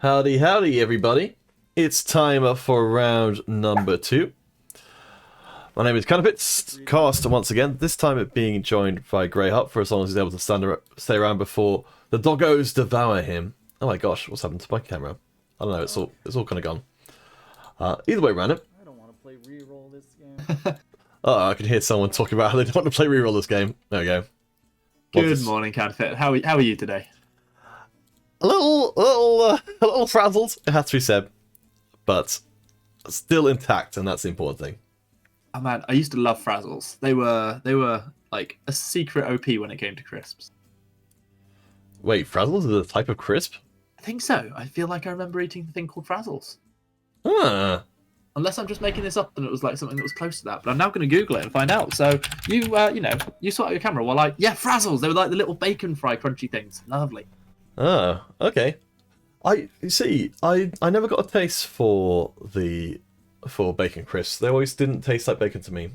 Howdy, howdy, everybody. It's time for round number 2. My name is Canapits, cast once again, this time it being joined by Greyhut for as long as he's able to stay around before the doggos devour him. Oh my gosh, what's happened to my camera? I don't know, it's all kind of gone. Either way around it. I don't want to play reroll this game. Oh, I can hear someone talking about how they don't want to play reroll this game. There we go. Good morning, Cadfit. How are you today? A little frazzled, it has to be said, but still intact, and that's the important thing. Oh man, I used to love Frazzles. They were like a secret OP when it came to crisps. Wait, frazzles is a type of crisp? I think so. I feel like I remember eating the thing called Frazzles. Huh. Unless I'm just making this up and it was like something that was close to that. But I'm now going to Google it and find out. So you sort out your camera while Frazzles. They were like the little bacon fry crunchy things. Lovely. Oh, okay. I never got a taste for bacon crisps. They always didn't taste like bacon to me,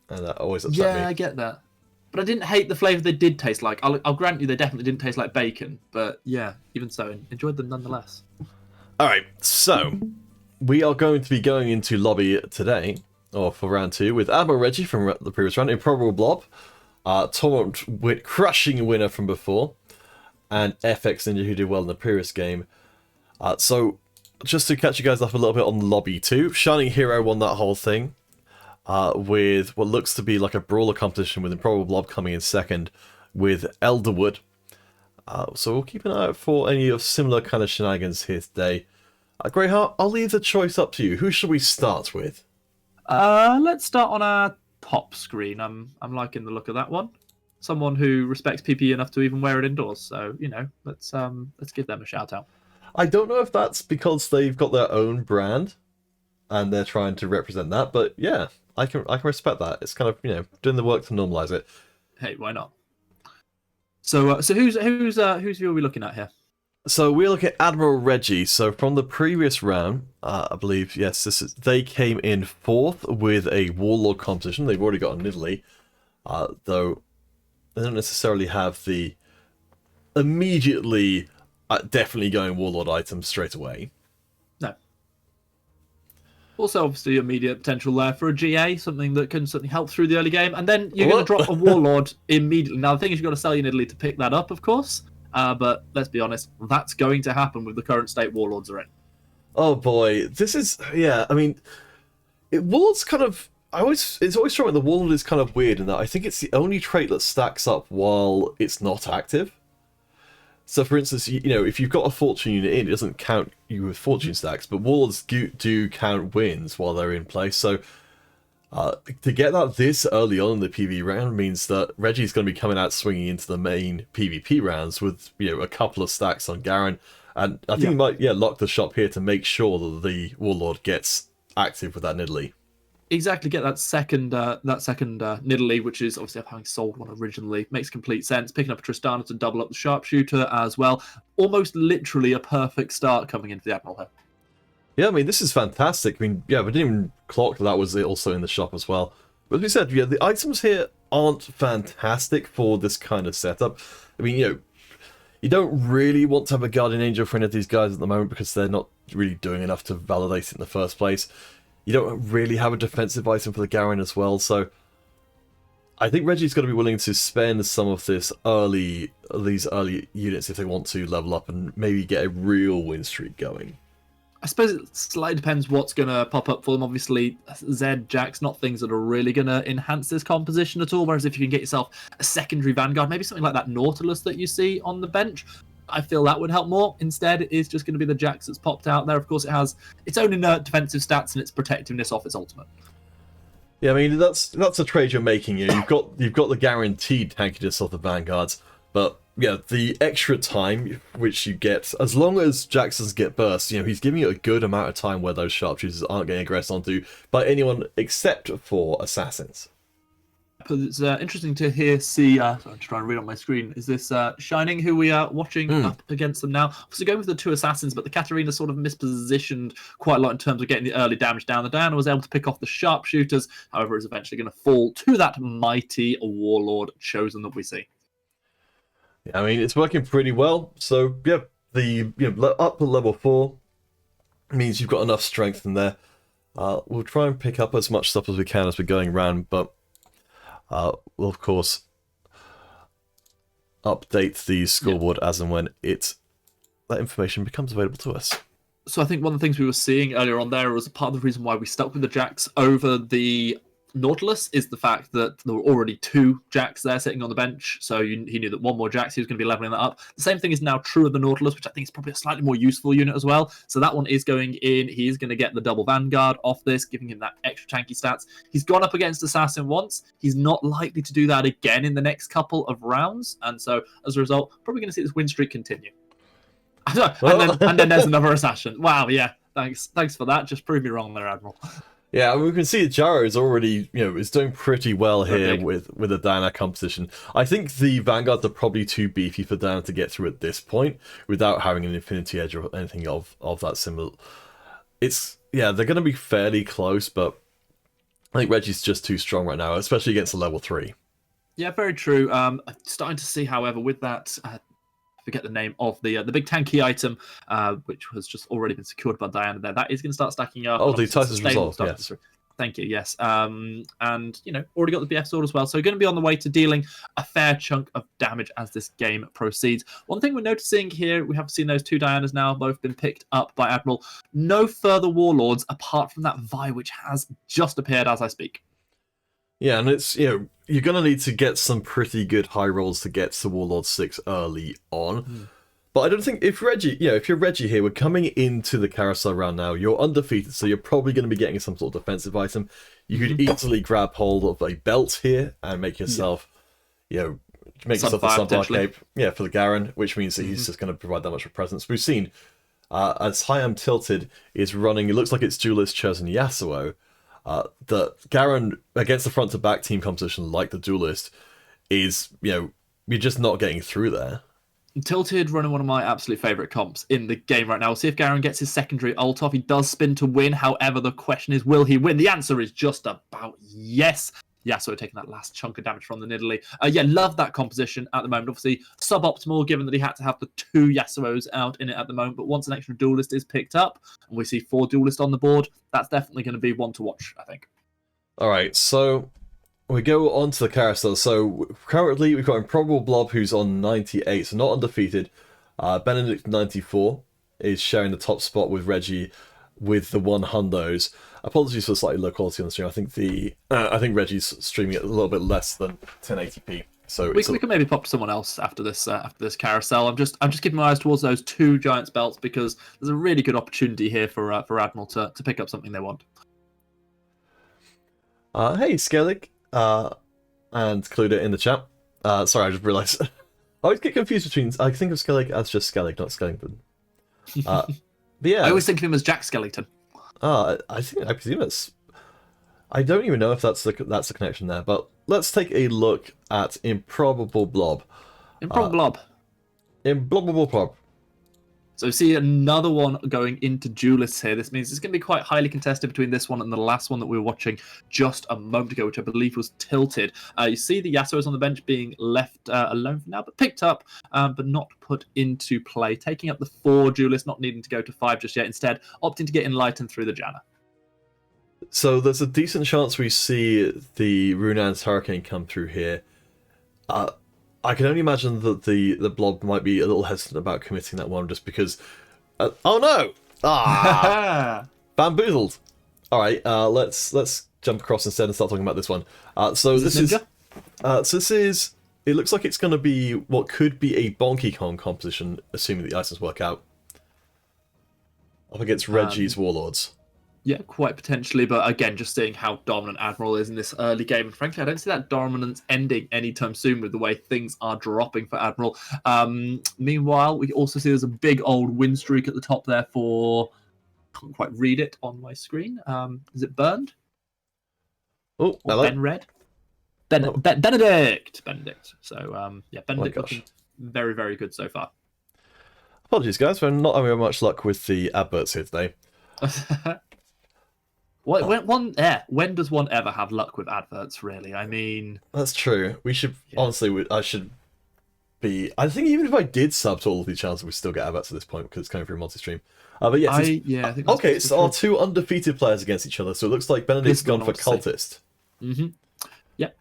and that always upset me. Yeah, I get that. But I didn't hate the flavour they did taste like. I'll grant you they definitely didn't taste like bacon. But yeah, even so, enjoyed them nonetheless. Alright, so we are going to be going into lobby today, or for round 2, with Admiral Reggie from the previous round, Improbable Blob, Torrent crushing winner from before, and FX Ninja who did well in the previous game. So just to catch you guys up a little bit on lobby 2, Shining Hero won that whole thing. With what looks to be like a brawler competition with Improbable Blob coming in second with Elderwood. So we'll keep an eye out for any of similar kind of shenanigans here today. Greyheart, I'll leave the choice up to you. Who should we start with? Let's start on our top screen. I'm liking the look of that one. Someone who respects PPE enough to even wear it indoors. So, let's give them a shout out. I don't know if that's because they've got their own brand and they're trying to represent that, but yeah, I can respect that. It's kind of, doing the work to normalize it. Hey, why not? So whose view are we looking at here? So we're looking at Admiral Reggie. So from the previous round, I believe, yes, they came in 4th with a Warlord competition. They've already got a Nidalee, though they don't necessarily have the immediately definitely going Warlord items straight away. No. Also, obviously, immediate potential there for a GA, something that can certainly help through the early game. And then you're going to drop a Warlord immediately. Now, the thing is, you've got to sell your Nidalee to pick that up, of course. But let's be honest, that's going to happen with the current state Warlords are in. Oh boy, this is, yeah, I mean, Warlord's kind of, it's always struck me the Warlord is kind of weird in that I think it's the only trait that stacks up while it's not active. So for instance, if you've got a fortune unit in, it doesn't count you with fortune stacks, but Warlords do count wins while they're in place. So to get that this early on in the PvE round means that Reggie's going to be coming out swinging into the main PvP rounds with a couple of stacks on Garen, and I think he might lock the shop here to make sure that the Warlord gets active with that Nidalee. Exactly, get that second Nidalee, which is obviously having sold one originally, makes complete sense. Picking up a Tristana to double up the sharpshooter as well. Almost literally a perfect start coming in for the Admiral here. Yeah, I mean, this is fantastic. I mean, yeah, we didn't even clock that was also in the shop as well. But as we said, the items here aren't fantastic for this kind of setup. I mean, you don't really want to have a Guardian Angel for any of these guys at the moment because they're not really doing enough to validate it in the first place. You don't really have a defensive item for the Garen as well, so I think Reggie's going to be willing to spend some of these early units if they want to level up and maybe get a real win streak going. I suppose it slightly depends what's going to pop up for them. Obviously, Zed, Jax, not things that are really going to enhance this composition at all. Whereas if you can get yourself a secondary Vanguard, maybe something like that Nautilus that you see on the bench, I feel that would help more. Instead, it is just going to be the Jax that's popped out there. Of course, it has its own inert defensive stats and its protectiveness off its ultimate. Yeah, I mean, that's a trade you're making here. You've got the guaranteed tankiness of the Vanguards, but yeah, the extra time which you get, as long as Jax doesn't get burst, he's giving you a good amount of time where those sharpshooters aren't getting aggressed onto by anyone except for assassins. But it's interesting to see. I'm just trying to read on my screen. Is this Shining, who we are watching up against them now? So going with the 2 assassins, but the Katarina sort of mispositioned quite a lot in terms of getting the early damage down. The Diana was able to pick off the sharpshooters. However, is eventually going to fall to that mighty Warlord chosen that we see. I mean, it's working pretty well. So yeah, the upper level 4 means you've got enough strength in there. We'll try and pick up as much stuff as we can as we're going around, but we'll of course update the scoreboard as and when that information becomes available to us. So I think one of the things we were seeing earlier on there was part of the reason why we stuck with the Jacks over the Nautilus is the fact that there were already 2 Jacks there sitting on the bench. So he knew that one more Jax, he was going to be leveling that up. The same thing is now true of the Nautilus, which I think is probably a slightly more useful unit as well. So that one is going in. He is going to get the double Vanguard off this, giving him that extra tanky stats. He's gone up against Assassin once. He's not likely to do that again in the next couple of rounds. And so as a result, probably going to see this win streak continue. And then there's another Assassin. Wow, yeah. Thanks for that. Just prove me wrong there, Admiral. Yeah, we can see that Jaro is already, is doing pretty well here with the Diana composition. I think the Vanguards are probably too beefy for Diana to get through at this point without having an Infinity Edge or anything of that similar. They're going to be fairly close, but I think Reggie's just too strong right now, especially against a level 3. Yeah, very true. I'm starting to see, however, with that... forget the name of the big tanky item, which has just already been secured by Diana there. That is going to start stacking up. Oh, the Titan's Resolve, yes. Thank you, yes. And, already got the BF sword as well. So going to be on the way to dealing a fair chunk of damage as this game proceeds. One thing we're noticing here, we have seen those 2 Dianas now, both been picked up by Admiral. No further Warlords apart from that Vi, which has just appeared as I speak. Yeah, and it's, you're going to need to get some pretty good high rolls to get to Warlord 6 early on. But I don't think, if you're Reggie here, we're coming into the carousel round now, you're undefeated, so you're probably going to be getting some sort of defensive item. You could easily grab hold of a belt here and make yourself, make yourself a Sunfire Cape, for the Garen, which means that he's just going to provide that much of a presence. We've seen, as Hyam Tilted is running, it looks like it's Duelist chosen Yasuo. The Garen against the front to back team composition like the Duelist is, you're just not getting through there. Tilted running one of my absolute favourite comps in the game right now. We'll see if Garen gets his secondary ult off. He does spin to win. However, the question is, will he win? The answer is just about yes. Yasuo taking that last chunk of damage from the Nidalee. Love that composition at the moment. Obviously, suboptimal given that he had to have the 2 Yasuos out in it at the moment. But once an extra Duelist is picked up and we see 4 Duelists on the board, that's definitely going to be one to watch, I think. All right, so we go on to the carousel. So currently we've got Improbable Blob who's on 98, so not undefeated. Benedict 94 is sharing the top spot with Reggie with the 100s. Apologies for the slightly low quality on the stream. I think Reggie's streaming at a little bit less than 1080p. So we can maybe pop someone else after this carousel. I'm just keeping my eyes towards those 2 Giants belts because there's a really good opportunity here for Admiral to pick up something they want. Hey Skellig, and Cluda in the chat. Sorry, I just realised. I always get confused between. I think of Skellig as just Skellig, not Skellington. But yeah, I always think of him as Jack Skellington. I presume it's. I don't even know if that's the connection there, but let's take a look at Improbable Blob. Improbable Blob. So we see another one going into Duelists here. This means it's going to be quite highly contested between this one and the last one that we were watching just a moment ago, which I believe was Tilted. You see the Yasuo's on the bench being left alone for now, but picked up, but not put into play. Taking up the 4 Duelists, not needing to go to 5 just yet. Instead, opting to get Enlightened through the Janna. So there's a decent chance we see the Runan's Hurricane come through here. I can only imagine that the Blob might be a little hesitant about committing that one just because... oh no! Bamboozled! Alright, let's jump across instead and start talking about this one. So this is... It looks like it's going to be what could be a Bonky Kong composition, assuming the items work out. Up against Reggie's Warlords. Yeah, quite potentially, but again, just seeing how dominant Admiral is in this early game. And frankly, I don't see that dominance ending anytime soon with the way things are dropping for Admiral. Meanwhile, we also see there's a big old win streak at the top there for... I can't quite read it on my screen. Is it Burned? Oh, or Ben Red? Benedict! So, Benedict looking very, very good so far. Apologies, guys, we're not having much luck with the adverts here today. When does one ever have luck with adverts, really? I mean... That's true. We should... Yeah. Honestly, I should be. I think even if I did sub to all of these channels, we still get adverts at this point because it's coming through multi-stream. But yes, I think that's okay. So our two undefeated players against each other. So it looks like Benedict's gone for Cultist. Yep,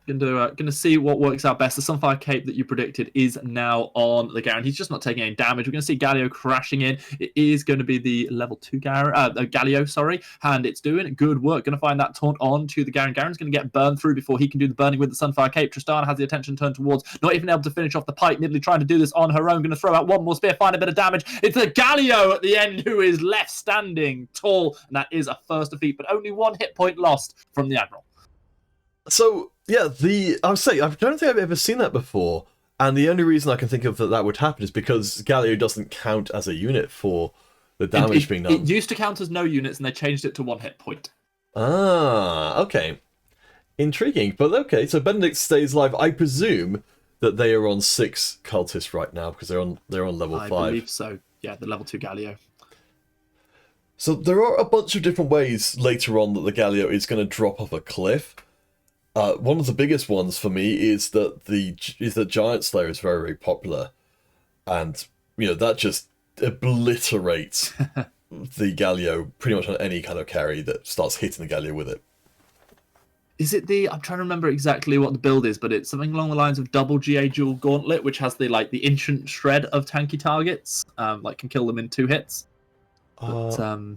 gonna see what works out best. The Sunfire Cape that you predicted is now on the Garen. He's just not taking any damage. We're going to see Galio crashing in. It is going to be the level 2 Galio, sorry, and it's doing good work. Going to find that taunt on to the Garen. Garen's going to get burned through before he can do the burning with the Sunfire Cape. Tristana has the attention turned towards, not even able to finish off the pipe. Nidalee trying to do this on her own. Going to throw out one more spear, find a bit of damage. It's the Galio at the end who is left standing tall, and that is a first defeat, but only 1 hit point lost from the Admiral. So yeah, I would say I don't think I've ever seen that before, and the only reason I can think of that would happen is because Galio doesn't count as a unit for the damage being done. It used to count as no units, and they changed it to 1 hit point. Ah, okay, intriguing. But okay, so Benedict stays alive. I presume that they are on 6 cultists right now because they're on level 5. I believe so. Yeah, the level 2 Galio. So there are a bunch of different ways later on that the Galio is going to drop off a cliff. One of the biggest ones for me is that the Giant Slayer is very, very popular, and that just obliterates the Galio pretty much on any kind of carry that starts hitting the Galio with it. Is it I'm trying to remember exactly what the build is, but it's something along the lines of double GA dual gauntlet, which has the ancient shred of tanky targets, can kill them in 2 hits. But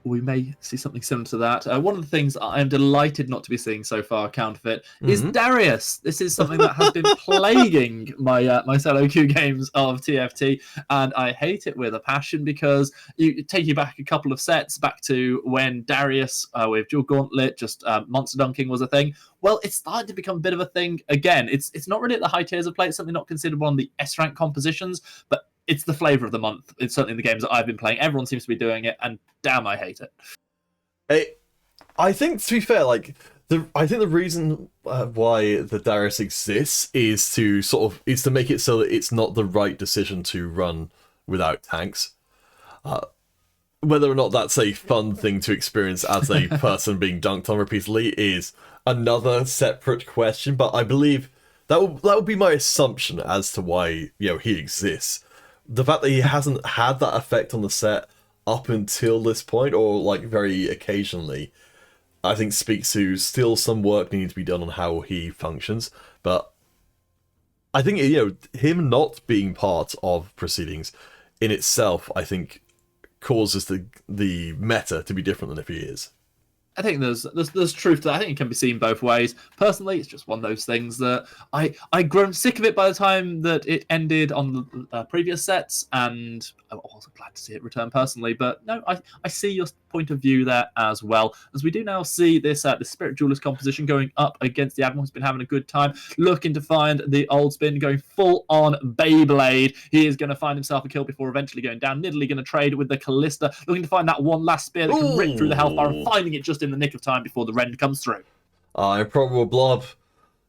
we may see something similar to that. One of the things I am delighted not to be seeing so far, Counterfeit, is Darius. This is something that has been plaguing my solo queue games of TFT, and I hate it with a passion because you take you back a couple of sets back to when Darius with dual gauntlet, just monster dunking was a thing. Well, it's started to become a bit of a thing again. It's not really at the high tiers of play. It's something not considered one of the S rank compositions, but it's the flavour of the month. It's certainly in the games that I've been playing. Everyone seems to be doing it, and damn, I hate it. I think, to be fair, I think the reason why the Darius exists is to make it so that it's not the right decision to run without tanks. Whether or not that's a fun thing to experience as a person being dunked on repeatedly is another separate question, but I believe that would be my assumption as to why he exists. The fact that he hasn't had that effect on the set up until this point, or very occasionally, I think speaks to still some work needing to be done on how he functions. But I think him not being part of proceedings in itself, I think, causes the meta to be different than if he is. I think there's truth to that. I think it can be seen both ways. Personally, it's just one of those things that I'd grown sick of it by the time that it ended on the previous sets, and I'm also glad to see it return personally. But no, I see your point of view there as well, as we do now see this the Spirit Duelist composition going up against the Admiral, who's been having a good time, looking to find the old spin, going full on Beyblade. He is going to find himself a kill before eventually going down. Nidalee going to trade with the Callista, looking to find that one last spear that can rip through the health bar, and finding it just in the nick of time before the rend comes through. Improbable Blob.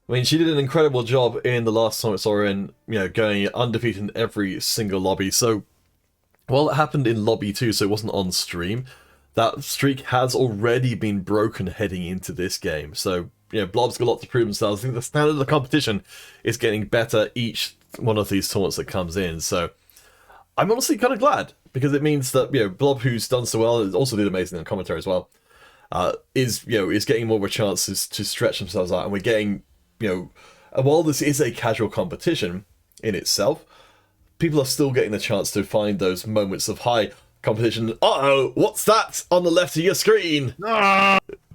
I mean, she did an incredible job in the last time I saw her in, going undefeated in every single lobby. So, while it happened in lobby 2, so it wasn't on stream, that streak has already been broken heading into this game. So, Blob's got a lot to prove themselves. I think the standard of the competition is getting better each one of these tournaments that comes in. So, I'm honestly kind of glad, because it means that, Blob, who's done so well, also did amazing in commentary as well, is getting more of a chance to stretch themselves out, and we're getting, while this is a casual competition in itself, people are still getting the chance to find those moments of high competition. Uh-oh, what's that on the left of your screen?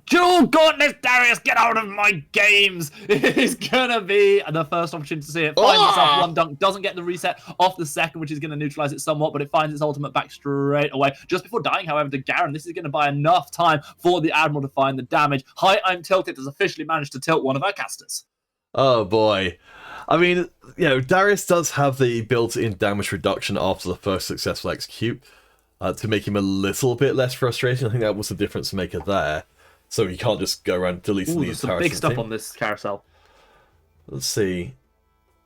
Dual Gauntlet, Darius, get out of my games! It is gonna be the first opportunity to see it. Finds itself one dunk, doesn't get the reset off the second, which is gonna neutralize it somewhat, but it finds its ultimate back straight away. Just before dying, however, to Garen, this is gonna buy enough time for the Admiral to find the damage. Hi, I'm Tilted has officially managed to tilt one of our casters. Oh boy. I mean, Darius does have the built-in damage reduction after the first successful execute to make him a little bit less frustrating. I think that was the difference maker there. So you can't just go around deleting these some big stuff on this carousel. Let's see.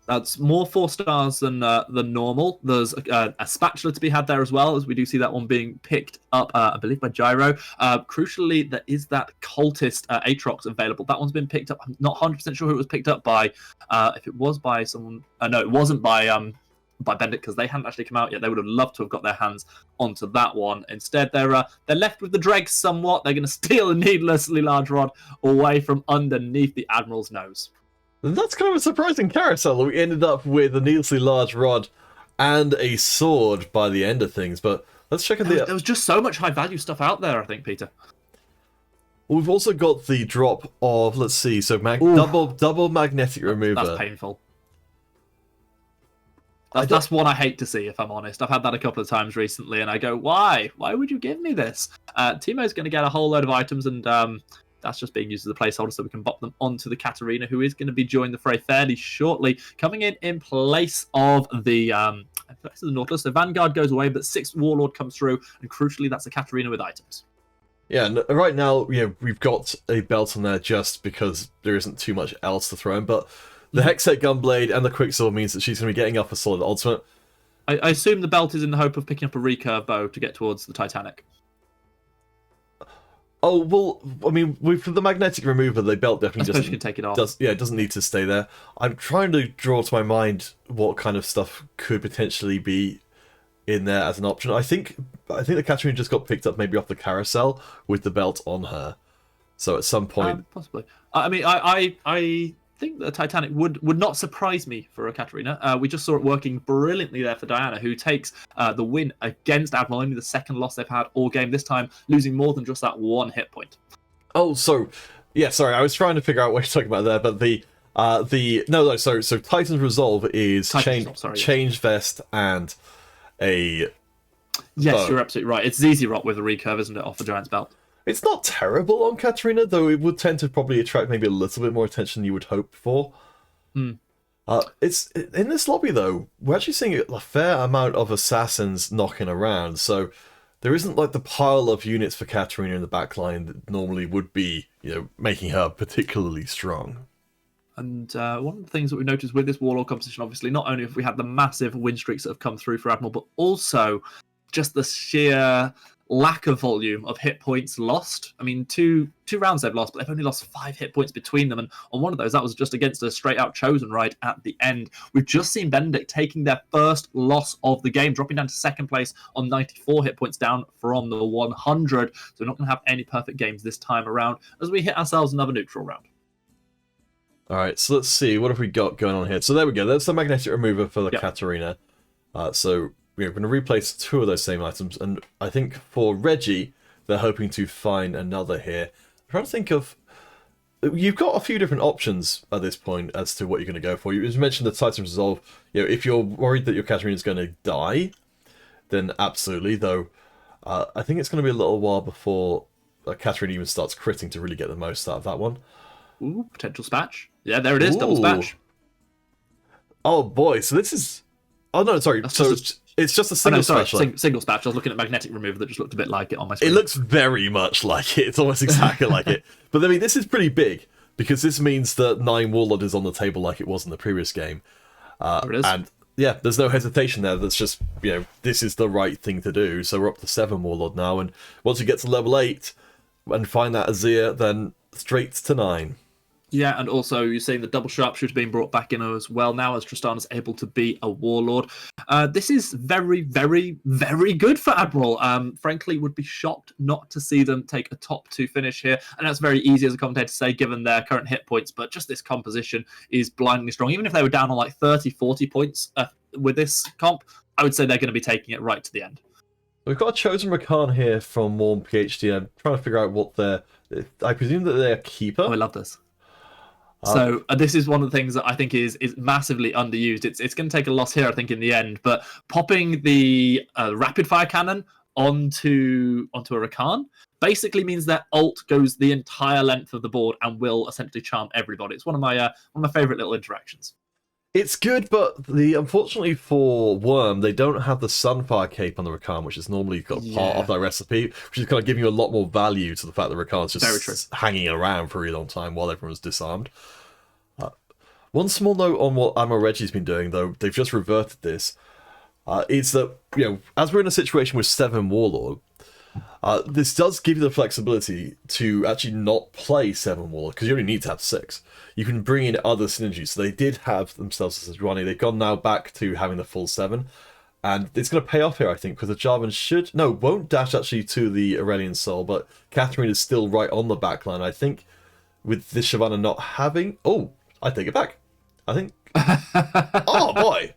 That's more 4 stars than normal. There's a spatula to be had there as well, as we do see that one being picked up, I believe, by Gyro. Crucially, there is that cultist Aatrox available. That one's been picked up. I'm not 100% sure who it was picked up by. If it was by someone, no, it wasn't by Bendit, because they hadn't actually come out yet. They would have loved to have got their hands onto that one. Instead, they're left with the dregs somewhat. They're going to steal a needlessly large rod away from underneath the Admiral's nose. That's kind of a surprising carousel. We ended up with a needlessly large rod and a sword by the end of things, but let's check out the... There was just so much high-value stuff out there, I think, Peter. We've also got the drop of, let's see, so double magnetic remover. That's painful. That's one I hate to see, if I'm honest. I've had that a couple of times recently, and I go, why? Why would you give me this? Teemo's going to get a whole load of items, and that's just being used as a placeholder so we can bop them onto the Katarina, who is going to be joining the fray fairly shortly, coming in place of the Nautilus. So Vanguard goes away, but 6th Warlord comes through, and crucially, that's a Katarina with items. Yeah, and right now, we've got a belt on there just because there isn't too much else to throw in, but the Hextech Gunblade and the Quicksilver means that she's going to be getting up a solid ultimate. I assume the belt is in the hope of picking up a recurve bow to get towards the Titanic. Oh, well, I mean, with the magnetic remover, the belt definitely you can take it off. it doesn't need to stay there. I'm trying to draw to my mind what kind of stuff could potentially be in there as an option. I think the Katarina just got picked up maybe off the carousel with the belt on her. So at some point... possibly. I mean, I think the Titanic would not surprise me for a Katarina. We just saw it working brilliantly there for Diana, who takes the win against Admiral, only the second loss they've had all game, this time losing more than just that 1 hit point. Oh, so yeah, sorry, I was trying to figure out what you're talking about there, but so Titan's Resolve is change vest and a yes, you're absolutely right. It's ZZ Rot with a recurve, isn't it, off the Giant's belt? It's not terrible on Katarina, though it would tend to probably attract maybe a little bit more attention than you would hope for. It's in this lobby, though, we're actually seeing a fair amount of assassins knocking around, so there isn't like the pile of units for Katarina in the backline that normally would be, making her particularly strong. And one of the things that we noticed with this Warlord competition, obviously, not only have we had the massive win streaks that have come through for Admiral, but also just the sheer lack of volume of hit points lost. I mean, two rounds they've lost, but they've only lost 5 hit points between them, and on one of those, that was just against a straight-out Chosen right at the end. We've just seen Benedict taking their first loss of the game, dropping down to 2nd place on 94 hit points, down from the 100, so we're not going to have any perfect games this time around, as we hit ourselves another neutral round. Alright, so let's see, what have we got going on here? So there we go, that's the magnetic remover for the Katarina. So we're going to replace 2 of those same items, and I think for Reggie, they're hoping to find another here. I'm trying to think of... You've got a few different options at this point as to what you're going to go for. You mentioned the Titan's Resolve. If you're worried that your Katarina's going to die, then absolutely, though I think it's going to be a little while before Katarina even starts critting to really get the most out of that one. Ooh, potential spatch. Yeah, there it is, double spatch. Oh boy, so this is... Oh no, sorry, it's just a single spatch. Single spatch. I was looking at magnetic remover that just looked a bit like it on my screen. It looks very much like it. It's almost exactly like it. But I mean, this is pretty big, because this means that 9 Warlord is on the table like it was in the previous game. There it is. And yeah, there's no hesitation there. That's just, this is the right thing to do. So we're up to 7 Warlord now, and once you get to level 8 and find that Azir, then straight to 9. Yeah, and also you're seeing the double sharpshooter being brought back in as well now, as Tristana's able to be a Warlord. This is very, very, very good for Admiral. Frankly, would be shocked not to see them take a top 2 finish here, and that's very easy as a commentator to say given their current hit points, but just this composition is blindingly strong. Even if they were down on like 30, 40 points with this comp, I would say they're going to be taking it right to the end. We've got a Chosen Rakan here from Morn PhD. I'm trying to figure out what they're... I presume that they're a keeper? Oh, I love this. So this is one of the things that I think is massively underused. It's going to take a loss here, I think, in the end. But popping the rapid fire cannon onto a Rakan basically means that ult goes the entire length of the board and will essentially charm everybody. It's one of my favorite little interactions. It's good, but unfortunately for Worm, they don't have the Sunfire Cape on the Rakan, which is normally part of their recipe, which is kind of giving you a lot more value to the fact that Rakan's just hanging around for a really long time while everyone's disarmed. One small note on what Admiral Reggie's been doing, though, they've just reverted this, is that, as we're in a situation with 7 Warlord, this does give you the flexibility to actually not play 7 Warlord, because you only need to have 6. You can bring in other synergies. So they did have themselves as Sejuani. They've gone now back to having the full 7. And it's going to pay off here, I think, because the Jarvan won't dash actually to the Aurelion Soul, but Catherine is still right on the backline. I think with this Shyvana not having... Oh, I take it back. I think... Oh, boy!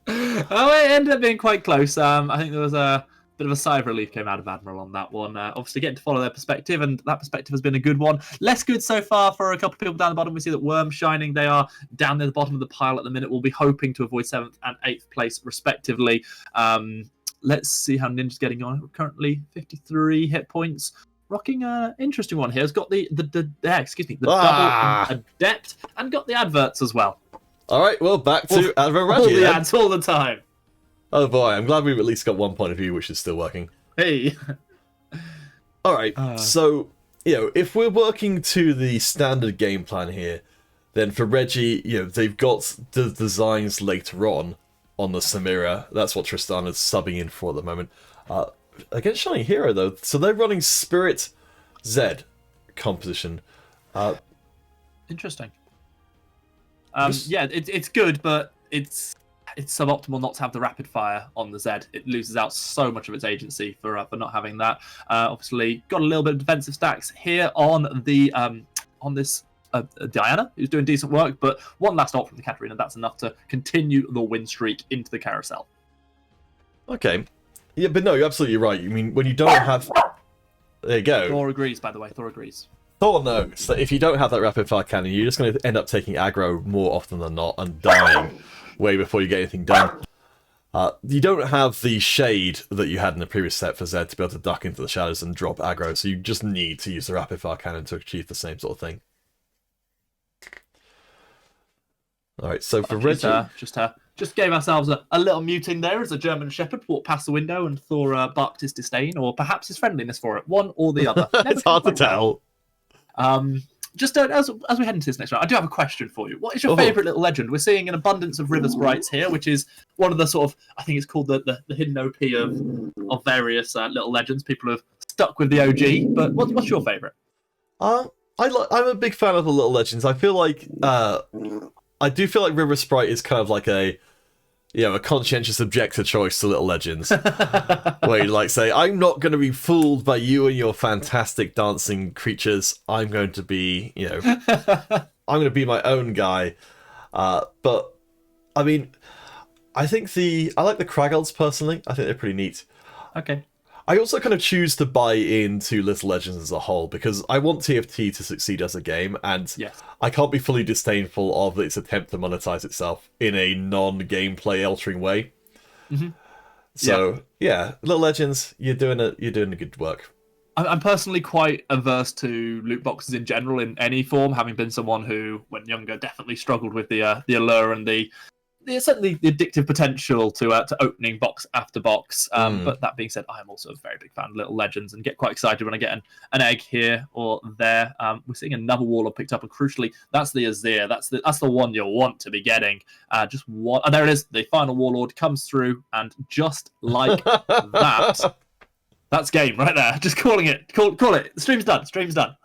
Oh, it ended up being quite close. I think there was a bit of a sigh of relief came out of Admiral on that one. Obviously getting to follow their perspective, and that perspective has been a good one. Less good so far for a couple of people down the bottom. We see that Worm Shining, they are down near the bottom of the pile at the minute. We'll be hoping to avoid 7th and 8th place respectively. Let's see how Ninja's getting on. Currently 53 hit points. Rocking an interesting one here. Has got the double adept, and got the adverts as well. All right, well, back to Admiral Reggie. All the ads all the time. Oh boy, I'm glad we've at least got one point of view which is still working. Hey. All right, so, if we're working to the standard game plan here, then for Reggie, they've got the designs later on the Samira. That's what Tristana's subbing in for at the moment. Against Shining Hero, though, so they're running Spirit Z composition. Interesting. Yeah, it's good, but it's suboptimal not to have the rapid fire on the Zed. It loses out so much of its agency for not having that. Obviously, got a little bit of defensive stacks here on the on this Diana, who's doing decent work, but one last ult from the Katarina, that's enough to continue the win streak into the carousel. Okay. Yeah, but no, you're absolutely right. I mean, when you don't have... There you go. Thor agrees, by the way. Thor agrees. Thor knows that if you don't have that rapid fire cannon, you're just going to end up taking aggro more often than not and dying way before you get anything done. You don't have the shade that you had in the previous set for Zed to be able to duck into the shadows and drop aggro, so you just need to use the rapid fire cannon to achieve the same sort of thing. Alright, so for Reggie... Just gave ourselves a little muting there as a German Shepherd walked past the window and Thor barked his disdain, or perhaps his friendliness for it. One or the other. It's hard to tell. Just as we head into this next round, I do have a question for you. What is your favourite little legend? We're seeing an abundance of River Sprites here, which is one of the sort of, I think it's called the hidden OP of various little legends. People have stuck with the OG, but what's your favourite? I'm a big fan of the little legends. I feel like I do feel like River Sprite is kind of like a conscientious objector choice to Little Legends. Where you say, I'm not going to be fooled by you and your fantastic dancing creatures. I'm going to be, I'm going to be my own guy. But, I mean, I like the Kragels personally. I think they're pretty neat. Okay. I also kind of choose to buy into Little Legends as a whole because I want TFT to succeed as a game, and I can't be fully disdainful of its attempt to monetize itself in a non-gameplay altering way. Mm-hmm. So Little Legends, you're doing a good work. I'm personally quite averse to loot boxes in general in any form, having been someone who, when younger, definitely struggled with the allure and certainly the addictive potential to opening box after box. But that being said, I am also a very big fan of Little Legends and get quite excited when I get an egg here or there. We're seeing another Warlord picked up, and crucially, that's the Azir. That's the one you'll want to be getting. Just one. Oh, there it is. The final Warlord comes through, and just like that, that's game right there. Just calling it. Call it. The stream's done. Stream's done.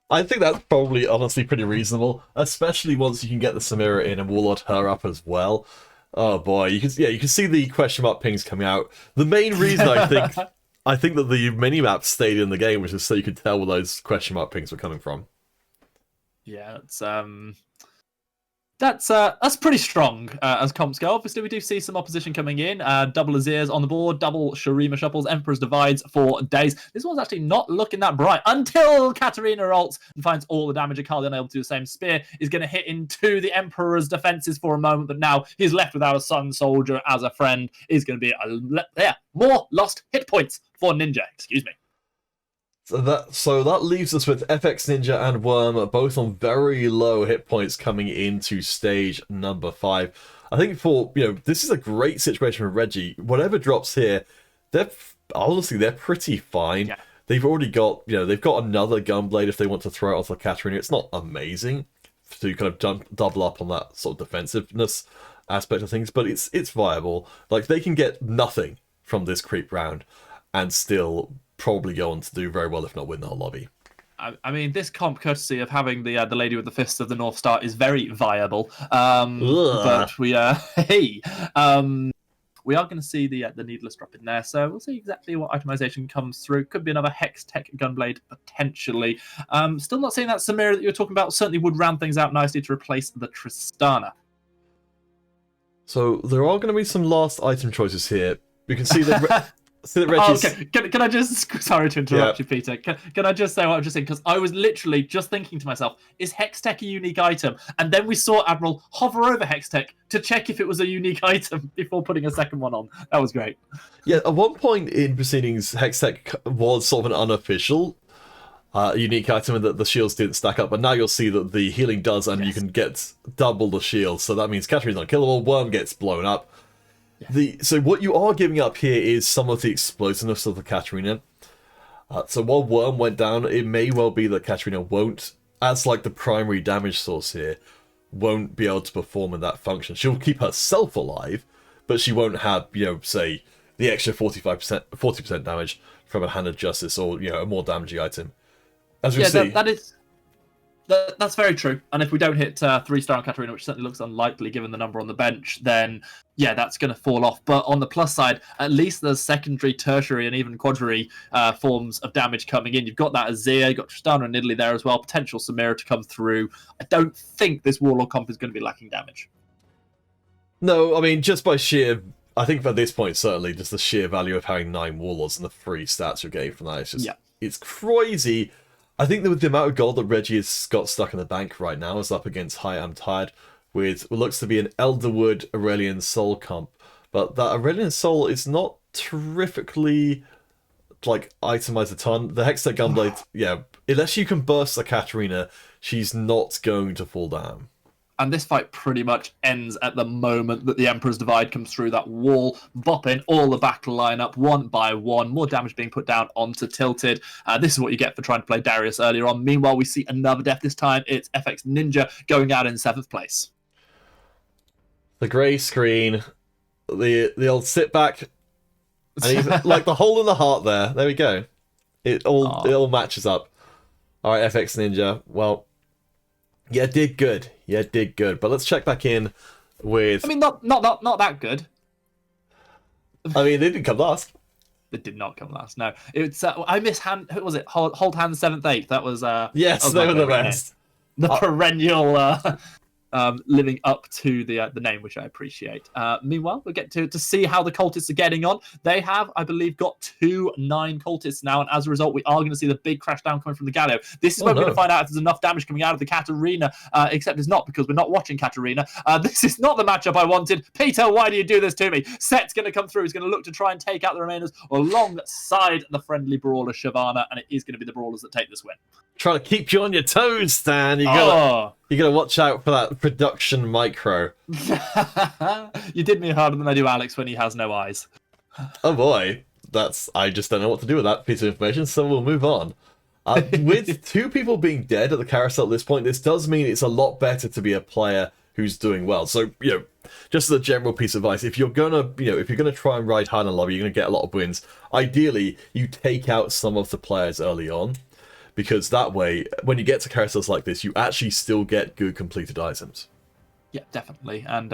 I think that's probably honestly pretty reasonable, especially once you can get the Samira in and Warlord her up as well. Oh boy, you can see the question mark pings coming out. The main reason I think that the minimap stayed in the game was just so you could tell where those question mark pings were coming from. Yeah, that's pretty strong as comps go. Obviously, we do see some opposition coming in. Double Azirs on the board, double Shurima Shuffles, Emperor's Divides for days. This one's actually not looking that bright until Katarina ults and finds all the damage. Akali unable to do the same. Spear is going to hit into the Emperor's defenses for a moment, but now he's left without a Sun Soldier as a friend. Is going to be more lost hit points for Ninja. Excuse me. So that leaves us with FX Ninja and Worm both on very low hit points coming into stage number 5. I think this is a great situation for Reggie. Whatever drops here, they're pretty fine. Yeah. They've already got they've got another Gunblade if they want to throw it onto Katarina. It's not amazing. to kind of double up on that sort of defensiveness aspect of things, but it's viable. Like, they can get nothing from this creep round and still probably go on to do very well, if not win the whole lobby. I mean, this comp, courtesy of having the lady with the fists of the North Star, is very viable. But we we are going to see the needless drop in there, so we'll see exactly what itemization comes through. Could be another Hextech Gunblade potentially. Still not seeing that Samira that you were talking about. Certainly would round things out nicely to replace the Tristana. So there are going to be some last item choices here. You can see that. See that Reggie's... Oh, okay. Can I just... Sorry to interrupt you, Peter. Can I just say what I'm just saying? Because I was literally just thinking to myself, is Hextech a unique item? And then we saw Admiral hover over Hextech to check if it was a unique item before putting a second one on. That was great. Yeah, at one point in proceedings, Hextech was sort of an unofficial unique item and that the shields didn't stack up, but now you'll see that the healing does, and you can get double the shield. So that means Katarina's unkillable, Worm gets blown up. So what you are giving up here is some of the explosiveness of the Katarina. So while Worm went down, it may well be that Katarina won't, as like the primary damage source here, won't be able to perform in that function. She'll keep herself alive, but she won't have, say, the extra 40% damage from a Hand of Justice or, a more damaging item. As we see. That's very true. And if we don't hit 3-star on Katarina, which certainly looks unlikely given the number on the bench, then yeah, that's going to fall off. But on the plus side, at least there's secondary, tertiary, and even quadriary forms of damage coming in. You've got that Azir, you've got Tristana and Nidalee there as well. Potential Samira to come through. I don't think this Warlord comp is going to be lacking damage. No, I mean, just by sheer... I think at this point, certainly, just the sheer value of having 9 Warlords and the free stats you're getting from that is just... Yeah. It's crazy. I think that with the amount of gold that Reggie has got stuck in the bank right now is up against Hi I'm Tired with what looks to be an Elderwood Aurelian Soul comp. But that Aurelian Soul is not terrifically, itemized a ton. The Hextech Gunblade, unless you can burst the Katarina, she's not going to fall down. And this fight pretty much ends at the moment that the Emperor's Divide comes through that wall, bopping all the battle line up one by one, more damage being put down onto Tilted. This is what you get for trying to play Darius earlier on. Meanwhile, we see another death. This time it's FX Ninja going out in 7th place. The grey screen, the old sit back, and even, the hole in the heart there. There we go. It all matches up. All right, FX Ninja. Well, yeah, did good. Yeah, did good. But let's check back in with... I mean, not that good. I mean, they didn't come last. They did not come last, no. It's I miss hand... Who was it? Hold Hands 7th, 8th. That was... yes, they were the best. The perennial... living up to the name, which I appreciate. Meanwhile, we'll get to see how the cultists are getting on. They have, I believe, got 2 9 cultists now, and as a result, we are going to see the big crash down coming from the Galio. This is where we're going to find out if there's enough damage coming out of the Katarina, except it's not, because we're not watching Katarina. This is not the matchup I wanted. Peter, why do you do this to me? Set's going to come through. He's going to look to try and take out the Remainers alongside the friendly brawler Shyvana, and it is going to be the Brawlers that take this win. Trying to keep you on your toes, Stan. You gotta watch out for that production micro. You did me harder than I do Alex when he has no eyes. Oh boy, I just don't know what to do with that piece of information, so we'll move on. With 2 people being dead at the carousel at this point, this does mean it's a lot better to be a player who's doing well. So, just as a general piece of advice, if you're gonna try and ride hard in a lobby, you're gonna get a lot of wins. Ideally, you take out some of the players early on, because that way, when you get to carousels like this, you actually still get good completed items. Yeah, definitely. And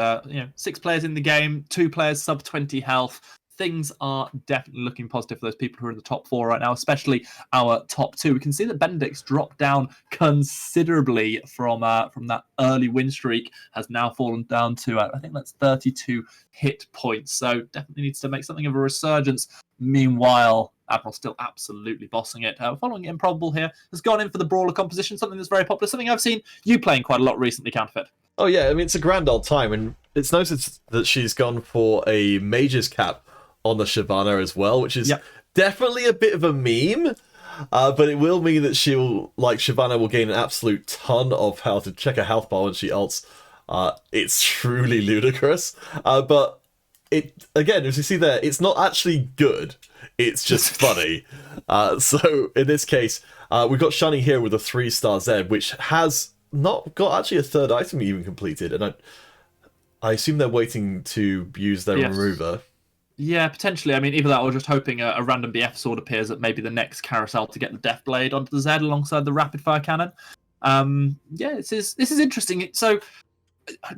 6 players in the game, 2 players sub 20 health. Things are definitely looking positive for those people who are in the top 4 right now, especially our top 2. We can see that Benedict's dropped down considerably from that early win streak, has now fallen down to, I think that's 32 hit points. So definitely needs to make something of a resurgence. Meanwhile, Admiral still absolutely bossing it. Following Improbable here has gone in for the Brawler composition, something that's very popular, something I've seen you playing quite a lot recently, Counterfeit. Oh yeah, I mean, it's a grand old time, and it's noticed that she's gone for a Mage's Cap on the Shyvana as well, which is definitely a bit of a meme, but it will mean that Shyvana will gain an absolute ton of health. To check her health bar when she ults, it's truly ludicrous. But again, as you see there, it's not actually good. It's just funny. So in this case, we've got Shani here with a 3-star Zed, which has not got actually a third item even completed, and I assume they're waiting to use their Yes. remover. Yeah, potentially. I mean, either that or just hoping a random BF sword appears at maybe the next carousel to get the Death Blade onto the Z alongside the rapid fire cannon. Yeah, this is interesting. So,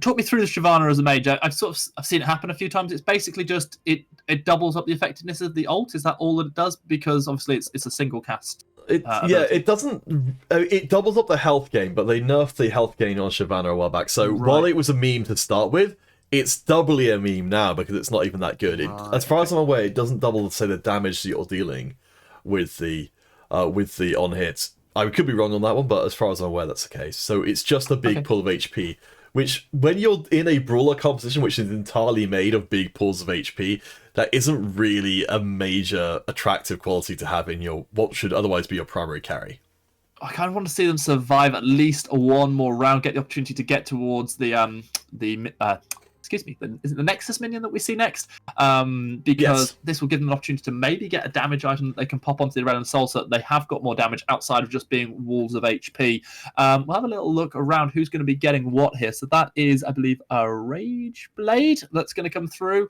talk me through the Shyvana as a mage. I've seen it happen a few times. It's basically just it doubles up the effectiveness of the ult. Is that all that it does? Because obviously it's a single cast. Ability. It doesn't. It doubles up the health gain, but they nerfed the health gain on Shyvana a while back. So Right. while it was a meme to start with, it's doubly a meme now because it's not even that good. As far as I'm aware, it doesn't double, say, the damage that you're dealing with the on hit. I could be wrong on that one, but as far as I'm aware, that's the case. So it's just a big pool of HP. Which, when you're in a brawler composition which is entirely made of big pools of HP, that isn't really a major attractive quality to have in your what should otherwise be your primary carry. I kind of want to see them survive at least one more round, get the opportunity to get towards the excuse me, is it the Nexus minion that we see next? Because Yes. this will give them an opportunity to maybe get a damage item that they can pop onto the Aurelion Soul so that they have got more damage outside of just being walls of HP. We'll have a little look around who's going to be getting what here. So that is, I believe, a Rage Blade that's going to come through.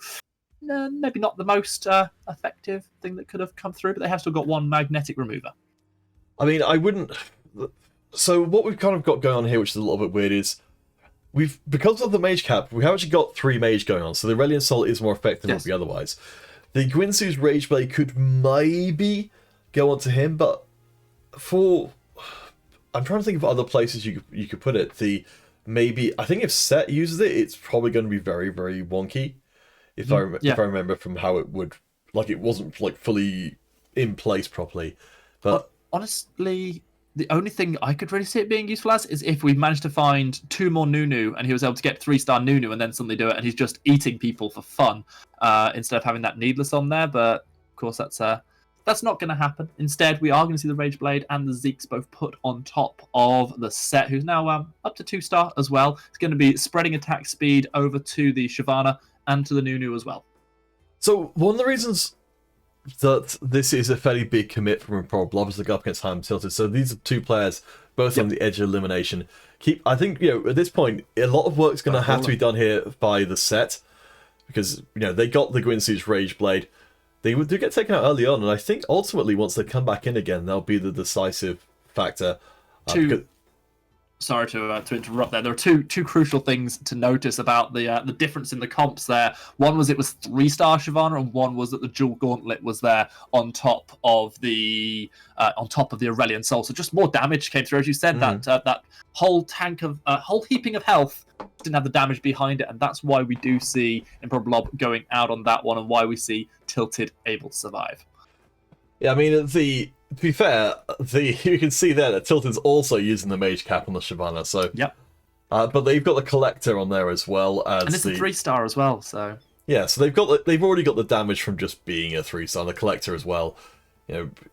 Maybe not the most effective thing that could have come through, but they have still got one magnetic remover. I mean, I wouldn't. So what we've kind of got going on here, which is a little bit weird, is because of the mage cap, we have actually got 3 mage going on. So the Aurelion Soul is more effective than it would be otherwise. The Guinsoo's Rage Blade could maybe go onto him, but I'm trying to think of other places you could put it. I think if Set uses it, it's probably going to be very, very wonky. If I remember from how it would, like, it wasn't like fully in place properly. But honestly, the only thing I could really see it being useful as is if we managed to find 2 more Nunu and he was able to get 3-star Nunu and then suddenly do it, and he's just eating people for fun instead of having that Needless on there. But of course, that's not going to happen. Instead, we are going to see the Rage Blade and the Zeeks both put on top of the Set, who's now up to 2-star as well. It's going to be spreading attack speed over to the Shyvana and to the Nunu as well. So one of the reasons that this is a fairly big commit from Improbable Blob is to go up against High Am Tilted. So these are 2 players both on the edge of elimination. I think, at this point, a lot of work's going to have to be done here by the Set, because they got the Guinsoo's Rage Blade. They do get taken out early on, and I think ultimately once they come back in again, they'll be the decisive factor. Sorry to interrupt there. There are two crucial things to notice about the difference in the comps there. One was it was 3-star Shyvana, and one was that the Dual Gauntlet was there on top of the Aurelion Soul. So just more damage came through, as you said. That whole tank of whole heaping of health didn't have the damage behind it, and that's why we do see Improbable Blob going out on that one, and why we see Tilted able to survive. Yeah, I mean, to be fair, you can see there that Tilted's also using the Mage Cap on the Shyvana, so... Yep. But they've got the Collector on there as well as and it's a 3-star as well, so... Yeah, so they've already got the damage from just being a 3-star, the Collector as well,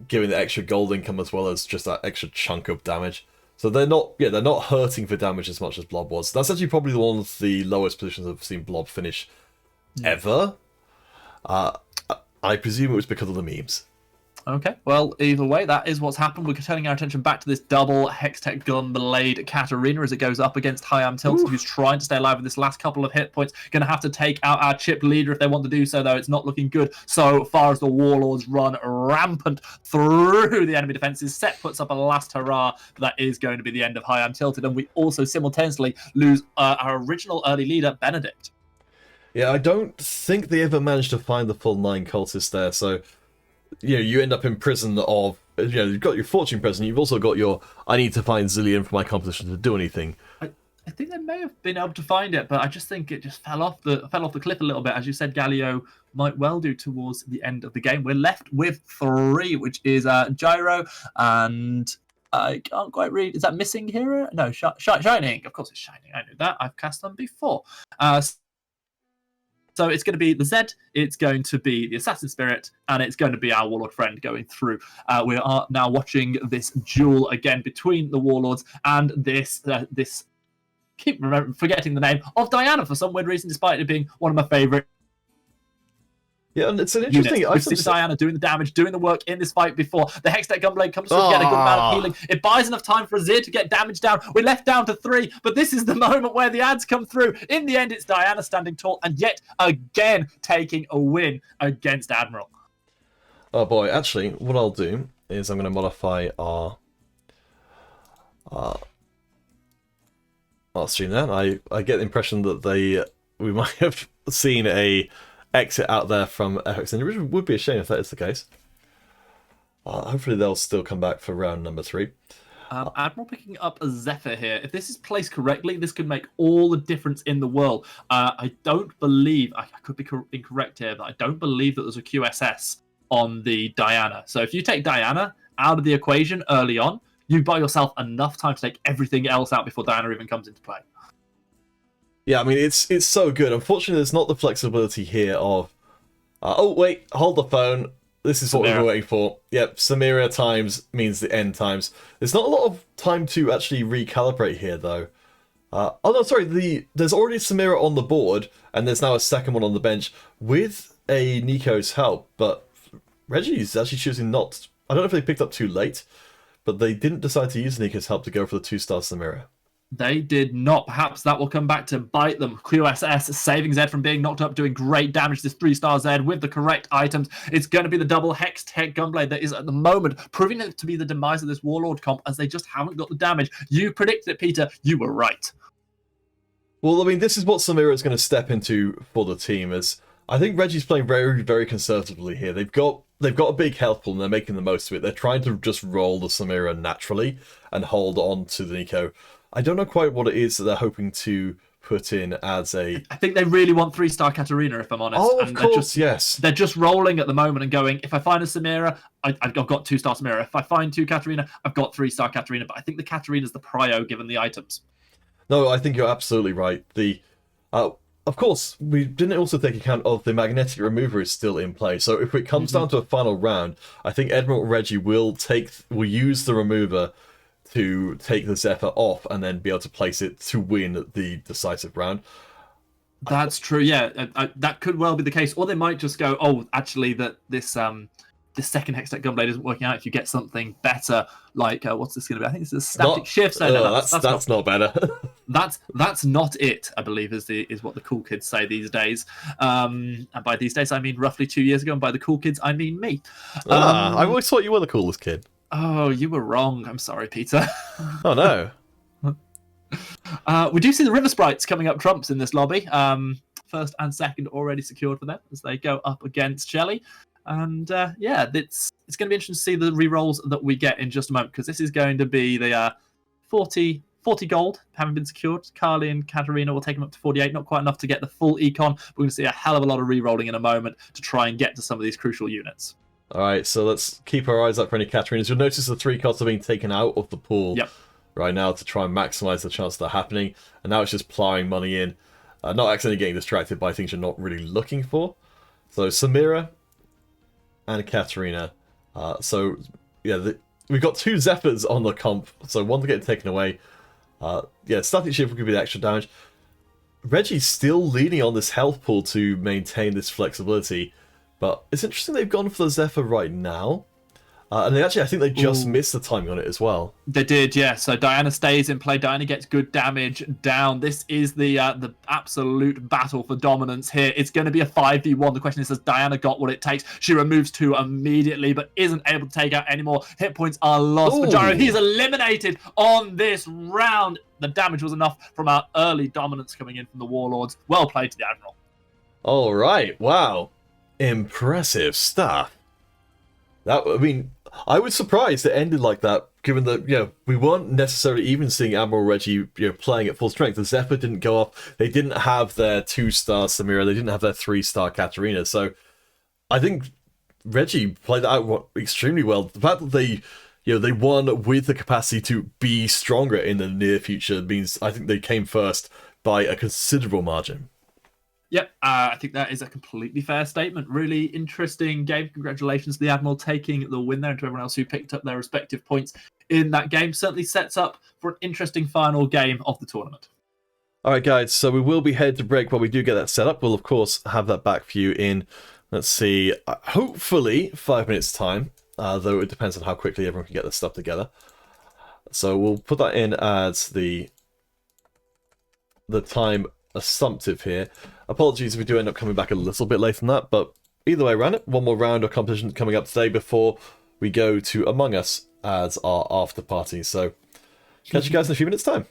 giving the extra gold income as well as just that extra chunk of damage. So they're not hurting for damage as much as Blob was. That's actually probably one of the lowest positions I've seen Blob finish ever. I presume it was because of the memes. Okay, well, either way, that is what's happened. We're turning our attention back to this double Hextech Gun Blade Katarina as it goes up against High Am Tilted, who's trying to stay alive with this last couple of hit points. Going to have to take out our chip leader if they want to do so, though. It's not looking good so far as the Warlords run rampant through the enemy defenses. Set puts up a last hurrah, but that is going to be the end of High Am Tilted, and we also simultaneously lose our original early leader, Benedict. Yeah, I don't think they ever managed to find the full 9 cultists there, so... you end up in prison of... you've got your Fortune prison, you've also got your... I need to find Zilean for my composition to do anything. I think they may have been able to find it, but I just think it just fell off the cliff a little bit. As you said, Galio might well do towards the end of the game. We're left with 3, which is Gyro and... I can't quite read. Is that Missing Hero? No, Shining. Of course it's Shining. I knew that. I've cast them before. So it's going to be the Zed, it's going to be the Assassin Spirit, and it's going to be our Warlord friend going through. We are now watching this duel again between the Warlords and this forgetting the name of Diana for some weird reason, despite it being one of my favourite Yeah, and it's an interesting We've item. seen Diana doing the damage, doing the work in this fight before. The Hextech Gunblade comes through to get a good amount of healing. It buys enough time for Azir to get damage down. We're left down to 3, but this is the moment where the ads come through. In the end, it's Diana standing tall and yet again taking a win against Admiral. Oh boy, actually, what I'll do is I'm going to modify our stream there. I get the impression that we might have seen a exit out there from FX Ninja, which would be a shame if that is the case. Hopefully they'll still come back for round number 3. Admiral picking up a Zephyr here. If this is placed correctly, this could make all the difference in the world. I don't believe, I could be incorrect here, but I don't believe that there's a QSS on the Diana. So if you take Diana out of the equation early on, you buy yourself enough time to take everything else out before Diana even comes into play. Yeah, I mean, it's so good. Unfortunately, there's not the flexibility here of... oh, wait, hold the phone. This is what we were waiting for. Yep, Samira times means the end times. There's not a lot of time to actually recalibrate here, though. Oh, no, sorry. There's already Samira on the board, and there's now a second one on the bench with a Nico's help. But Reggie's actually choosing not... I don't know if they picked up too late, but they didn't decide to use Nico's help to go for the 2-star Samira. They did not. Perhaps that will come back to bite them. QSS saving Zed from being knocked up, doing great damage. This 3-star Zed with the correct items. It's going to be the double Hextech Gunblade that is at the moment proving it to be the demise of this Warlord comp, as they just haven't got the damage. You predicted it, Peter. You were right. Well, I mean, this is what Samira is going to step into for the team. As I think Reggie's playing very, very conservatively here. They've got a big health pool and they're making the most of it. They're trying to just roll the Samira naturally and hold on to the Nico. I don't know quite what it is that they're hoping to put in as a... I think they really want 3-star Katarina, if I'm honest. Oh, of course, yes. They're just rolling at the moment and going, if I find a Samira, I've got 2-star Samira. If I find 2 Katarina, I've got 3-star Katarina. But I think the Katarina's the prio, given the items. No, I think you're absolutely right. Of course, we didn't also take account of the magnetic remover is still in play. So if it comes down to a final round, I think Admiral Reggie will use the remover to take the Zephyr off and then be able to place it to win the decisive round. That's true, yeah. That could well be the case. Or they might just go, oh, actually, that this second Hextech Gunblade isn't working out. If you get something better, like, what's this going to be? I think it's a static shift. So no, that's not better. That's not it, I believe, is what the cool kids say these days. And by these days, I mean roughly 2 years ago. And by the cool kids, I mean me. I always thought you were the coolest kid. Oh, you were wrong. I'm sorry, Peter. Oh, no. We do see the River Sprites coming up trumps in this lobby. First and second already secured for them as they go up against Shelly. And yeah, it's going to be interesting to see the rerolls that we get in just a moment, because this is going to be the 40 gold having been secured. Carly and Katarina will take them up to 48. Not quite enough to get the full econ. We're going to see a hell of a lot of rerolling in a moment to try and get to some of these crucial units. Alright, so let's keep our eyes up for any Katarinas. You'll notice the 3 cards are being taken out of the pool right now to try and maximise the chance of that happening. And now it's just ploughing money in. Not accidentally getting distracted by things you're not really looking for. So Samira and Katarina. So, yeah, we've got 2 Zephyrs on the comp. So one to get taken away. Yeah, static shift could be the extra damage. Reggie's still leaning on this health pool to maintain this flexibility. But it's interesting they've gone for the Zephyr right now. And I think they just missed the timing on it as well. They did, yeah. So Diana stays in play. Diana gets good damage down. This is the absolute battle for dominance here. It's going to be a 5v1. The question is, has Diana got what it takes? She removes 2 immediately, but isn't able to take out any more. Hit points are lost for Gyro. He's eliminated on this round. The damage was enough from our early dominance coming in from the Warlords. Well played to the Admiral. All right, wow. Impressive stuff. I was surprised it ended like that, given that, we weren't necessarily even seeing Admiral Reggie, playing at full strength. The Zephyr didn't go off. They didn't have their 2-star Samira. They didn't have their 3-star Katarina. So I think Reggie played that out extremely well. The fact that they won with the capacity to be stronger in the near future means I think they came first by a considerable margin. Yep, I think that is a completely fair statement. Really interesting game. Congratulations to the Admiral taking the win there, and to everyone else who picked up their respective points in that game. Certainly sets up for an interesting final game of the tournament. All right, guys, so we will be headed to break while we do get that set up. We'll, of course, have that back for you in Let's see. Hopefully 5 minutes time, though it depends on how quickly everyone can get their stuff together. So we'll put that in as the time assumptive here. Apologies if we do end up coming back a little bit later than that, but either way around it, one more round of competition coming up today before we go to Among Us as our after party. So catch you guys in a few minutes' time.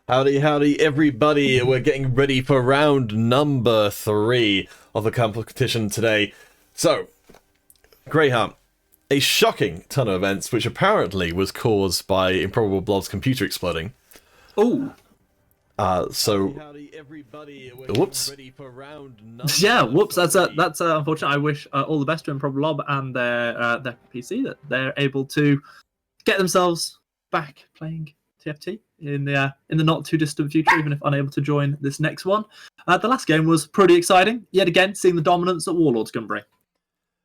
Howdy, howdy, everybody. We're getting ready for round number 3 of the competition today. So, Greyhound, a shocking ton of events, which apparently was caused by Improbable Blob's computer exploding. Oh, Howdy, everybody. We're whoops. ready for round Yeah, whoops. That's unfortunate. I wish all the best to Improbable Blob and their PC that they're able to get themselves back playing TFT in the not too distant future, even if unable to join this next one. The last game was pretty exciting. Yet again, seeing the dominance that Warlords can bring.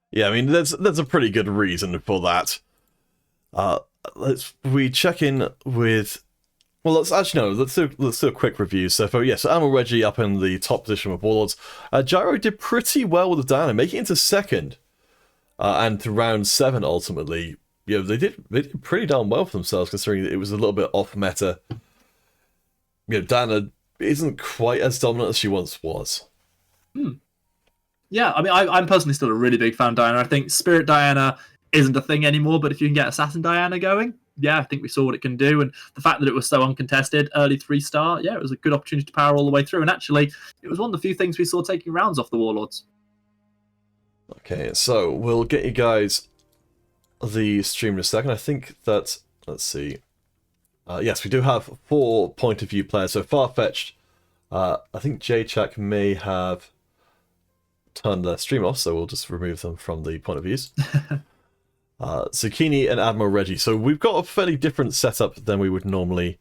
Yeah, I mean, there's a pretty good reason for that. We check in with. Well, let's do a quick review. So Admiral Reggie up in the top position with Warlords. Gyro did pretty well with the Diana, making it into second, and to round 7 ultimately. You know, they did pretty darn well for themselves, considering that it was a little bit off meta. You know, Diana isn't quite as dominant as she once was. Yeah, I mean, I'm personally still a really big fan of Diana. I think Spirit Diana isn't a thing anymore, but if you can get Assassin Diana going, yeah, I think we saw what it can do. And the fact that it was so uncontested, early 3-star, yeah, it was a good opportunity to power all the way through. And actually, it was one of the few things we saw taking rounds off the Warlords. Okay, so we'll get you guys the stream in a second. I think that, let's see. Yes, we do have 4 point of view players. So Farfetched, I think J-Chak may have turned their stream off, so we'll just remove them from the point of views. Zucchini and Admiral Reggie. So we've got a fairly different setup than we would normally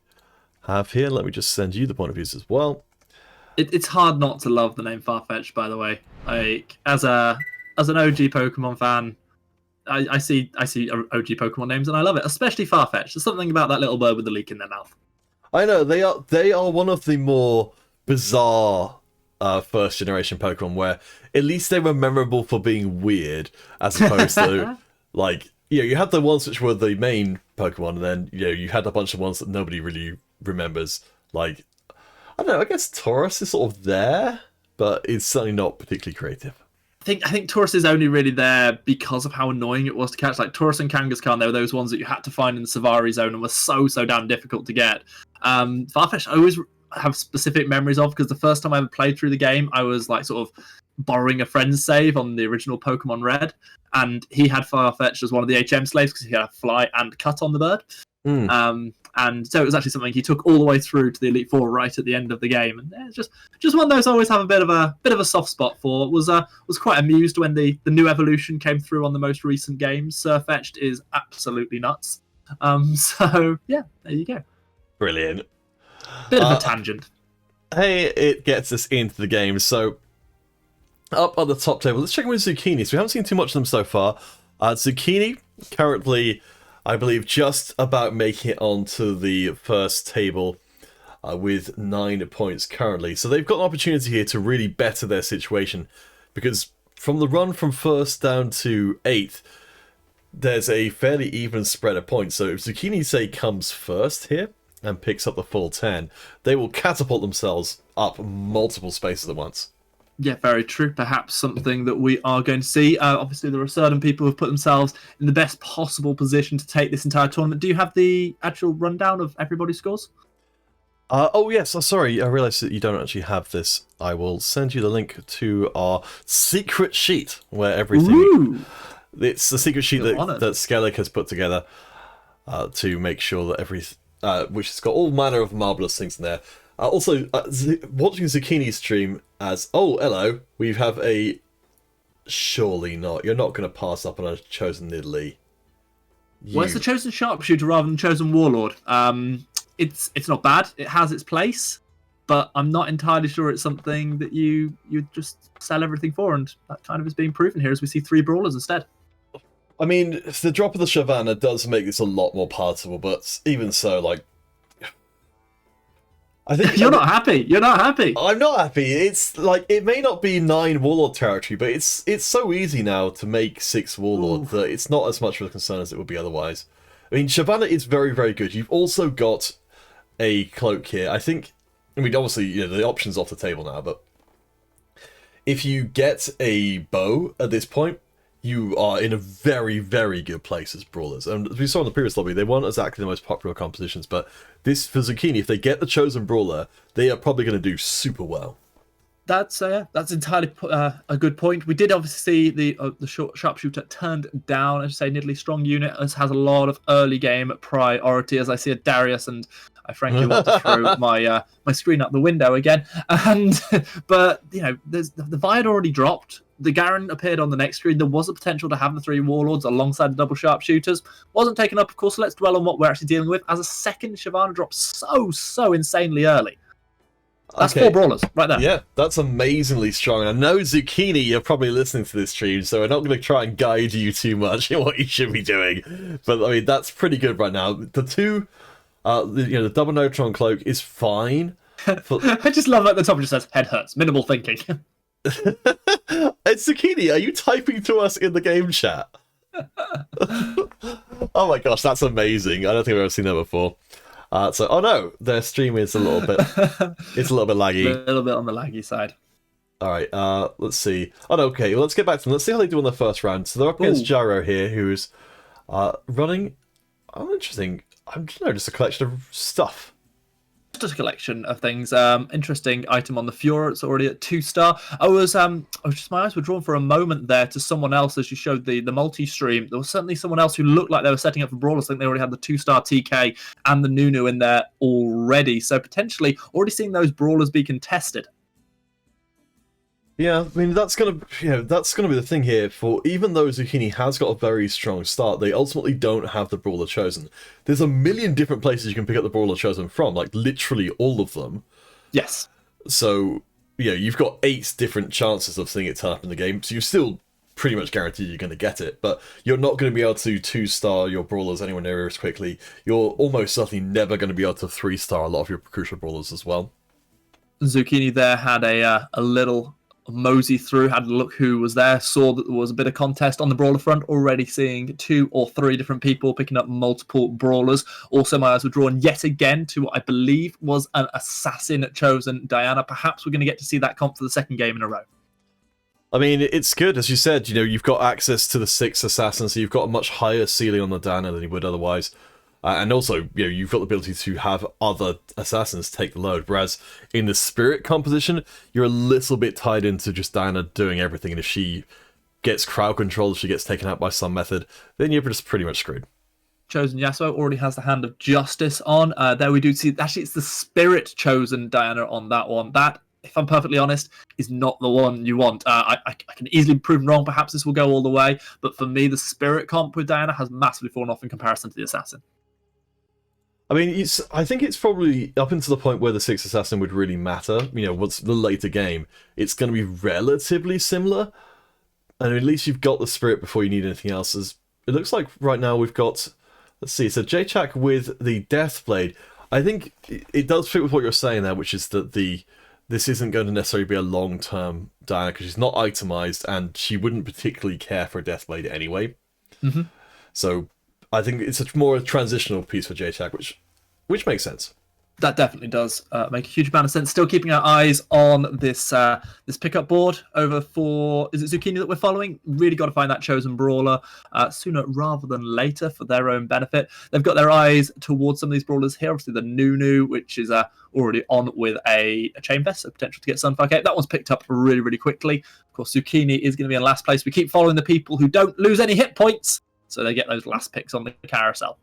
have here. Let me just send you the point of views as well. It's hard not to love the name Farfetch'd, by the way. Like, as an OG Pokemon fan, I see OG Pokemon names and I love it, especially Farfetch'd. There's something about that little bird with the leak in their mouth. I know, they are one of the more bizarre first generation Pokemon where at least they were memorable for being weird, as opposed to like, you had the ones which were the main Pokemon, and then you had a bunch of ones that nobody really remembers. Like, I don't know, I guess Taurus is sort of there, but it's certainly not particularly creative. I think Taurus is only really there because of how annoying it was to catch. Like Taurus and Kangaskhan, they were those ones that you had to find in the Savari zone and were so damn difficult to get. Farfetch'd, I always have specific memories of, because the first time I ever played through the game, I was like sort of borrowing a friend's save on the original Pokemon Red, and he had Farfetch'd as one of the HM slaves because he had a fly and cut on the bird. And so it was actually something he took all the way through to the Elite Four right at the end of the game, and it's just one of those I always have a bit of a soft spot for. Was quite amused when the new evolution came through on the most recent games. Surfetch'd is absolutely nuts. So yeah, there you go. Brilliant. Bit of a tangent. Hey, it gets us into the game. So up on the top table, let's check in with Zucchini. So we haven't seen too much of them so far. Zucchini currently, I believe, just about making it onto the first table with 9 points currently. So they've got an opportunity here to really better their situation, because from the run from 1st down to 8th, there's a fairly even spread of points. So if Zucchini, say, comes first here and picks up the full 10, they will catapult themselves up multiple spaces at once. Yeah, very true. Perhaps something that we are going to see. Obviously, there are certain people who have put themselves in the best possible position to take this entire tournament. Do you have the actual rundown of everybody's scores? Oh, yes. Sorry, I realised that you don't actually have this. I will send you the link to our secret sheet where everything... Ooh. It's the secret sheet that Skellig has put together to make sure that everything... which has got all manner of marvellous things in there. Also, watching Zucchini's stream as... Oh, hello. We have a... Surely not. You're not going to pass up on a chosen Nidalee. Well, it's the chosen sharpshooter rather than chosen warlord. It's not bad. It has its place, but I'm not entirely sure it's something that you just sell everything for, and that kind of is being proven here as we see 3 brawlers instead. I mean, the drop of the Shyvana does make this a lot more palatable, but even so, like... I think You're not happy. You're not happy. I'm not happy. It's like, it may not be 9 Warlord territory, but it's so easy now to make 6 Warlord that it's not as much of a concern as it would be otherwise. I mean, Shyvana is very, very good. You've also got a cloak here. I mean, obviously, the option's off the table now, but if you get a bow at this point, you are in a very, very good place as brawlers. And as we saw in the previous lobby, they weren't exactly the most popular compositions, but this, for Zucchini, if they get the chosen brawler, they are probably going to do super well. That's entirely a good point. We did obviously see the short sharpshooter turned down. As you say, Nidalee strong unit has a lot of early game priority. As I see a Darius, and I frankly want to throw my screen out the window again. But there's the Vi had already dropped. The Garen appeared on the next screen. There was a potential to have the 3 warlords alongside the double sharpshooters. Wasn't taken up, of course. So let's dwell on what we're actually dealing with. As a second Shyvana dropped so insanely early. That's 4 brawlers right there. Yeah, that's amazingly strong. I know, Zucchini, you're probably listening to this stream, so we're not going to try and guide you too much in what you should be doing. But, I mean, that's pretty good right now. The 2, the double Neutron Cloak is fine. I just love at the top it just says, head hurts, minimal thinking. It's Zucchini, are you typing to us in the game chat? Oh my gosh, that's amazing. I don't think I've ever seen that before. Oh no, their stream is a little bit laggy. A little bit on the laggy side. Alright, let's see. Oh no, okay, well, let's get back to them. Let's see how they do in the first round. So they're up against Gyro here, who's running, interesting, I don't know, just a collection of stuff. Just a collection of things. Interesting item on the Fiora. It's already at 2-star. My eyes were drawn for a moment there to someone else as you showed the multi-stream. There was certainly someone else who looked like they were setting up for brawlers. I think they already had the 2-star TK and the Nunu in there already. So potentially already seeing those brawlers be contested. Yeah, I mean, that's gonna be the thing here. For even though Zucchini has got a very strong start, they ultimately don't have the brawler chosen. There's a million different places you can pick up the brawler chosen from, like literally all of them. Yes. So you've got 8 different chances of seeing it turn up in the game. So you're still pretty much guaranteed you're going to get it, but you're not going to be able to 2-star your brawlers anywhere near as quickly. You're almost certainly never going to be able to 3-star a lot of your crucial brawlers as well. Zucchini there had a little mosey through, had a look who was there, saw that there was a bit of contest on the brawler front, already seeing 2 or 3 different people picking up multiple brawlers. Also, my eyes were drawn yet again to what I believe was an assassin chosen Diana. Perhaps we're going to get to see that comp for the second game in a row. I mean, it's good, as you said, you've got access to the 6 assassins, so you've got a much higher ceiling on the Diana than you would otherwise. And also, you've got the ability to have other assassins take the load, whereas in the Spirit composition, you're a little bit tied into just Diana doing everything, and if she gets crowd control, if she gets taken out by some method, then you're just pretty much screwed. Chosen Yasuo already has the Hand of Justice on. There we do see, actually it's the Spirit chosen Diana on that one. That, if I'm perfectly honest, is not the one you want. I can easily be proven wrong, perhaps this will go all the way, but for me, the Spirit comp with Diana has massively fallen off in comparison to the Assassin. I mean, I think it's probably up until the point where the 6th assassin would really matter. What's the later game? It's going to be relatively similar, and at least you've got the Spirit before you need anything else. It looks like right now we've got, let's see, so Jaychak with the Deathblade. I think it does fit with what you're saying there, which is that this isn't going to necessarily be a long-term Diana because she's not itemized, and she wouldn't particularly care for a Deathblade anyway. Mm-hmm. So I think it's a more transitional piece for Jaychak, which makes sense. That definitely does make a huge amount of sense. Still keeping our eyes on this this pickup board over for, is it Zucchini that we're following? Really got to find that chosen brawler sooner rather than later for their own benefit. They've got their eyes towards some of these brawlers here. Obviously the Nunu, which is already on with a chain vest, so potential to get Sunfire Cape. That one's picked up really, really quickly. Of course, Zucchini is going to be in last place. We keep following the people who don't lose any hit points, so they get those last picks on the carousel.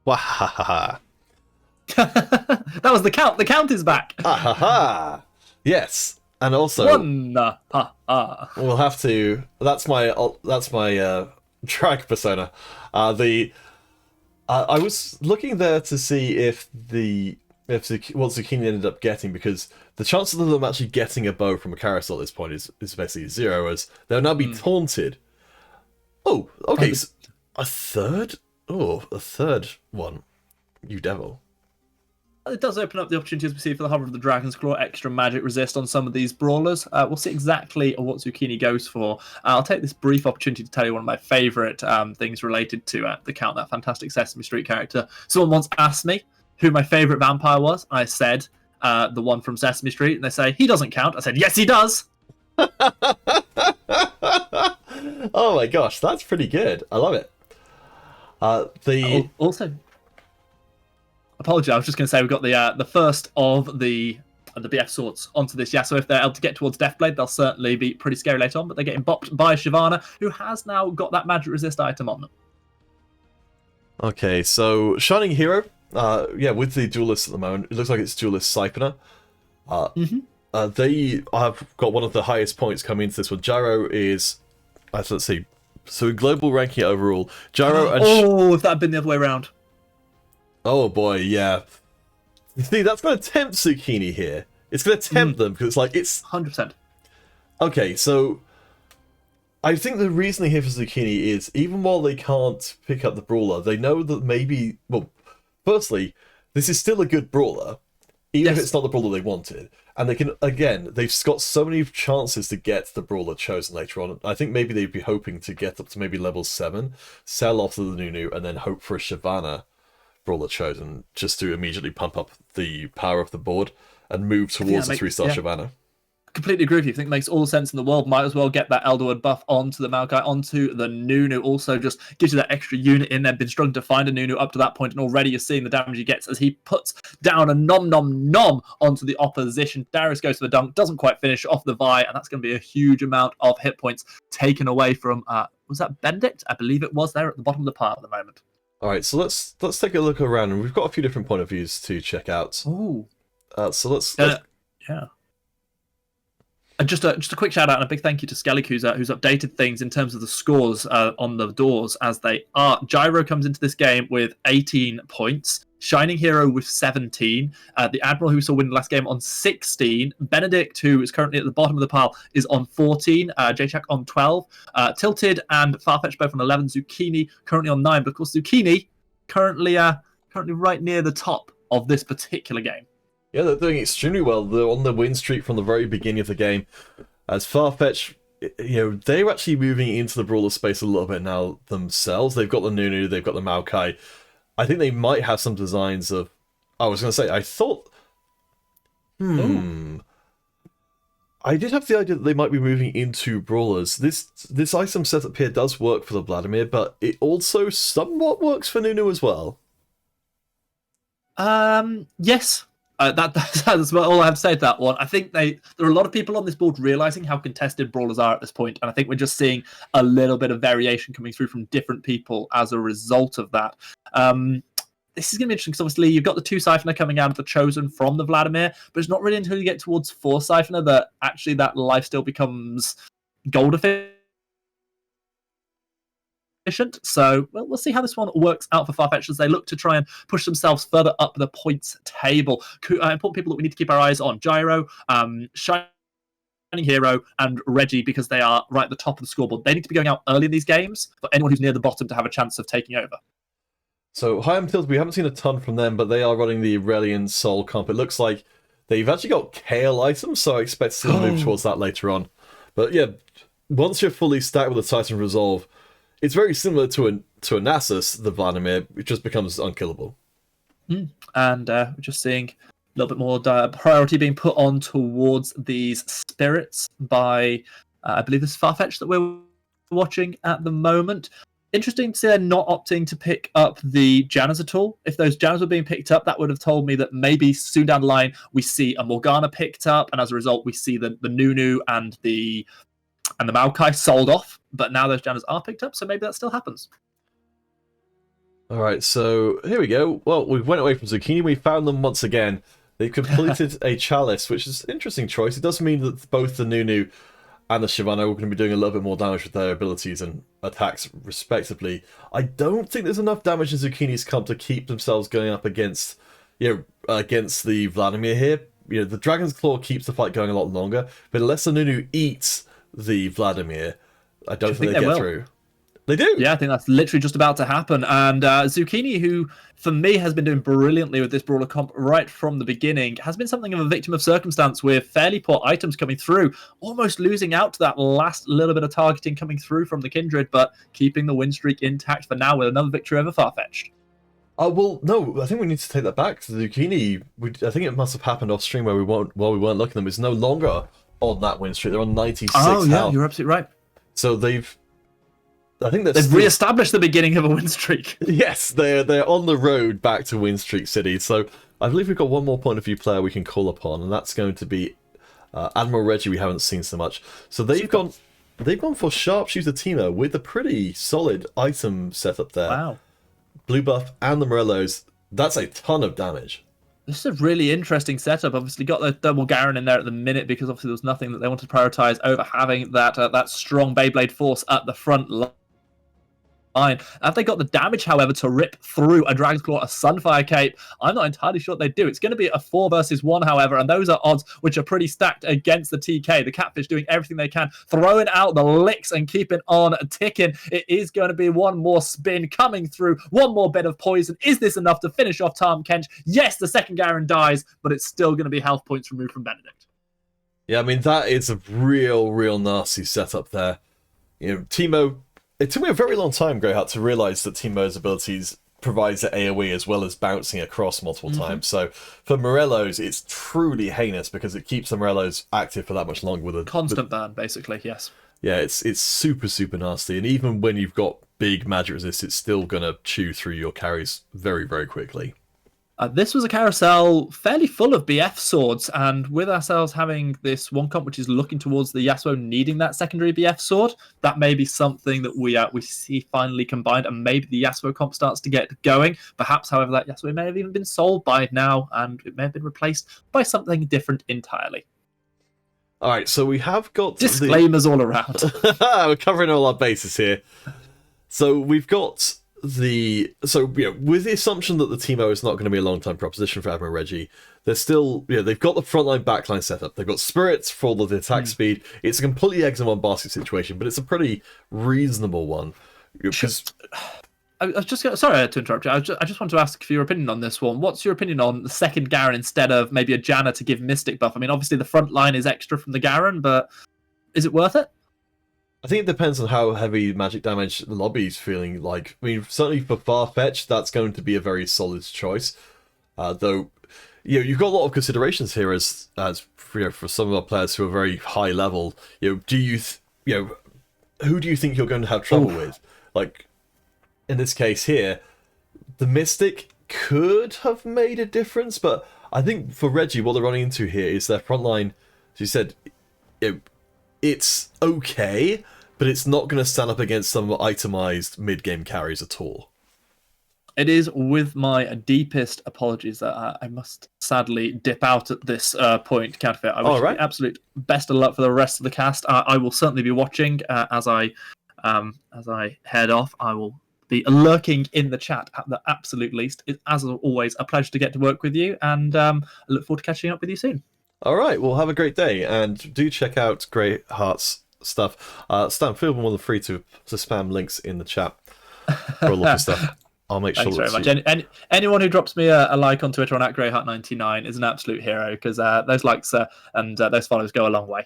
Wahaha. That was the count. The count is back. Ha! Yes, and also we'll have to. That's my drag persona. I was looking there to see what Zucchini ended up getting, because the chances of them actually getting a bow from a carousel at this point is basically 0, as they'll now be taunted. Oh, okay. So a third one. You devil. It does open up the opportunities we see for the Hover of the Dragon's Claw, extra magic resist on some of these brawlers. We'll see exactly what Zucchini goes for. I'll take this brief opportunity to tell you one of my favourite things related to the Count, that fantastic Sesame Street character. Someone once asked me who my favourite vampire was. I said the one from Sesame Street, and they say, he doesn't count. I said, yes, he does. Oh my gosh, that's pretty good. I love it. Also, apologize. I was just going to say we've got the first of the BF swords onto this. Yeah, so if they're able to get towards Deathblade, they'll certainly be pretty scary later on. But they're getting bopped by Shyvana, who has now got that magic resist item on them. Okay, so Shining Hero, yeah, with the duelist at the moment, it looks like it's duelist Siphoner. They have got one of the highest points coming into this one. Gyro is, let's see, so global ranking overall, Gyro and if that had been the other way around. Oh boy, yeah. You see, that's going to tempt Zucchini here. It's going to tempt them because it's like it's 100%. Okay, so I think the reasoning here for Zucchini is even while they can't pick up the brawler, they know that maybe, well, firstly, this is still a good brawler, even if it's not the brawler they wanted. And they can, again, they've got so many chances to get the brawler chosen later on. I think maybe they'd be hoping to get up to maybe level 7, sell off to the Nunu, and then hope for a Shyvana brawler chosen just to immediately pump up the power of the board and move towards the 3-star Shyvana. Completely agree with you. I think it makes all the sense in the world. Might as well get that Elderwood buff onto the Maokai, onto the Nunu. Also just gives you that extra unit in there. Been struggling to find a Nunu up to that point, and already you're seeing the damage he gets as he puts down a nom nom nom onto the opposition. Darius goes for the dunk, doesn't quite finish off the Vi, and that's going to be a huge amount of hit points taken away from, was that Benedict? I believe it was there at the bottom of the pile at the moment. All right, so let's take a look around, and we've got a few different point of views to check out. Ooh. So let's yeah. And just a quick shout out and a big thank you to Skellig who's updated things in terms of the scores on the doors as they are. Gyro comes into this game with 18 points. Shining Hero with 17. The Admiral, who we saw win the last game, on 16. Benedict, who is currently at the bottom of the pile, is on 14. Jachak on 12. Tilted and Farfetch both on 11. Zucchini currently on 9. But of course, Zucchini currently right near the top of this particular game. Yeah, they're doing extremely well. They're on the win streak from the very beginning of the game. As Farfetch, they're actually moving into the brawler space a little bit now themselves. They've got the Nunu, they've got the Maokai. I think they might have some designs of... I was going to say, I thought... I did have the idea that they might be moving into brawlers. This item setup here does work for the Vladimir, but it also somewhat works for Nunu as well. Yes. That's all I have to say to that one. I think there are a lot of people on this board realizing how contested brawlers are at this point, and I think we're just seeing a little bit of variation coming through from different people as a result of that. This is going to be interesting because obviously you've got the 2 Siphoner coming out of the Chosen from the Vladimir, but it's not really until you get towards 4 Siphoner that actually that life still becomes gold efficient. So we'll see how this one works out for Farfetch as they look to try and push themselves further up the points table. Important people that we need to keep our eyes on: Gyro, Shining Hero, and Reggie, because they are right at the top of the scoreboard. They need to be going out early in these games for anyone who's near the bottom to have a chance of taking over. So Higham Tilted, we haven't seen a ton from them, but they are running the Aurelian Soul comp. It looks like they've actually got Kale items, so I expect to move towards that later on. But yeah, once you're fully stacked with the Titan Resolve, it's very similar to a Nasus, the Vladimir. It just becomes unkillable. And we're just seeing a little bit more priority being put on towards these spirits by, I believe this is Farfetch that we're watching at the moment. Interesting to see they're not opting to pick up the Jannas at all. If those Jannas were being picked up, that would have told me that maybe soon down the line we see a Morgana picked up, and as a result we see the Nunu and the Maokai sold off, but now those Jannas are picked up, so maybe that still happens. Alright, so here we go. Well, we went away from Zucchini, we found them once again. They've completed a Chalice, which is an interesting choice. It does mean that both the Nunu and the Shyvana are going to be doing a little bit more damage with their abilities and attacks, respectively. I don't think there's enough damage in Zucchini's comp to keep themselves going up against the Vladimir here. The Dragon's Claw keeps the fight going a lot longer, but unless the Nunu eats the Vladimir, I don't think they get through. They do. Yeah, I think that's literally just about to happen. And Zucchini, who for me has been doing brilliantly with this brawler comp right from the beginning, has been something of a victim of circumstance with fairly poor items coming through, almost losing out to that last little bit of targeting coming through from the Kindred, but keeping the win streak intact for now with another victory over Farfetch'd. Well, no, I think we need to take that back. Zucchini, I think it must have happened off stream while we weren't looking at them. It's no longer on that win streak. They're on 96 Oh, yeah, health. you're absolutely right. So they've I think they're They've still... re-established the beginning of a win streak. Yes, they're on the road back to Win Streak City. So I believe we've got one more point of view player we can call upon, and that's going to be Admiral Reggie. We haven't seen so much. So they've gone for Sharpshooter Teemo with a pretty solid item setup there. Wow. Blue buff and the Morellos. That's a ton of damage. This is a really interesting setup. Obviously, got the double Garen in there at the minute because obviously there was nothing that they wanted to prioritize over having that strong Beyblade force at the front line. Have they got the damage, however, to rip through a Dragon's Claw, a Sunfire Cape? I'm not entirely sure they do. It's going to be a 4 versus 1, however, and those are odds which are pretty stacked against the TK. The Catfish doing everything they can, throwing out the licks and keeping on ticking. It is going to be one more spin coming through, one more bit of poison. Is this enough to finish off Tahm Kench? Yes, the second Garen dies, but it's still going to be health points removed from Benedict. Yeah, I mean, that is a real nasty setup there. You know, Teemo... It took me a very long time, Greyheart, to realise that Teemo's abilities provides the AoE as well as bouncing across multiple times. So for Morellos, it's truly heinous because it keeps the Morellos active for that much longer with a Constant burn, basically, yes. Yeah, it's super nasty, and even when you've got big magic resist, it's still gonna chew through your carries very quickly. This was a carousel fairly full of BF swords, and with ourselves having this one comp which is looking towards the Yasuo needing that secondary BF sword, that may be something that we see finally combined, and maybe the Yasuo comp starts to get going. Perhaps, however, that Yasuo may have even been sold by now, and it may have been replaced by something different entirely. All right, so we have got disclaimers all around. We're covering all our bases here. So we've got with the assumption that the Teemo is not going to be a long-time proposition for Admiral Reggie, they're still, they've got the frontline backline setup. They've got spirits for all of the attack speed. It's a completely eggs in one basket situation, but it's a pretty reasonable one. I was just sorry to interrupt you. I just want to ask for your opinion on this one. What's your opinion on the second Garen instead of maybe a Janna to give Mystic buff? I mean, obviously the front line is extra from the Garen, but is it worth it? I think it depends on how heavy magic damage the lobby's feeling like. I mean, certainly for Farfetch, that's going to be a very solid choice. Though, you've got a lot of considerations here as for some of our players who are very high level. Who do you think you're going to have trouble with? Like, in this case here, the Mystic could have made a difference, but I think for Reggie, what they're running into here is their front line, as you said, it's okay, but it's not going to stand up against some itemized mid-game carries at all. It is with my deepest apologies that I must sadly dip out at this point, Counterfeit. I wish you the absolute best of luck for the rest of the cast. I will certainly be watching as I head off. I will be lurking in the chat at the absolute least. It's, as always, a pleasure to get to work with you, and I look forward to catching up with you soon. All right, well, have a great day, and do check out Greyheart's stuff. Stan, feel more than free to spam links in the chat for all of the stuff. I'll make sure. Thanks very much. Anyone who drops me a like on Twitter on @Greyheart99 is an absolute hero, because those likes and those follows go a long way.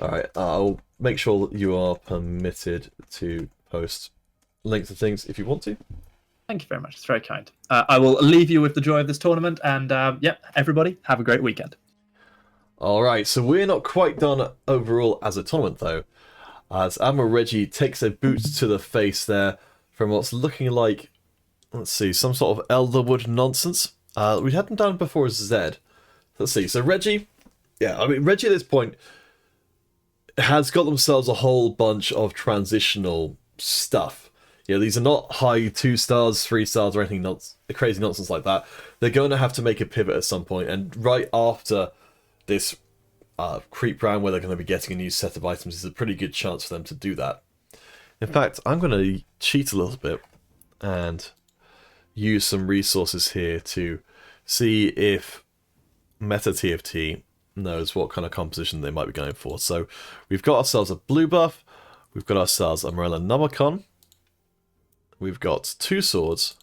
All right, I'll make sure that you are permitted to post links to things if you want to. Thank you very much. It's very kind. I will leave you with the joy of this tournament, and everybody have a great weekend. All right, so we're not quite done overall as a tournament, though, as Admiral Reggie takes a boot to the face there from what's looking like, let's see, some sort of Elderwood nonsense. We hadn't done before as Zed. Let's see, so Reggie, Reggie at this point has got themselves a whole bunch of transitional stuff. These are not high 2 stars, 3 stars, or anything crazy nonsense like that. They're going to have to make a pivot at some point, and right after this creep round where they're going to be getting a new set of items is a pretty good chance for them to do that. In fact, I'm going to cheat a little bit and use some resources here to see if Meta TFT knows what kind of composition they might be going for. So we've got ourselves a blue buff, we've got ourselves a Morella Nomicon, we've got 2 swords,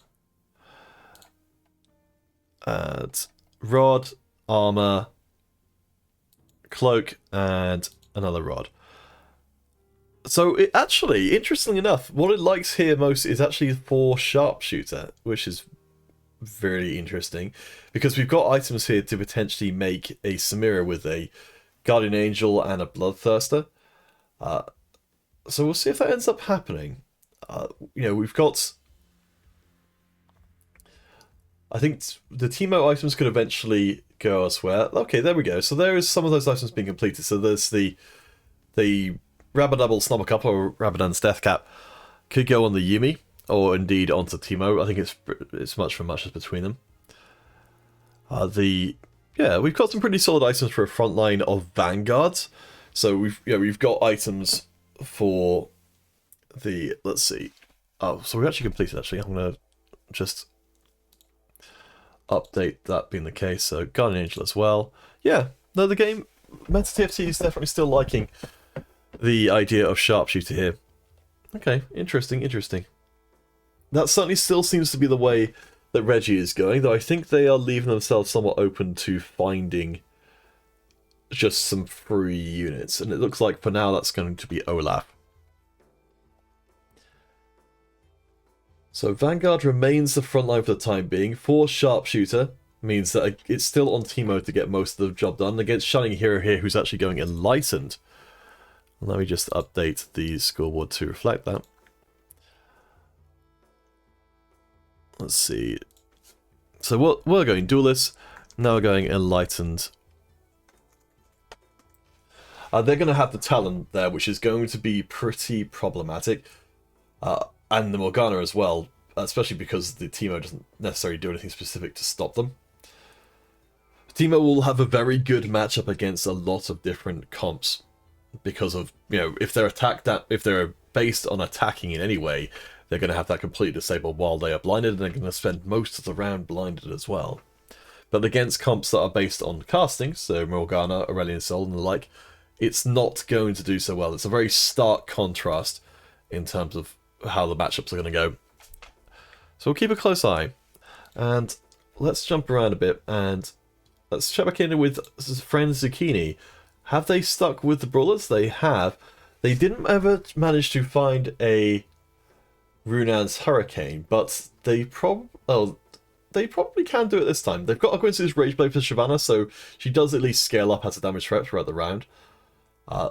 and rod, armor, cloak, and another rod. So it actually, interestingly enough, what it likes here most is actually for Sharpshooter, which is very interesting, because we've got items here to potentially make a Samira with a Guardian Angel and a Bloodthirster. So we'll see if that ends up happening. You know, we've got... I think the Teemo items could eventually go elsewhere. Okay, there we go. So there is some of those items being completed. So there's the Rabadabble Snubbuck or Rabadon's Death Cap could go on the Yuumi, or indeed onto Teemo. I think it's much for much between them. We've got some pretty solid items for a front line of Vanguards. So we've got items for the, let's see. Oh, so we actually completed, actually. I'm going to just update that being the case. So Guardian Angel as well. Yeah, no, the game, Meta TFT is definitely still liking the idea of Sharpshooter here. Okay, interesting. That certainly still seems to be the way that Reggie is going, though I think they are leaving themselves somewhat open to finding just some free units, and it looks like for now that's going to be Olaf. So Vanguard remains the front line for the time being. For Sharpshooter means that it's still on Teemo to get most of the job done against Shining Hero here, who's actually going Enlightened. Let me just update the scoreboard to reflect that. Let's see. So we're going Duelist, now we're going Enlightened. They're going to have the Talon there, which is going to be pretty problematic. And the Morgana as well, especially because the Teemo doesn't necessarily do anything specific to stop them. Teemo will have a very good matchup against a lot of different comps. Because of, you know, if they're based on attacking in any way, they're going to have that completely disabled while they are blinded, and they're going to spend most of the round blinded as well. But against comps that are based on casting, so Morgana, Aurelion Sol, and the like, it's not going to do so well. It's a very stark contrast in terms of how the matchups are going to go. So we'll keep a close eye. And let's jump around a bit, and let's check back in with friend Zucchini. Have they stuck with the Brawlers? They have. They didn't ever manage to find a Runan's Hurricane, but they probably can do it this time. They've got a Gwyn's Rageblade for Shyvana, so she does at least scale up as a damage threat throughout the round.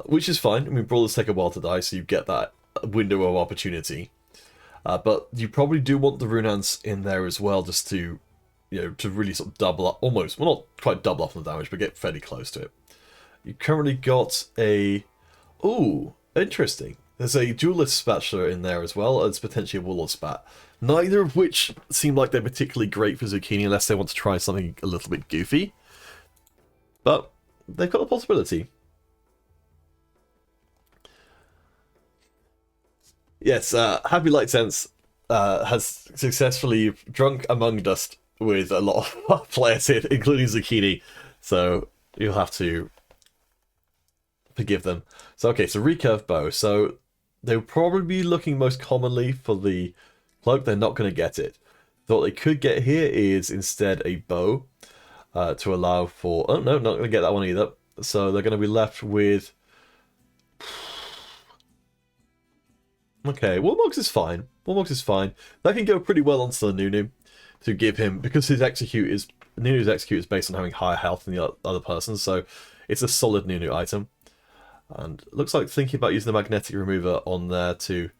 Which is fine. I mean, Brawlers take a while to die, so you get that window of opportunity. But you probably do want the Runans in there as well, just to, you know, to really sort of double up, almost, well, not quite double up on the damage, but get fairly close to it. You currently got a... Ooh, interesting. There's a Duelist Spatula in there as well, as potentially a Warlord Spat. Neither of which seem like they're particularly great for Zucchini unless they want to try something a little bit goofy. But they've got a possibility. Yes, Happy Light Sense has successfully drunk Among Dust with a lot of players here, including Zucchini. So you'll have to forgive them. So okay, so recurve bow. So they'll probably be looking most commonly for the cloak. They're not going to get it. What they could get here is instead a bow to allow for... Oh no, not going to get that one either. So they're going to be left with... Okay, Warmogs is fine. Warmogs is fine. That can go pretty well onto the Nunu to give him... Because his execute is... Nunu's execute is based on having higher health than the other person, so it's a solid Nunu item. And it looks like thinking about using the magnetic remover on there to...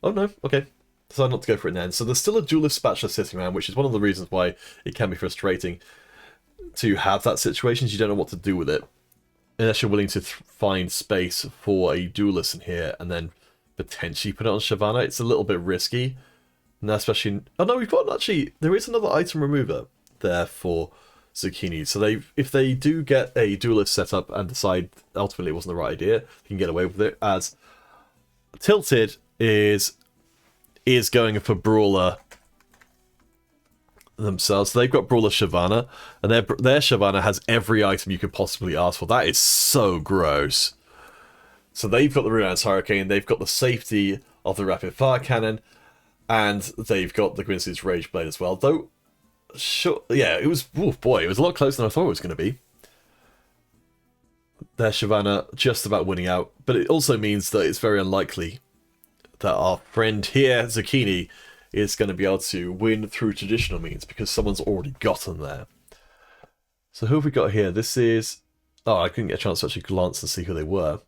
Oh no, okay. Decided not to go for it then. So there's still a Duelist Spatula sitting around, which is one of the reasons why it can be frustrating to have that situation. You don't know what to do with it. Unless you're willing to find space for a Duelist in here and then potentially put it on Shyvana. It's a little bit risky. And especially... Oh no, we've got actually... There is another item remover there for Zucchini. So if they do get a Duelist set up and decide ultimately it wasn't the right idea, they can get away with it, as Tilted is going for Brawler themselves. So they've got Brawler Shyvana, and their Shyvana has every item you could possibly ask for. That is so gross. So they've got the Runan's Hurricane, they've got the safety of the Rapid Fire Cannon, and they've got the Gwyn's Rageblade as well. Though, sure, yeah, it was, oh boy, it was a lot closer than I thought it was going to be. Their Shyvana just about winning out, but it also means that it's very unlikely that our friend here, Zucchini, is going to be able to win through traditional means, because someone's already got them there. So who have we got here? This is... Oh, I couldn't get a chance to actually glance and see who they were.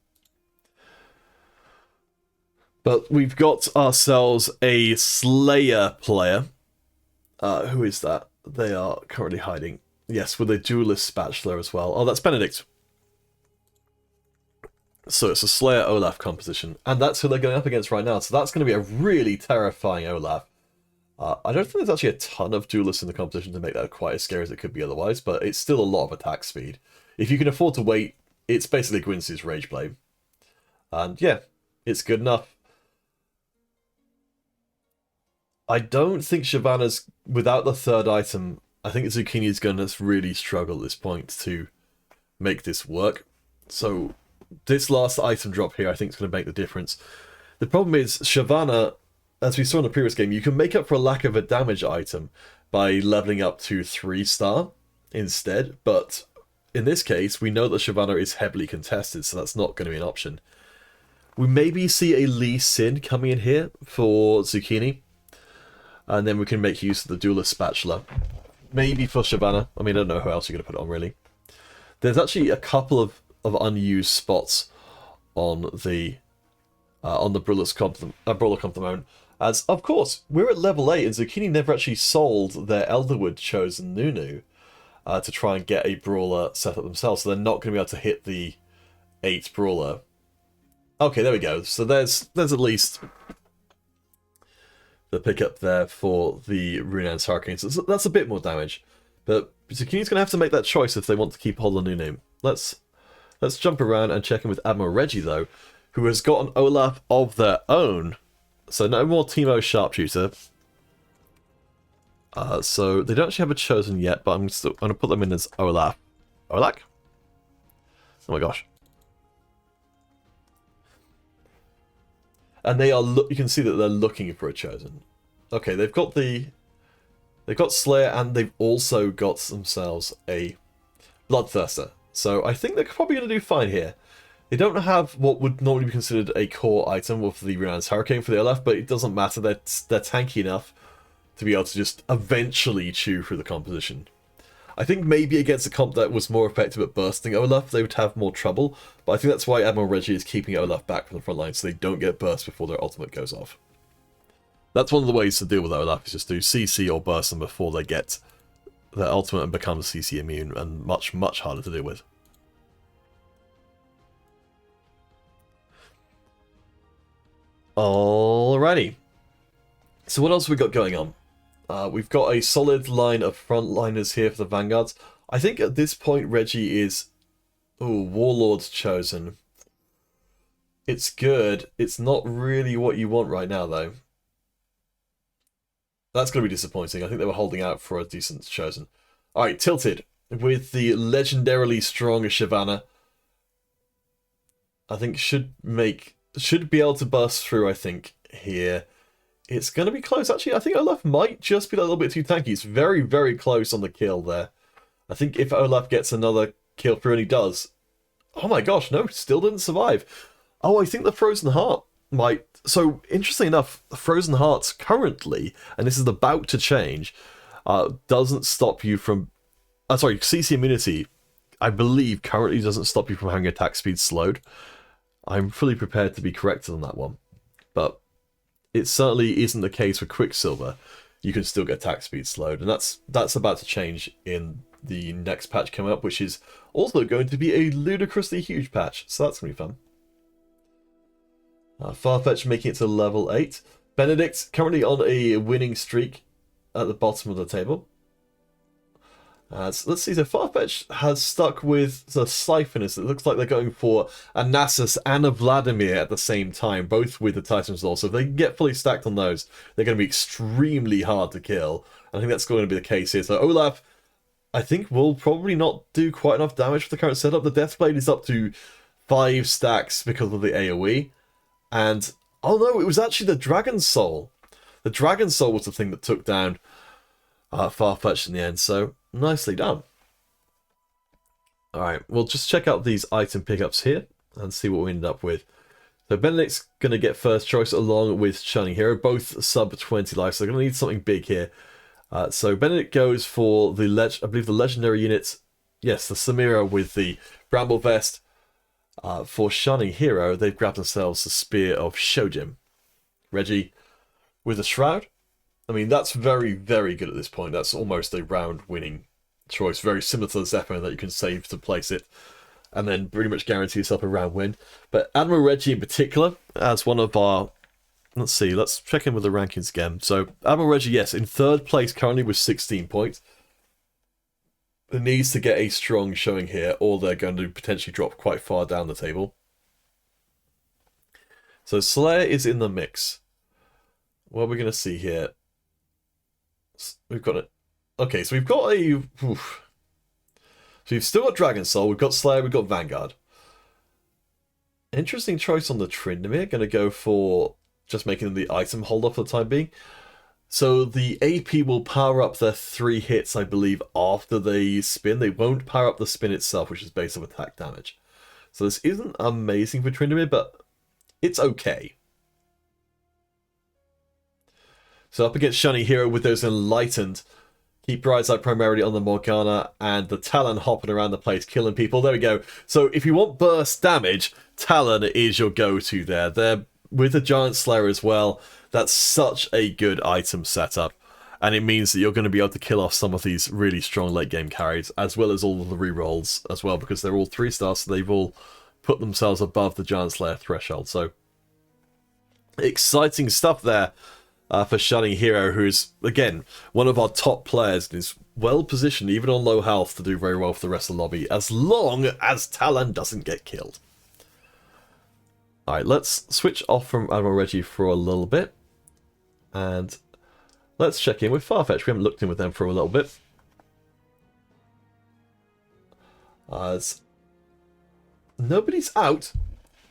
But we've got ourselves a Slayer player. Who is that? They are currently hiding. Yes, with a Duelist Spatula as well. Oh, that's Benedict. So it's a Slayer Olaf composition. And that's who they're going up against right now. So that's going to be a really terrifying Olaf. I don't think there's actually a ton of duelists in the competition to make that quite as scary as it could be otherwise, but it's still a lot of attack speed. If you can afford to wait, it's basically Gwynsi's Rageblade. And yeah, it's good enough. I don't think Shyvana's, without the third item, I think Zucchini is going to really struggle at this point to make this work. So this last item drop here I think is going to make the difference. The problem is Shyvana, as we saw in the previous game, you can make up for a lack of a damage item by leveling up to 3-star instead, but in this case, we know that Shyvana is heavily contested, so that's not going to be an option. We maybe see a Lee Sin coming in here for Zucchini, and then we can make use of the Duelist Spatula. Maybe for Shyvana. I mean, I don't know who else you're going to put it on, really. There's actually a couple of unused spots on the Brawler Complement. As, of course, we're at level 8, and Zucchini never actually sold their Elderwood chosen Nunu to try and get a Brawler set up themselves, so they're not going to be able to hit the 8 Brawler. Okay, there we go. So there's at least the pickup there for the Runan's Hurricane. So that's a bit more damage. But Zucchini's going to have to make that choice if they want to keep hold of Nunu. Let's jump around and check in with Admiral Reggie, though, who has got an Olaf of their own. So no more Teemo Sharpshooter. So they don't actually have a chosen yet, but I'm going to put them in as Olaf. Olak? Oh my gosh. And they are you can see that they're looking for a chosen. Okay, they've got Slayer, and they've also got themselves a Bloodthirster. So I think they're probably going to do fine here. They don't have what would normally be considered a core item with the Runan's Hurricane for the Olaf, but it doesn't matter. They're tanky enough to be able to just eventually chew through the composition. I think maybe against a comp that was more effective at bursting Olaf, they would have more trouble, but I think that's why Admiral Reggie is keeping Olaf back from the front line so they don't get burst before their ultimate goes off. That's one of the ways to deal with Olaf, is just do CC or burst them before they get their ultimate and become CC immune, and much, much harder to deal with. Alrighty. So what else have we got going on? We've got a solid line of frontliners here for the Vanguards. I think at this point Reggie is... Ooh, Warlord's chosen. It's good. It's not really what you want right now, though. That's going to be disappointing. I think they were holding out for a decent chosen. Alright, Tilted. With the legendarily strong Shyvana. I think should be able to burst through, I think, here. It's going to be close. Actually, I think Olaf might just be a little bit too tanky. It's very, very close on the kill there. I think if Olaf gets another kill through, and he does... Oh my gosh, no, still didn't survive. Oh, I think the Frozen Heart might... So, interestingly enough, the Frozen Heart currently, and this is about to change, doesn't stop you from... sorry, CC immunity, I believe, currently doesn't stop you from having attack speed slowed. I'm fully prepared to be corrected on that one. But it certainly isn't the case with Quicksilver. You can still get attack speed slowed, and that's about to change in the next patch coming up, which is also going to be a ludicrously huge patch, so that's going to be fun. Farfetch making it to level 8. Benedict currently on a winning streak at the bottom of the table. So let's see, so Farfetch has stuck with the Siphoners. It looks like they're going for a Nasus and a Vladimir at the same time, both with the Titan's Law. So if they can get fully stacked on those, they're going to be extremely hard to kill. I think that's going to be the case here. So Olaf, I think, will probably not do quite enough damage for the current setup. The Deathblade is up to 5 stacks because of the AoE. And, oh no, it was actually the Dragon Soul. The Dragon Soul was the thing that took down Farfetch in the end, so nicely done. Alright, we'll just check out these item pickups here and see what we ended up with. So Benedict's going to get first choice along with Shining Hero, both sub 20 life, so they're going to need something big here. So Benedict goes for the, I believe, the legendary units. Yes, the Samira with the Bramble Vest. For Shining Hero, they've grabbed themselves the Spear of Shojin. Reggie with a Shroud. I mean, that's very, very good at this point. That's almost a round-winning choice. Very similar to the Zephyr that you can save to place it and then pretty much guarantee yourself a round win. But Admiral Reggie in particular, as one of our... Let's see, let's check in with the rankings again. So, Admiral Reggie, yes, in 3rd place currently with 16 points. It needs to get a strong showing here, or they're going to potentially drop quite far down the table. So, Slayer is in the mix. What are we going to see here? We've got it. Okay, so we've got a... Oof. So we've still got Dragon Soul, we've got Slayer, we've got Vanguard. Interesting choice on the Tryndamere. Going to go for just making them the item holder for the time being. So the AP will power up their 3 hits, I believe, after they spin. They won't power up the spin itself, which is based on attack damage. So this isn't amazing for Tryndamere, but it's okay. So up against Shiny Hero with those Enlightened, keep your eyes out primarily on the Morgana and the Talon hopping around the place, killing people. There we go. So if you want burst damage, Talon is your go-to there. They're with the Giant Slayer as well. That's such a good item setup. And it means that you're going to be able to kill off some of these really strong late-game carries, as well as all of the rerolls as well, because they're all 3-stars, so they've all put themselves above the Giant Slayer threshold. So exciting stuff there. For Shiny Hero, who's, again, one of our top players and is well positioned, even on low health, to do very well for the rest of the lobby, as long as Talon doesn't get killed. Alright, let's switch off from Admiral Reggie for a little bit. And let's check in with Farfetch. We haven't looked in with them for a little bit. As nobody's out,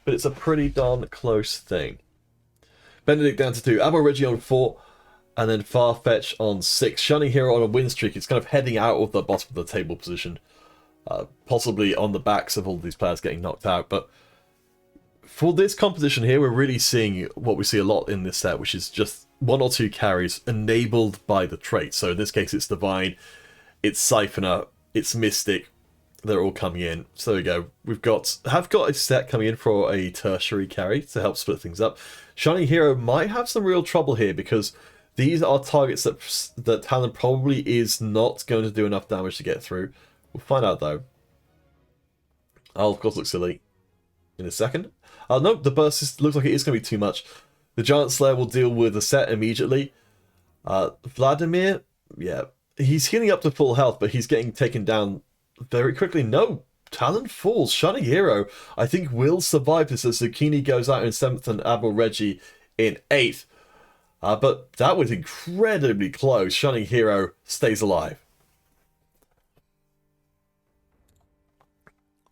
but it's a pretty darn close thing. Benedict down to 2, Admiral Reggie on 4, and then Farfetch on 6. Shiny Hero on a win streak. It's kind of heading out of the bottom of the table position. Possibly on the backs of all these players getting knocked out. But for this composition here, we're really seeing what we see a lot in this set, which is just 1 or 2 carries enabled by the trait. So in this case, it's Divine, it's Siphoner, it's Mystic. They're all coming in. So there we go. Have got a set coming in for a tertiary carry to help split things up. Shiny Hero might have some real trouble here because these are targets that Talon probably is not going to do enough damage to get through. We'll find out though. I'll of course look silly in a second. No, the burst looks like it is going to be too much. The Giant Slayer will deal with the set immediately. Vladimir, yeah, he's healing up to full health, but he's getting taken down very quickly. No, Talon falls. Shiny Hero, I think, will survive this as Zucchini goes out in 7th and Admiral Reggie in 8th. But that was incredibly close. Shiny Hero stays alive.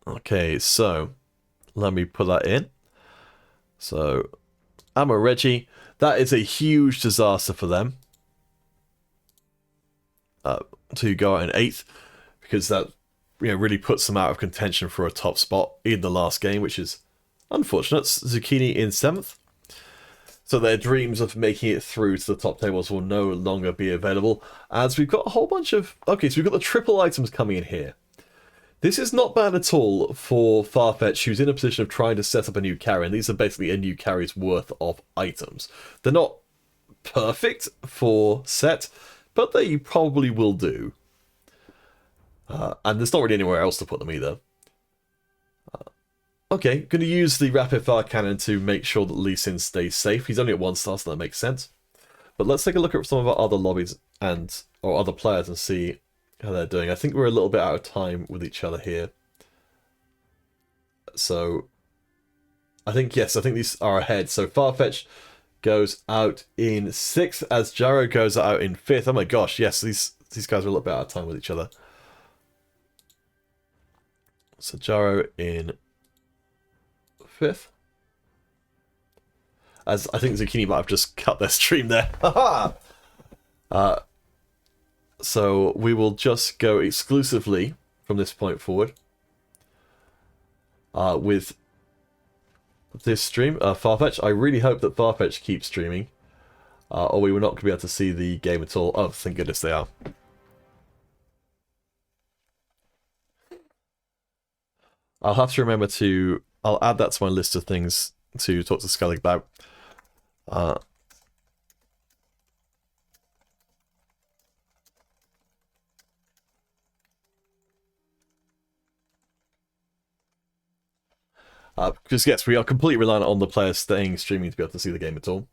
Okay, so let me put that in. So, Admiral Reggie, that is a huge disaster for them. To go out in 8th, because that really puts them out of contention for a top spot in the last game, which is unfortunate. Zucchini in 7th. So their dreams of making it through to the top tables will no longer be available, as we've got a whole bunch of... Okay, so we've got the triple items coming in here. This is not bad at all for Farfetch, who's in a position of trying to set up a new carry, and these are basically a new carry's worth of items. They're not perfect for set, but they probably will do. And there's not really anywhere else to put them either. Okay, going to use the Rapid Fire Cannon to make sure that Lee Sin stays safe. He's only at 1 star, so that makes sense. But let's take a look at some of our other lobbies or other players and see how they're doing. I think we're a little bit out of time with each other here. So, I think these are ahead. So Farfetch goes out in 6th as Jaro goes out in 5th. Oh my gosh, yes, these guys are a little bit out of time with each other. So Jaro in 5th. As I think Zucchini might have just cut their stream there. So we will just go exclusively from this point forward with this stream. Farfetch, I really hope that Farfetch keeps streaming, or we will not be able to see the game at all. Oh, thank goodness they are. I'll have to remember. I'll add that to my list of things to talk to Scully about. But let's take a look at some of our other lobbies and or other players and see how they're doing. I think we're a little bit out of time with each other here. So, I think I'll add that to my list of things to talk to Scully about. Because yes, we are completely reliant on the players staying streaming to be able to see the game at all.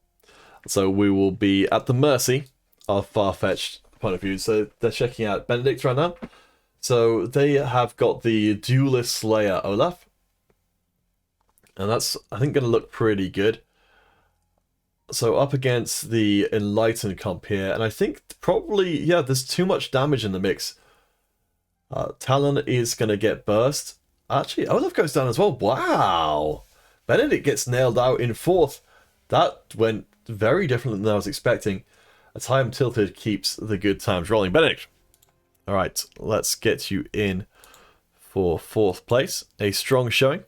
So we will be at the mercy of Farfetch'd point of view. So they're checking out Benedict right now. So they have got the Duelist Slayer Olaf. And that's, I think, going to look pretty good. So up against the Enlightened comp here. And I think probably, yeah, there's too much damage in the mix. Talon is going to get burst. Actually, Olaf goes down as well. Wow! Benedict gets nailed out in 4th. That went very different than I was expecting. As I Am Tilted keeps the good times rolling. Benedict! Alright, let's get you in for 4th place. A strong showing.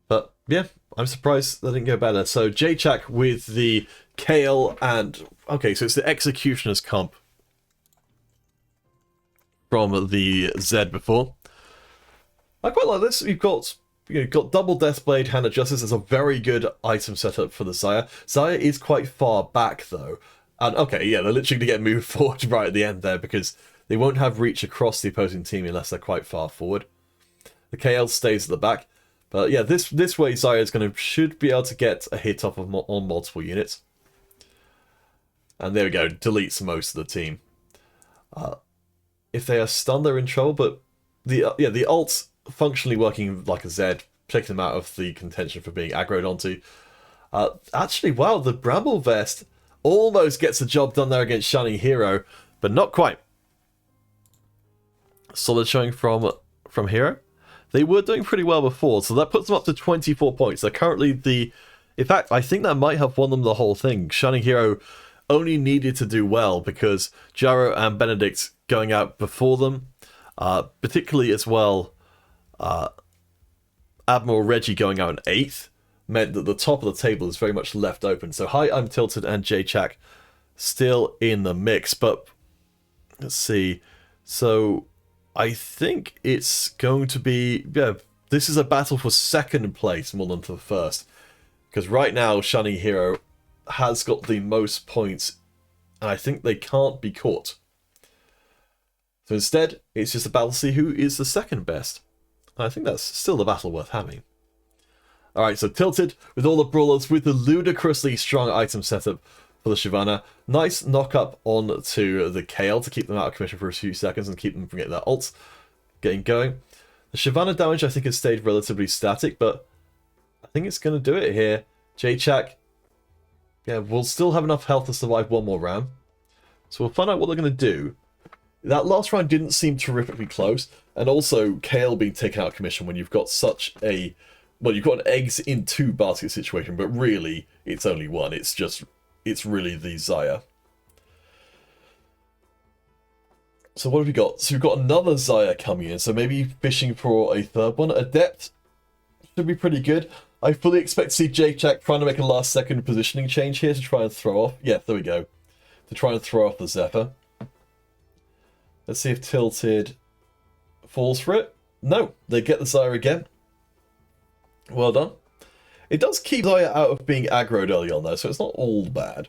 But, yeah, I'm surprised that didn't go better. So, Jaychak with the Kale and... Okay, so it's the Executioner's comp from the Z before. I quite like this. You've got double Deathblade, Hand of Justice. It's a very good item setup for the Xayah. Xayah is quite far back though. And okay, yeah, they're literally going to get moved forward right at the end there because they won't have reach across the opposing team unless they're quite far forward. The KL stays at the back. But yeah, this way Xayah should be able to get a hit off of on multiple units. And there we go, deletes most of the team. If they are stunned, they're in trouble, but the ult's functionally working like a Z, taking them out of the contention for being aggroed onto. Actually, wow, the Bramble Vest almost gets the job done there against Shining Hero, but not quite. Solid showing from Hero. They were doing pretty well before, so that puts them up to 24 points. They're currently in fact, I think that might have won them the whole thing. Shining Hero only needed to do well because Jaro and Benedict going out before them, particularly as well, Admiral Reggie going out in 8th, meant that the top of the table is very much left open. So Hi, I'm Tilted and Jaychak still in the mix, but let's see. So I think it's going to be, yeah, this is a battle for 2nd place more than for 1st. Because right now, Shining Hero has got the most points, and I think they can't be caught. So instead, it's just a battle to see who is the 2nd best. And I think that's still the battle worth having. Alright, so Tilted with all the brawlers with the ludicrously strong item setup for the Shyvana. Nice knock up onto the Kale to keep them out of commission for a few seconds and keep them from getting their ults getting going. The Shyvana damage I think has stayed relatively static, but I think it's going to do it here. Jaychak, yeah, will still have enough health to survive one more round. So we'll find out what they're going to do. That last round didn't seem terrifically close, and also Kale being taken out of commission when you've got such a... Well, you've got an eggs in 2 basket situation, but really, it's only one. It's really the Xayah. So what have we got? So we've got another Xayah coming in, so maybe fishing for a 3rd one. Adept should be pretty good. I fully expect to see Jaychak trying to make a last-second positioning change here to try and throw off... Yeah, there we go. To try and throw off the Zephyr. Let's see if Tilted falls for it. No, they get the Xayah again. Well done. It does keep Xayah out of being aggroed early on though, so it's not all bad.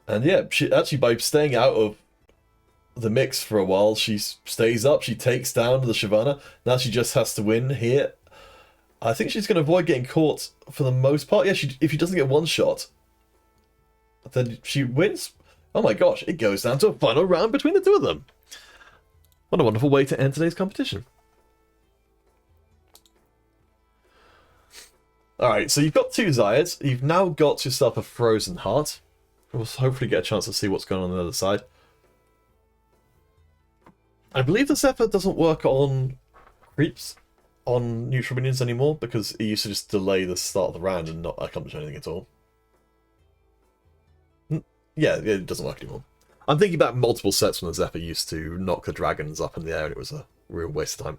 And yeah, she actually, by staying out of the mix for a while, she stays up, she takes down the Shyvana. Now she just has to win here. I think she's going to avoid getting caught for the most part. Yeah, if she doesn't get one shot, then she wins. Oh my gosh, it goes down to a final round between the two of them. What a wonderful way to end today's competition. Alright, so you've got 2 Xayahs. You've now got yourself a Frozen Heart. We'll hopefully get a chance to see what's going on the other side. I believe the Zephyr doesn't work on creeps on neutral minions anymore because it used to just delay the start of the round and not accomplish anything at all. Yeah, it doesn't work anymore. I'm thinking about multiple sets when the Zephyr used to knock the dragons up in the air and it was a real waste of time.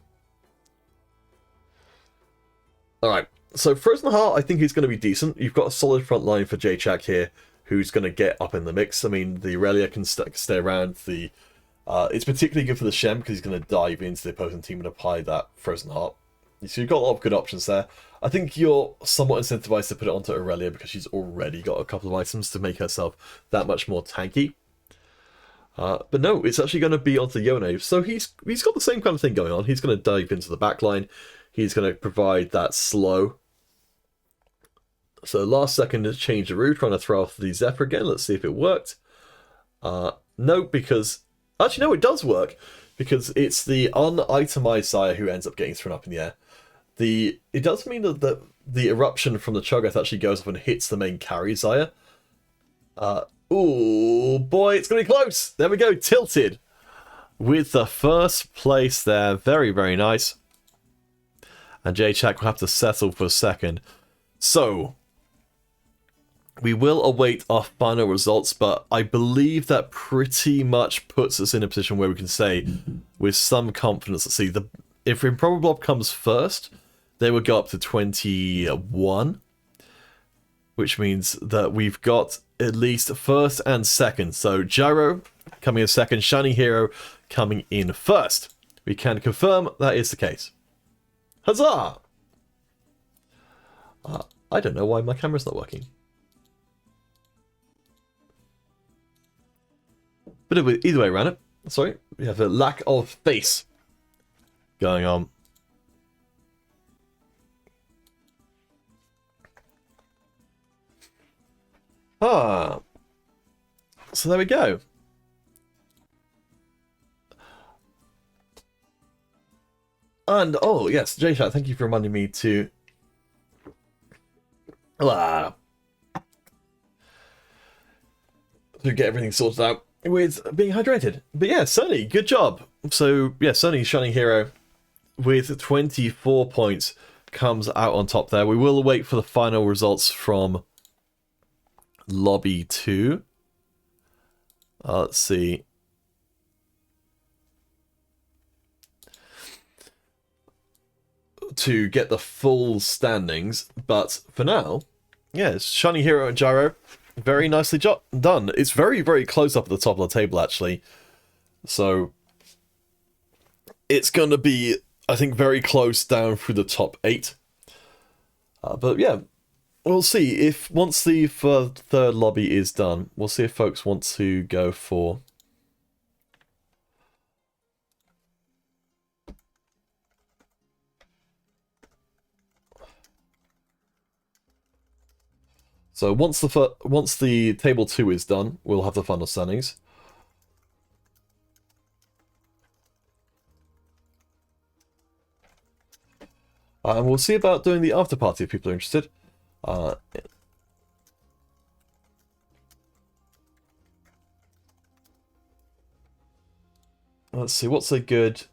Alright, so Frozen Heart I think is going to be decent. You've got a solid front line for Jaychak here who's going to get up in the mix. I mean, the Aurelia can stay around. It's particularly good for the Shem because he's going to dive into the opposing team and apply that Frozen Heart. So you've got a lot of good options there. I think you're somewhat incentivized to put it onto Aurelia because she's already got a couple of items to make herself that much more tanky. But no, it's actually going to be onto Yone. So he's got the same kind of thing going on. He's going to dive into the backline. He's going to provide that slow. So last second to change the route, trying to throw off the Zephyr again. Let's see if it worked. No, because... Actually, no, it does work. Because it's the unitemized Xayah who ends up getting thrown up in the air. It does mean that the eruption from the Cho'Gath actually goes up and hits the main carry Xayah. Ooh, boy, it's going to be close. There we go, tilted. With the first place there. Very, very nice. And Jaychak will have to settle for a second. So, we will await our final results, but I believe that pretty much puts us in a position where we can say, with some confidence, let's see, if Improbable Blob comes first, they will go up to 21, which means that we've got at least first and second. So Gyro coming in second, Shining Hero coming in first. We can confirm that is the case. Huzzah! I don't know why my camera's not working. But either way around it, sorry, we have a lack of space going on. So there we go. And, oh yes, Jaychat, thank you for reminding me to... to get everything sorted out with being hydrated. But yeah, Sunny, good job. So yeah, Sunny, Shining Hero, with 24 points, comes out on top there. We will wait for the final results from Lobby 2. Let's see. To get the full standings, but for now, yeah, it's Shining Hero and Gyro. Very nicely done. It's very, very close up at the top of the table, actually. So, it's going to be, I think, very close down through the top 8. But yeah, we'll see if once the third lobby is done, we'll see if folks want to go for... So once the table 2 is done, we'll have the final standings. And we'll see about doing the after party if people are interested. Let's see, what's a good...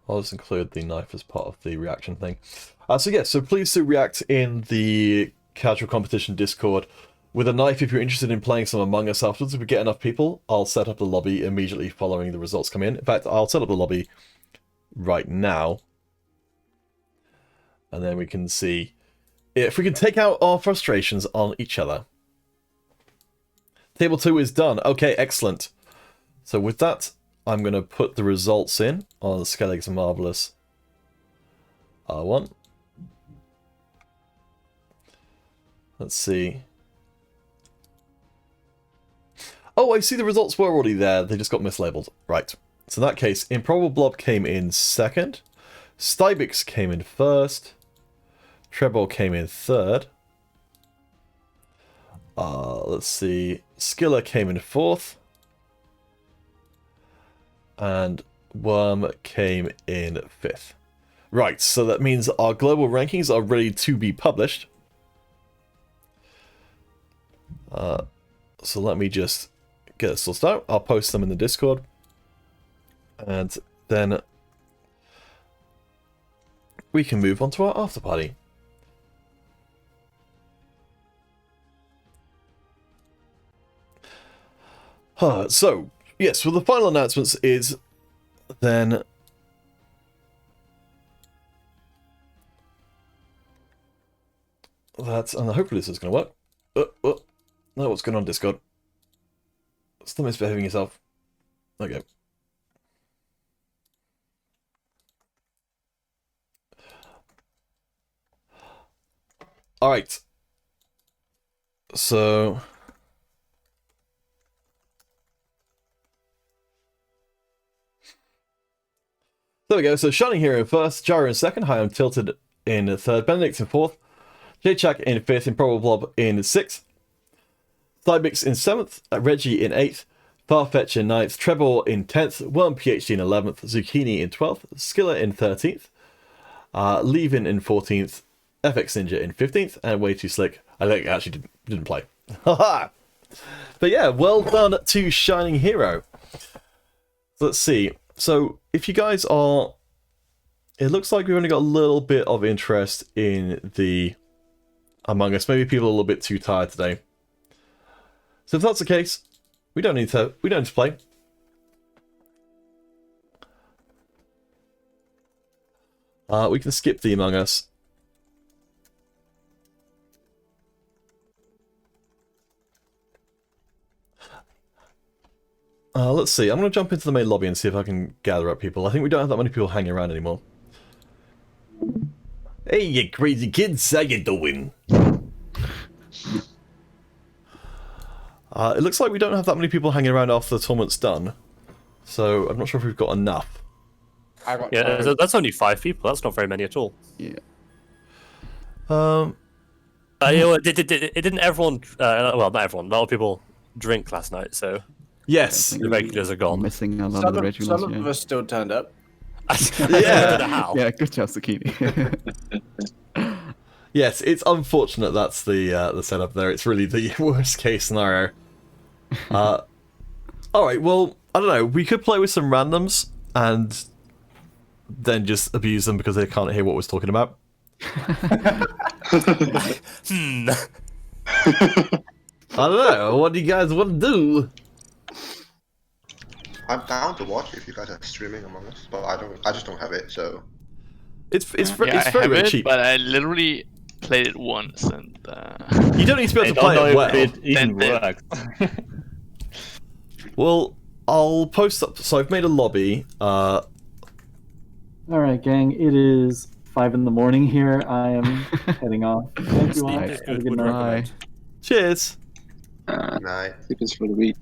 I'll just include the knife as part of the reaction thing. So yeah, so please do react in the casual competition Discord with a knife if you're interested in playing some Among Us afterwards. If we get enough people, I'll set up the lobby immediately following the results come in. In fact, I'll set up the lobby right now. And then we can see if we can take out our frustrations on each other. Table 2 is done. Okay, excellent. So with that, I'm going to put the results in on Skellig's Marvelous R1. Let's see. Oh, I see the results were already there. They just got mislabeled. Right. So in that case, Improbable Blob came in second. Stybix came in first. Trebol came in third. Let's see. Skiller came in fourth. And Worm came in fifth. Right, so that means our global rankings are ready to be published. So let me just get it sorted out. I'll post them in the Discord. And then we can move on to our after party. So, yes, well, the final announcements is then that, and hopefully this is going to work. No, what's going on, Discord? Stop misbehaving yourself. Okay. All right. So. There we go. So Shining Hero in first, Gyro in second, High on Tilted in third, Benedict in fourth, J-Chak in fifth, Improbable Blob in sixth, Thymix in seventh, Reggie in eighth, Farfetch in ninth, Trebor in 10th, Worm PhD in 11th, Zucchini in 12th, Skiller in 13th, Levin in 14th, FX Ninja in 15th, and Way Too Slick. I think actually didn't play. Haha! But yeah, well done to Shining Hero. So let's see. So if you guys are... It looks like we've only got a little bit of interest in the Among Us. Maybe people are a little bit too tired today. So if that's the case, we don't need to play. We can skip the Among Us. Let's see. I'm going to jump into the main lobby and see if I can gather up people. I think we don't have that many people hanging around anymore. Hey, you crazy kids, how you doing? It looks like we don't have that many people hanging around after the tournament's done. So I'm not sure if we've got enough. Yeah, that's only 5 people. That's not very many at all. Yeah. You know, didn't everyone? Well, not everyone. A lot of people drink last night, so Yes. the regulars are gone. Missing a lot of the regulars. Some of us still turned up. Yeah. How? Yeah, good job, Zucchini. Yes, it's unfortunate that's the setup there. It's really the worst case scenario. Alright, well, I don't know. We could play with some randoms and then just abuse them because they can't hear what we're talking about. I don't know. What do you guys want to do? I'm down to watch if you guys are streaming Among Us, but I just don't have it, so. It's I very, have very it, cheap. but I literally played it once and. You don't need to be able to I don't play know it if well. it even Then- works. Well, I'll post up. So I've made a lobby. Alright, gang, it is 5 in the morning here. I am heading off. Thank you all. Steve Have is a good. good Would night. recommend. Cheers. Night. Tickets for the week.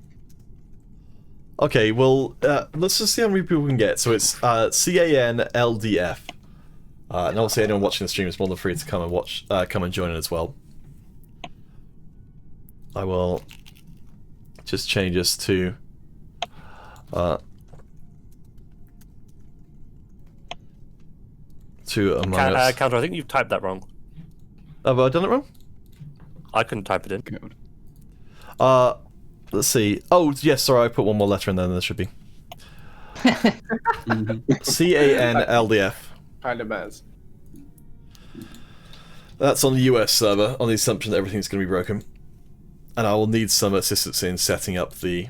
Okay, well, let's just see how many people we can get. So it's CANLDF. And obviously anyone watching the stream is more than free to come and watch, come and join in as well. I will just change this to Among Us. Counter, I think you've typed that wrong. Have I done it wrong? I couldn't type it in. Good. Let's see. Oh, yes, sorry, I put one more letter in there than there should be. CANLDF. Kind of matters. That's on the US server, on the assumption that everything's going to be broken. And I will need some assistance in setting up the...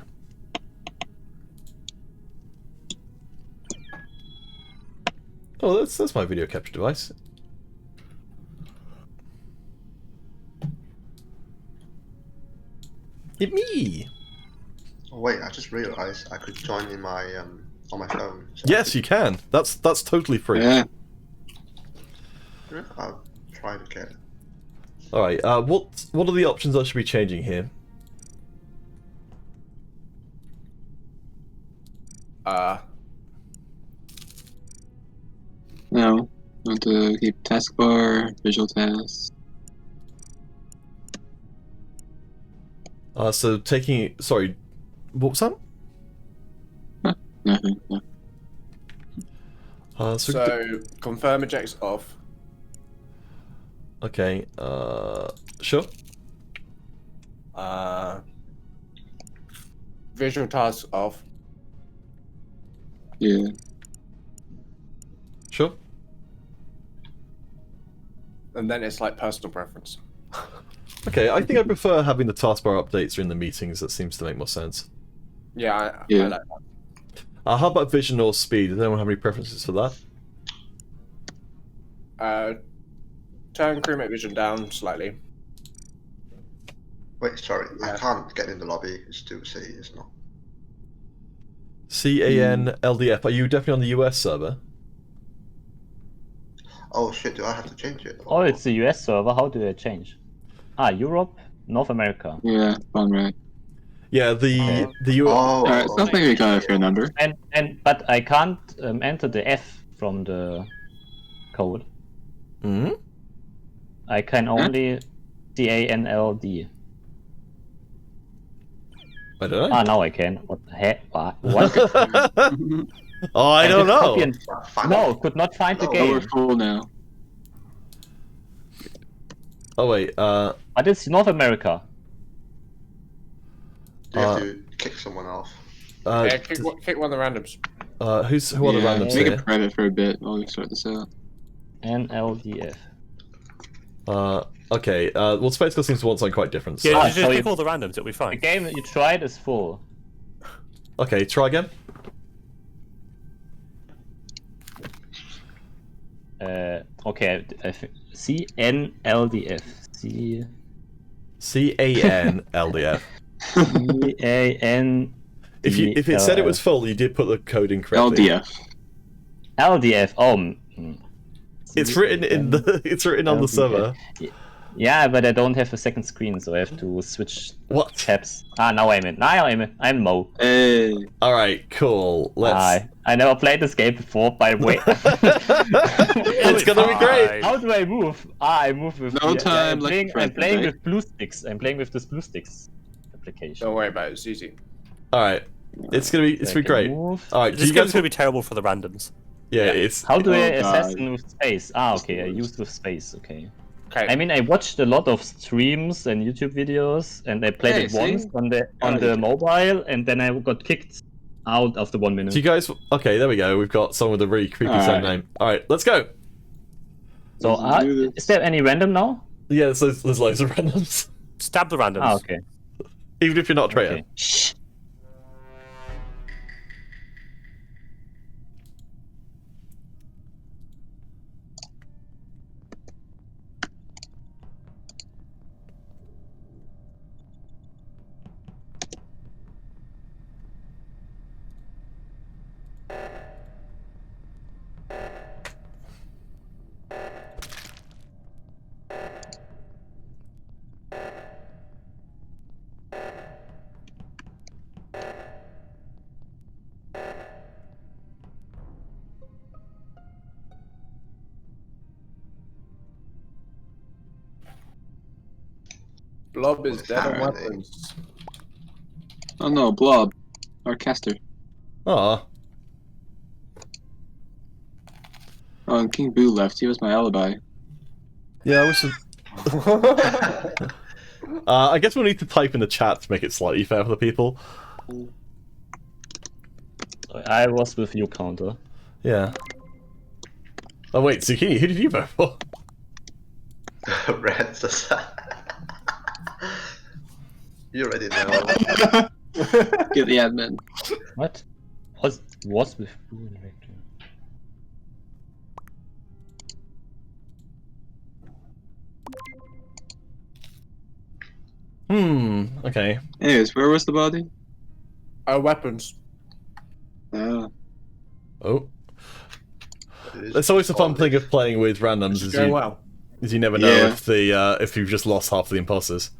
Oh, that's my video capture device. It's me! Oh wait, I just realised I could join in my on my phone. So Yes, you can. That's totally free. Yeah. I'll try to get it. Alright, what are the options I should be changing here? No. Want to keep taskbar, visual tasks. So taking... Sorry, what was that? Nothing. No. So confirm ejects off. Okay, sure. Visual tasks off. Yeah. Sure. And then it's like personal preference. Okay, I think I prefer having the taskbar updates during the meetings. That seems to make more sense. Yeah, I Yeah. like that. How about vision or speed? Does anyone have any preferences for that? Turn crewmate vision down slightly. Wait, sorry, I Yeah. can't get in the lobby. It's too C, it's not. CANLDF. Are you definitely on the US server? Oh shit, do I have to change it? Oh, it's a US server. How do I change? Europe, North America. Yeah, fun, right? Yeah, the Oh, Alright, oh, sounds like we got a fair number. But I can't enter the F from the code. Hmm? I can only CANLD. I don't know. Now I can. What the heck? What? Oh, I don't just copy know. and- Find No, out. could not find the No. Oh, we're game. full now. Oh wait, But it's North America. You have to kick someone off. Yeah, kick one of the randoms. who are the Yeah, randoms make here? it private for a bit while we sort this out. NLDF. Okay, well, Spectacle seems to want something quite different. So. Yeah, Ah, just so pick you- all the randoms, it'll be The fine. game you tried is full. Okay, try again. Okay, CNLDF. CANLDF. CAN. If it said it was full, you did put the code incorrectly. LDF. LDF. Oh. It's written in the. It's written on the server. Yeah, but I don't have a second screen, so I have to switch What? tabs. Now I'm in. Now I'm Mo. Hey. All right, cool. Let's. I never played this game before, by the way. It's gonna be great. How do I move? I move with. No time, I'm playing with blue sticks. I'm playing with this blue sticks application. Don't worry about it. It's easy. All right, it's gonna be great. Move. All right, do This you game's guys? gonna be terrible for the randoms. Yeah, it's. How do I Oh, assassin God. with space? Okay, I used with space. Okay. Okay. I mean, I watched a lot of streams and YouTube videos, and I played Hey, it once see? on the you mobile, and then I got kicked out after 1 minute. Do you guys? Okay, there we go. We've got someone with a really creepy All sound right. name. All right, let's go. So, Let's do this. is there any random now? Yeah, there's loads of randoms. Stab the randoms. Okay. Even if you're not a traitor. Okay. Shh. Blob is dead on Apparently. weapons. Oh no, Blob. Our caster. Ah, Oh, and King Boo left. He was my alibi. yeah. We should. I guess we'll need to type in the chat to make it slightly fair for the people. I was with you, Counter. Yeah. Oh wait, Zucchini, who did you vote for? Red Society. You already know. Get the admin. What? Was with you and Victor? Okay. Anyways, where was the body? Weapons. Oh. It is It's always the fun all thing of playing with randoms, It's is going you, well. is you never know Yeah. if you've just lost half the imposters.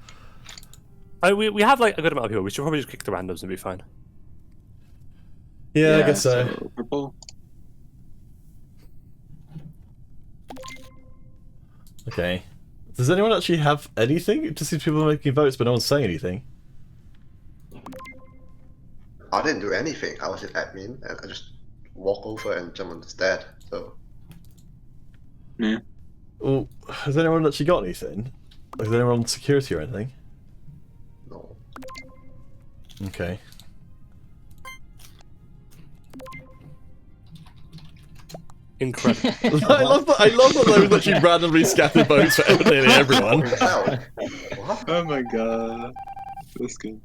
We have like a good amount of people. We should probably just kick the randoms and be fine. Yeah, I guess so. Purple. Okay. Does anyone actually have anything? It just seems people are making votes, but no one's saying anything. I didn't do anything. I was in admin and I just walk over and jump on the dead. So Yeah. Well, has anyone actually got anything? Like, is anyone on security or anything? no. Okay. Incredible. I love that there was actually randomly scattered votes for nearly everyone. Hell. What? Oh my god. That's good.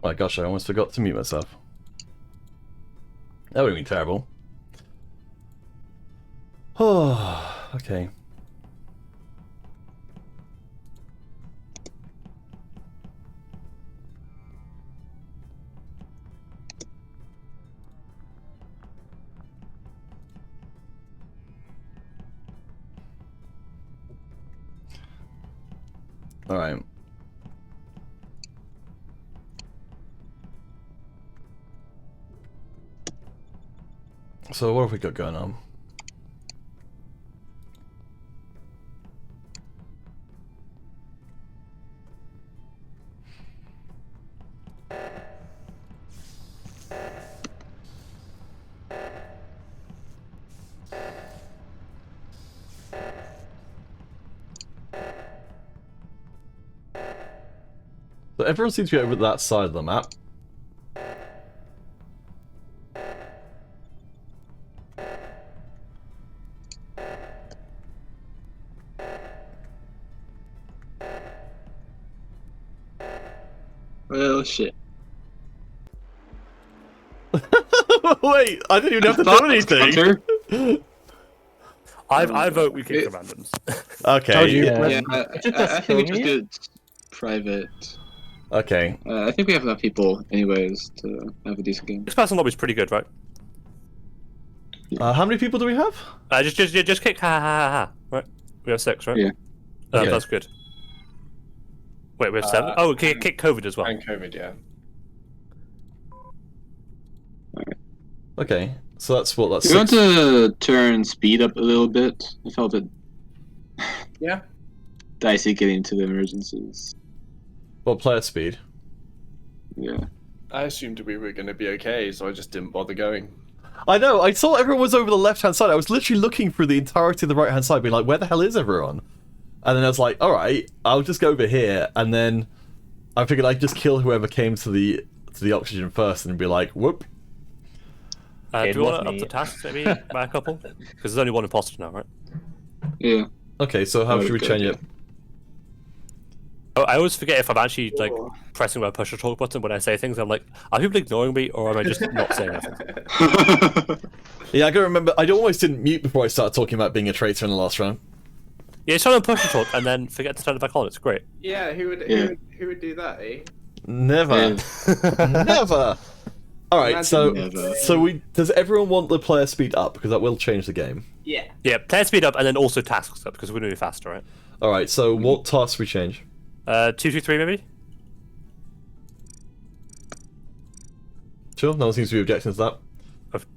My gosh, I almost forgot to mute myself. That would have been terrible. Oh, okay. All right. So what have we got going on? So everyone seems to be over that side of the map. Well, shit. Wait, I didn't even have to do anything. Hunter? I vote we kick the randoms. Okay. Yeah, Just I think we just me? did private. Okay. I think we have enough people, anyways, to have a decent game. 6-person lobby's pretty good, right? How many people do we have? Just kick ha. Right? We have 6, right? Yeah. Okay. That's good. Wait, we have 7? Oh, kick COVID as well. And COVID, yeah. Okay. So that's what, that's Do you want 6. to turn speed up a little bit? I felt it Yeah. dicey getting to the emergencies. What, player speed? Yeah. I assumed we were going to be okay, so I just didn't bother going. I know, I saw everyone was over the left-hand side. I was literally looking through the entirety of the right-hand side, being like, where the hell is everyone? And then I was like, alright, I'll just go over here, and then I figured I'd just kill whoever came to the oxygen first and be like, whoop. It Do you was want to up me. the tasks maybe by a couple? Because there's only one imposter now, right? Yeah. Okay, so how should we change it? Oh, I always forget if I'm actually like pressing my push or talk button when I say things. I'm like, are people ignoring me or am I just not saying anything? Yeah, I gotta remember, I almost didn't mute before I started talking about being a traitor in the last round. Yeah, it's trying to push or talk and then forget to turn it back on. It's great. Yeah, who would Yeah. who would do that, eh? Never. Never! Alright, so Never. does everyone want the player speed up? Because that will change the game. Yeah. Yeah, player speed up and then also tasks up because we're going to be faster, right? Alright, so what tasks we change? 2, 2, 3 maybe? Sure, no one seems to be objecting to that.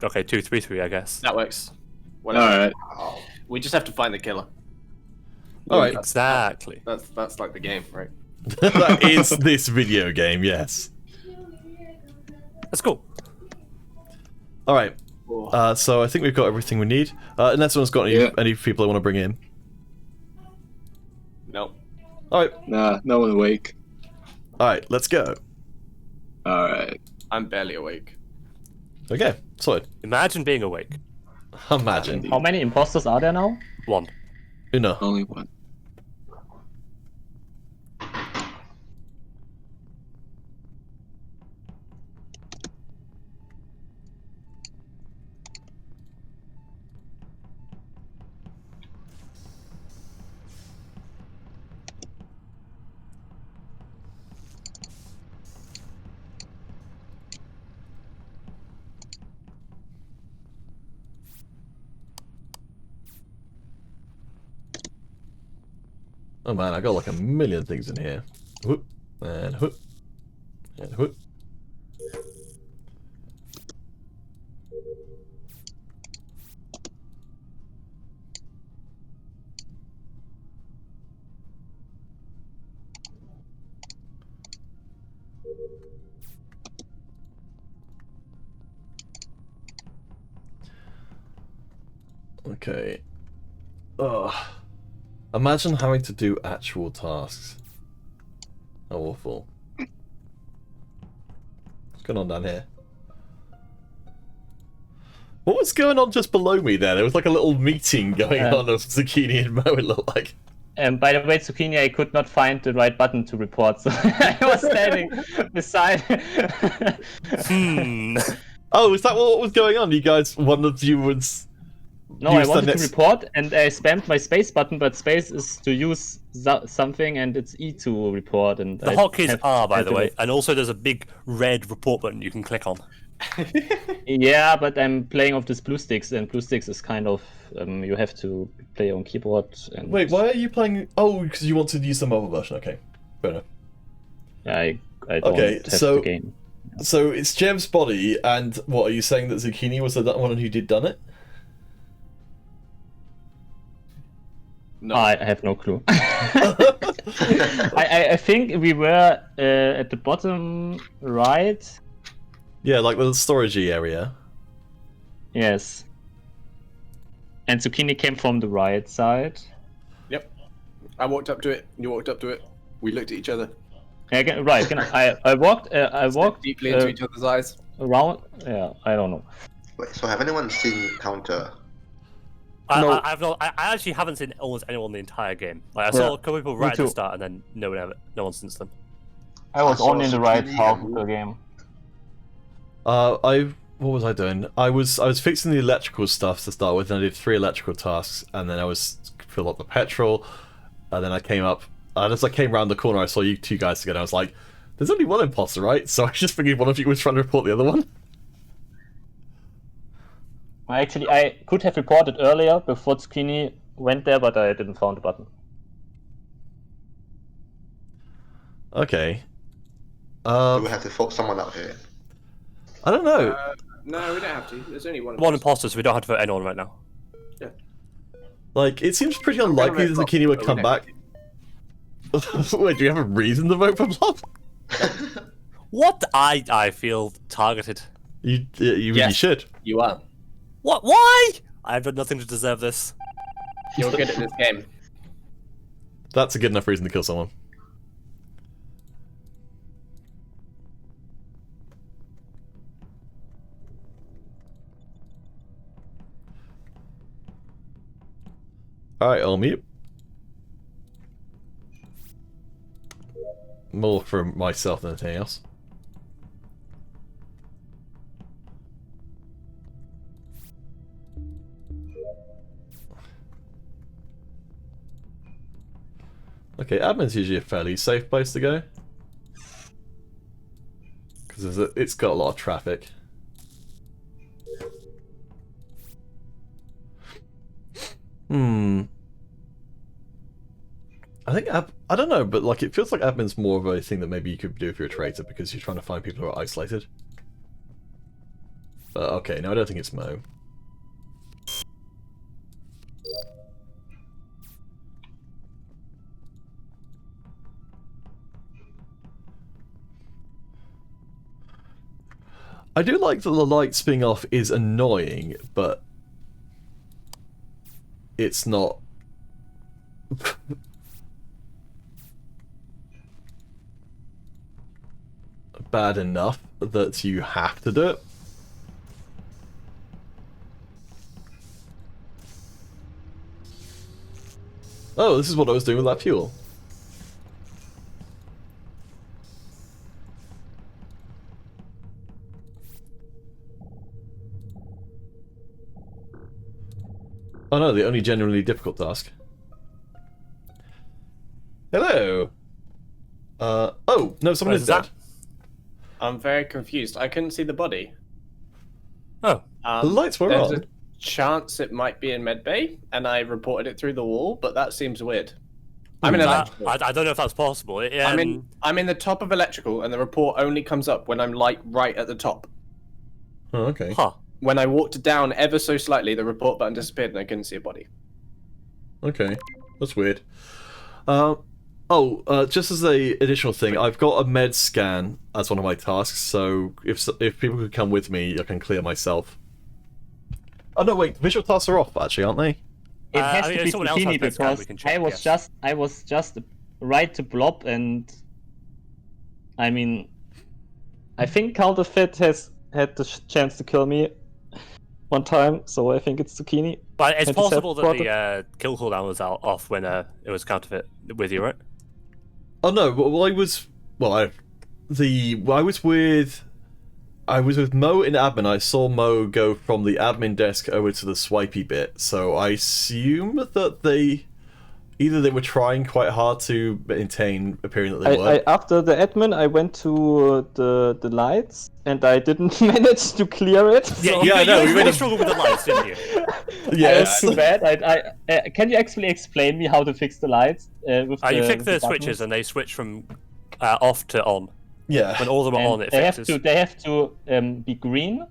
Okay, 2, 3, 3 I guess. That works. Alright. We just have to find the killer. Alright, Exactly. That's like the game, right? that is this video game, yes. That's cool. Alright, so I think we've got everything we need. Unless someone's got any people they want to bring in. Nope. Alright, Nah, no one awake. alright, let's go. Alright. I'm barely awake. Okay, sorted. Imagine being awake. Imagine. How many imposters are there now? 1. Uno. Only one. Oh man, I got like a million things in here. Whoop, and whoop, and whoop. Okay. Ugh. Imagine having to do actual tasks. How awful. What's going on down here? What was going on just below me there? There was like a little meeting going on of Zucchini and Mo, it looked like. By the way, Zucchini, I could not find the right button to report, so I was standing beside. Oh, is that what was going on? You guys, one of you was. No, I wanted to report, and I spammed my space button, but space is to use something, and it's E to report. And the hotkeys are, by the way, and also there's a big red report button you can click on. Yeah, but I'm playing off this blue sticks, and blue sticks is kind of you have to play on keyboard. And... Wait, why are you playing? Oh, because you want to use some other version. Okay, fair enough. Yeah, I don't have the game. So it's Gem's body, and what are you saying that Zucchini was the one who done it? No, I have no clue. I think we were at the bottom right. Yeah, like the storagey area. Yes. And Zucchini came from the right side. Yep. I walked up to it. You walked up to it. We looked at each other. Yeah, right. I walked deeply into each other's eyes. Around. Yeah, I don't know. Wait, so have anyone seen Counter? I actually haven't seen almost anyone the entire game. Like, I saw a couple people right at the start, and then no one since then. I was only in the right half of the game. What was I doing? I was fixing the electrical stuff to start with, and I did 3 electrical tasks, and then I was fill up the petrol, and then I came up, and as I came around the corner, I saw you 2 guys together. I was like, "There's only one imposter, right?" So I just figured one of you was trying to report the other one. Actually, I could have reported earlier before Zucchini went there, but I didn't find the button. Okay. Do we have to fork someone out here? I don't know. No, we don't have to. There's only one. One imposter, so we don't have to vote anyone right now. Yeah. Like, it seems pretty unlikely that Zucchini would come back. Wait, do you have a reason to vote for Blob? What? I feel targeted. You really should. You are. What? Why? I've done nothing to deserve this. You're good at this game. That's a good enough reason to kill someone. Alright, I'll mute. More for myself than anything else. Okay, admin's usually a fairly safe place to go. Because it's got a lot of traffic. I think I don't know, but like it feels like admin's more of a thing that maybe you could do if you're a traitor because you're trying to find people who are isolated. Okay, no, I don't think it's Mo. I do like that the lights being off is annoying, but it's not bad enough that you have to do it. Oh, this is what I was doing with that fuel. Oh no, the only genuinely difficult task. Hello! Oh, no, someone is dead. I'm very confused. I couldn't see the body. Oh. The lights were there's on. a chance it might be in medbay, and I reported it through the wall, but that seems weird. I'm in electrical. I don't know if that's possible. I'm in the top of electrical, and the report only comes up when I'm like right at the top. Oh, okay. Huh. When I walked down ever so slightly, the report button disappeared, and I couldn't see a body. Okay, that's weird. Just as a additional thing, I've got a med scan as one of my tasks, so if people could come with me, I can clear myself. Oh no, wait, visual tasks are off actually, aren't they? It has to be Zucchini because I was just right to Blob, and I mean, I think Counterfeit has had the chance to kill me one time, so I think it's Zucchini. But it's 27 possible that quarter. the kill cooldown was off when it was counterfeit with you, right? Oh no, well I was with Mo in admin. I saw Mo go from the admin desk over to the swipey bit, so I assume that they were trying quite hard to maintain appearing that they were. After the admin, I went to the lights, and I didn't manage to clear it. Yeah, so- you, I know, you we really went- struggled with the lights, didn't you? Yes. Too bad. Can you actually explain me how to fix the lights? With You flick the buttons? switches and they switch from off to on. Yeah. When all of them are on, And it they fixes. have to be green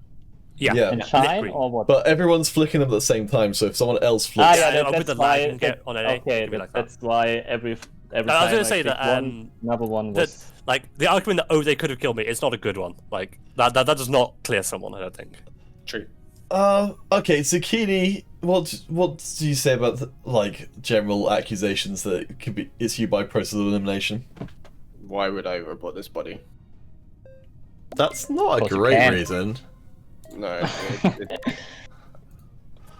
Yeah. Yeah. and lit shine, green. or what? But everyone's flicking them at the same time, so if someone else flicks... Yeah, with that's the why. lag, you can get on an A, okay, it'd be like that. that's why every I was time gonna say clicked that, one, another one that, was. like, the argument that, oh, they could have killed me, it's not a good one. Like, that does not clear someone, I don't think. True. Okay, Zucchini, what do you say about like general accusations that it could be it's you by process of elimination? Why would I report this body? That's not a Because you great can. reason. No.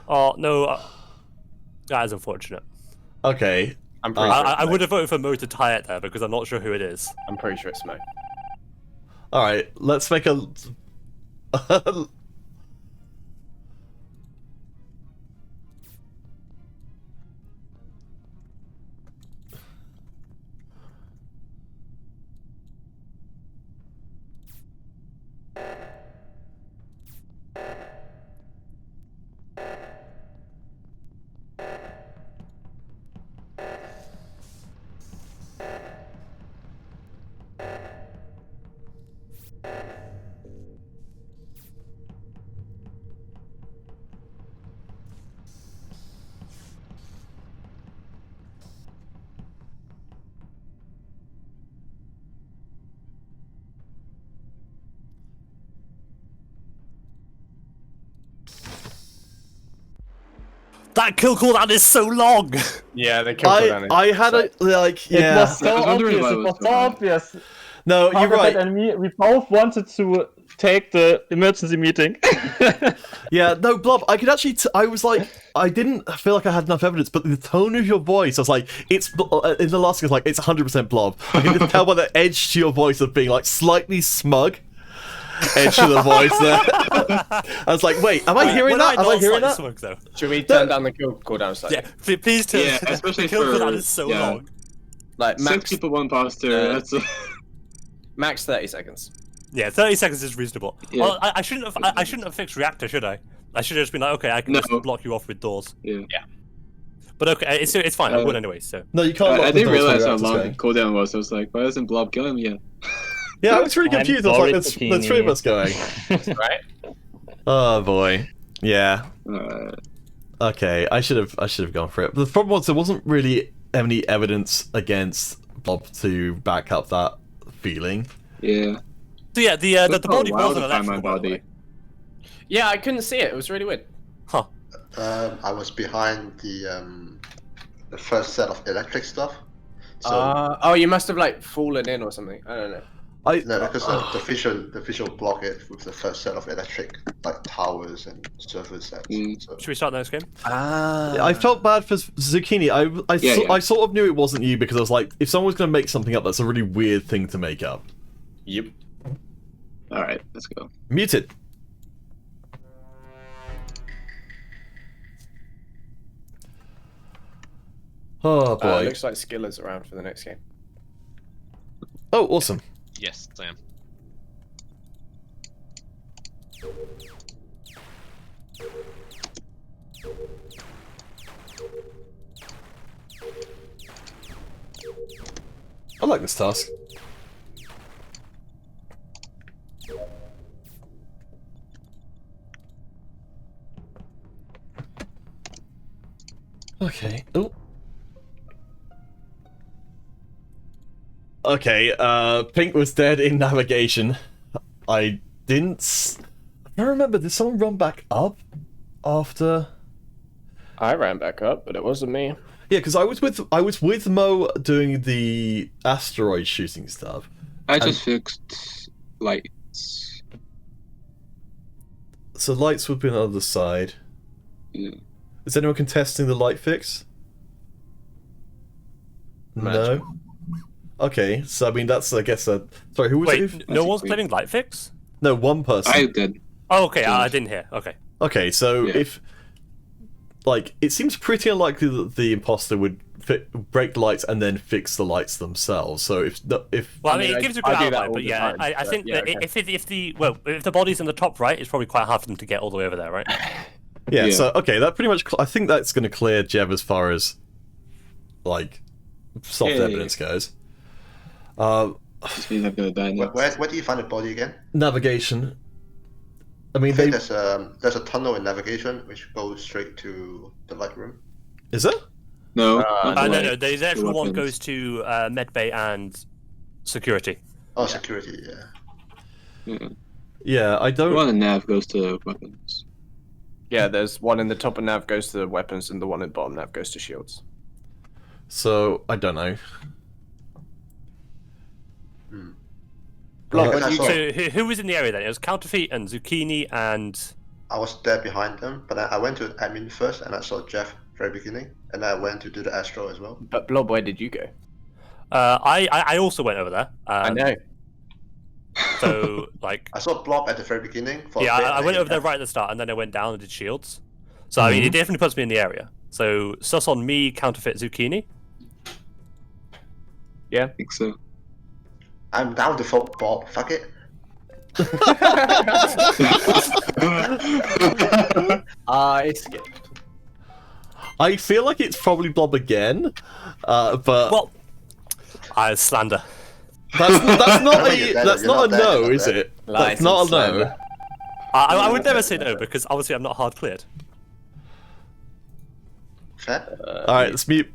Oh, no. That is unfortunate. Okay. I'm pretty sure. I would have voted for Mo to tie it there because I'm not sure who it is. I'm pretty sure it's Mo. All right. Let's make a. That kill cooldown is so long! Yeah, they killed Cooldown. I had a like yeah. It was so I was wondering obvious. why It it was was so so long. obvious. No, you're Conrad right. and me, we both wanted to take the emergency meeting. Yeah, no, Blob, I could actually... I was like... I didn't feel like I had enough evidence, but the tone of your voice, I was like, it's... in the last thing, it's like, it's 100% Blob. I can just tell by the edge to your voice of being, like, slightly smug. Edge to the voice there. I was like, wait, am I hearing that? Am I hearing that? Smoke, though? Should we turn down the kill cooldown slightly? Yeah, please turn. Yeah, especially the kill for- cooldown is so yeah. long. Like, 6 max, people, 1 imposter. That's max 30 seconds. Yeah, 30 seconds is reasonable. Yeah. Well, I shouldn't have. I shouldn't have fixed reactor, should I? I should have just been like, okay, I can just No. block you off with doors. yeah. But okay, it's fine. I won anyway. So No, you can't. I lock the didn't doors realize while how your long actor's the cooldown was. I was like, why isn't Blob killing me yet? Yeah, I was really I'm confused. I was like, sorry, there's 3 of Zucchini. us going. Right? Oh, boy. Yeah. Uh, Okay, I should have gone for it. But the problem was there wasn't really any evidence against Bob to back up that feeling. yeah. So yeah, the Took a body while wasn't to find my electrical, by the way. body. Yeah, I couldn't see it. It was really weird. Huh. I was behind the first set of electric stuff. So Oh, you must have like fallen in or something. I don't know. no, because the visual block it with the first set of electric like towers and server sets. So, Should we start the next game? I felt bad for Zucchini. Yeah. I sort of knew it wasn't you because I was like, if someone's going to make something up, that's a really weird thing to make up. Yep. Alright, let's go. Muted. Oh boy. Looks like Skiller's around for the next game. Oh, awesome. Yes, I am. I like this task. Okay. Oh. Okay, Pink was dead in navigation. I didn't... I remember, did someone run back up after... I ran back up, but it wasn't me. Yeah, because I was with Mo doing the asteroid shooting stuff. I just fixed lights. So lights would be on the other side. Yeah. Is anyone contesting the light fix? No. Okay, so I mean that's I guess sorry, who was it? Wait, no one's claiming light fix? No, one person. I did. Oh, okay, I didn't hear. Okay. Okay, so if like it seems pretty unlikely that the imposter would break the lights and then fix the lights themselves. So if well, I mean, it gives a good alibi, but yeah, I think that if the body's in the top right, it's probably quite hard for them to get all the way over there, right? Yeah. So okay, that pretty much. I think that's going to clear Jev as far as like soft evidence goes. This means I'm gonna die next. Where do you find the body again? Navigation. I mean, I think there's a tunnel in navigation which goes straight to the light room. Is there? No. No. The actual one goes to medbay and security. Oh, security. Yeah. Yeah, I don't. The one in nav goes to weapons. Yeah, there's one in the top of nav goes to weapons, and the one in the bottom nav goes to shields. So I don't know. So who was in the area then? It was Counterfeit and Zucchini and... I was there behind them, but I went to admin first and I saw Jeff very beginning, and I went to do the Astro as well. But Blob, where did you go? I also went over there. I know. So, like... I saw Blob at the very beginning. I went over there right at the start, and then I went down and did shields. So, I mean, it definitely puts me in the area. So, sus on me, Counterfeit, Zucchini. Yeah? I think so. I'm down to vote Bob. Fuck it. I skipped. I feel like it's probably Blob again, but well, I slander. That's not a no, is it? That's not a no. I would never say no because obviously I'm not hard cleared. Fair. All right, let's mute.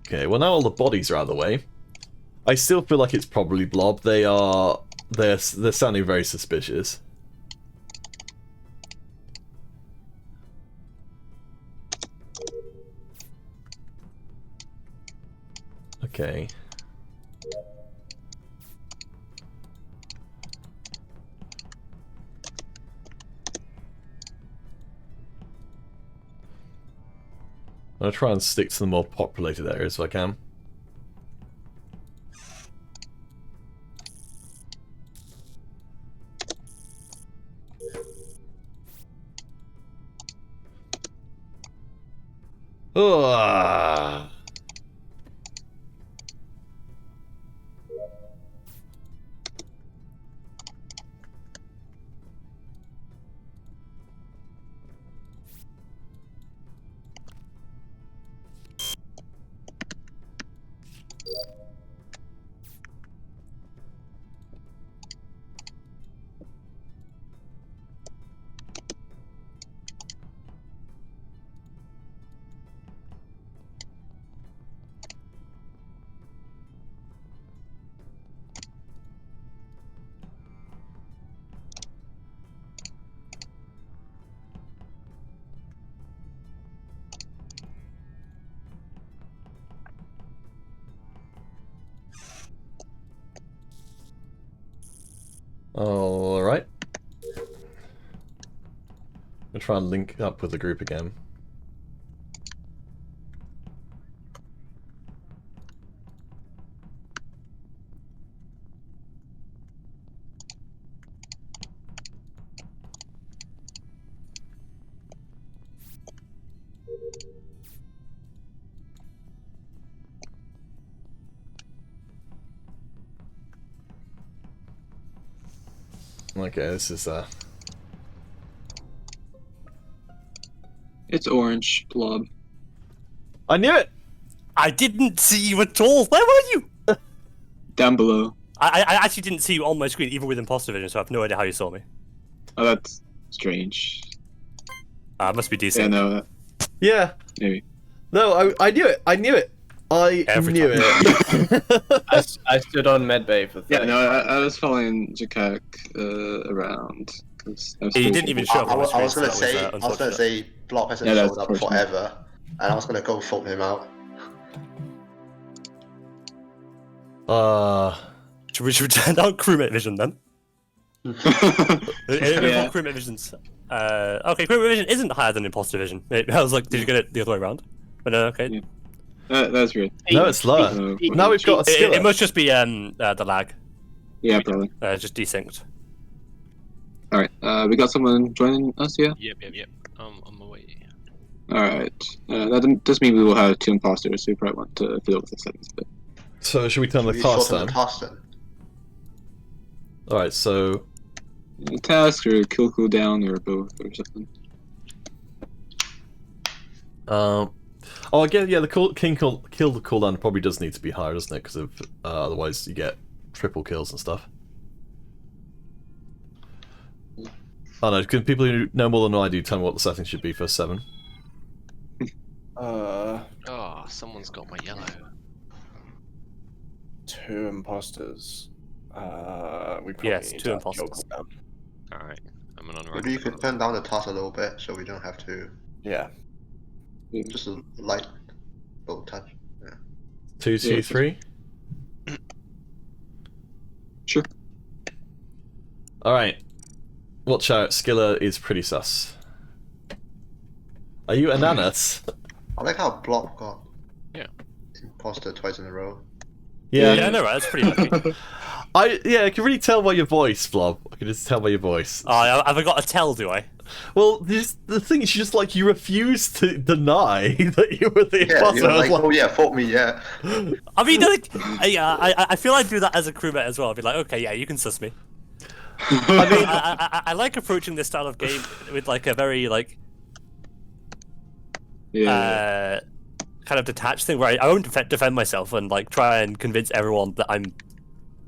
Okay, well now all the bodies are out of the way. I still feel like it's probably Blob. They're sounding very suspicious. Okay. I'm gonna try and stick to the more populated areas if I can. Ugh. Alright. I'll try and link up with the group again. Okay, this is It's orange, Blob. I knew it! I didn't see you at all! Where were you? Down below. I actually didn't see you on my screen, even with imposter vision, so I have no idea how you saw me. Oh, that's strange. Must be decent. Yeah, no. Yeah. Maybe. No, I knew it. I knew it. Every knew time. it. I stood on medbay for 30. Yeah, no, I was following Jakak around. He didn't even show up. I was gonna say Blob hasn't showed up forever, and I was gonna go vote him out. Should we turn down crewmate vision then? Yeah. Crewmate visions. Okay, crewmate vision isn't higher than imposter vision. I was like, did you get it the other way around? But no, okay. Yeah. That's weird. No, it's lower. Now we've got a skill. It must just be the lag. Yeah, probably. Just desynced. Alright, we got someone joining us here? Yep. On my way. Alright. That does mean we will have 2 imposters, so we probably want to fiddle with the settings a bit. So should we turn the task then? Alright, so... Task or kill cooldown or both or something. Oh, again, yeah, the kill the cooldown probably does need to be higher, doesn't it? Because of otherwise you get triple kills and stuff. Oh no, can people who know more than I do tell me what the settings should be for 7? Oh, someone's got my yellow. 2 imposters. We probably Yes, need 2 to imposters. Alright, I'm on Maybe you could turn down the task a little bit so we don't have to. Yeah. Just a light little touch. Yeah. 2, 2, 3. Sure. Alright. Watch out, Skiller is pretty sus. Are you Ananas? I like how Blob got imposter twice in a row. Yeah, I know, right? That's pretty lucky. I can really tell by your voice, Blob. I can just tell by your voice. Oh, have I got to tell, do I? Well, the thing is, you just like, you refuse to deny that you were the imposter. You're like, oh yeah, fought me, yeah. I mean, like, I feel I'd do that as a crewmate as well. I'd be like, okay, yeah, you can suss me. I mean, I like approaching this style of game with like a very like, kind of detached thing where I won't defend myself and like try and convince everyone that I'm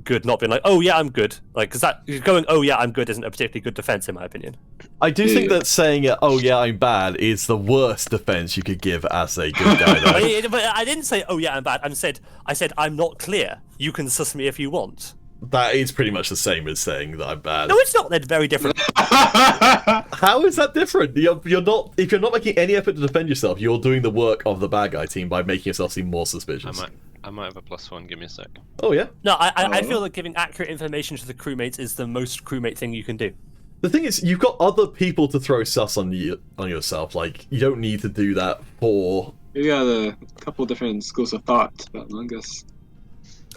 good, not being like, oh yeah, I'm good. Like, because that going, oh yeah, I'm good, isn't a particularly good defense in my opinion. I do think that saying, oh yeah, I'm bad, is the worst defense you could give as a good guy, though. But I didn't say, oh yeah, I'm bad. I said, I'm not clear. You can suss me if you want. That is pretty much the same as saying that I'm bad. No, it's not. They're very different. How is that different? You're not. If you're not making any effort to defend yourself, you're doing the work of the bad guy team by making yourself seem more suspicious. I might have a +1. Give me a sec. Oh yeah. No, I feel like giving accurate information to the crewmates is the most crewmate thing you can do. The thing is, you've got other people to throw sus on yourself. Like, you don't need to do that for. We got a couple different schools of thought about Among Us.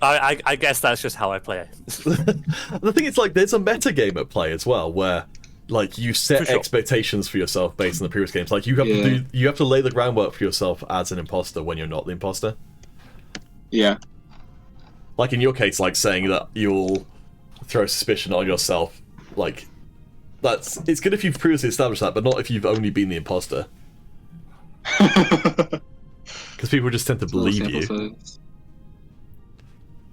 I guess that's just how I play it. The thing is, like, there's a meta game at play as well, where like you set expectations for yourself based on the previous games. Like, you have to lay the groundwork for yourself as an imposter when you're not the imposter. Yeah. Like in your case, like saying that you'll throw suspicion on yourself, like it's good if you've previously established that, but not if you've only been the imposter. Because people just tend to believe you.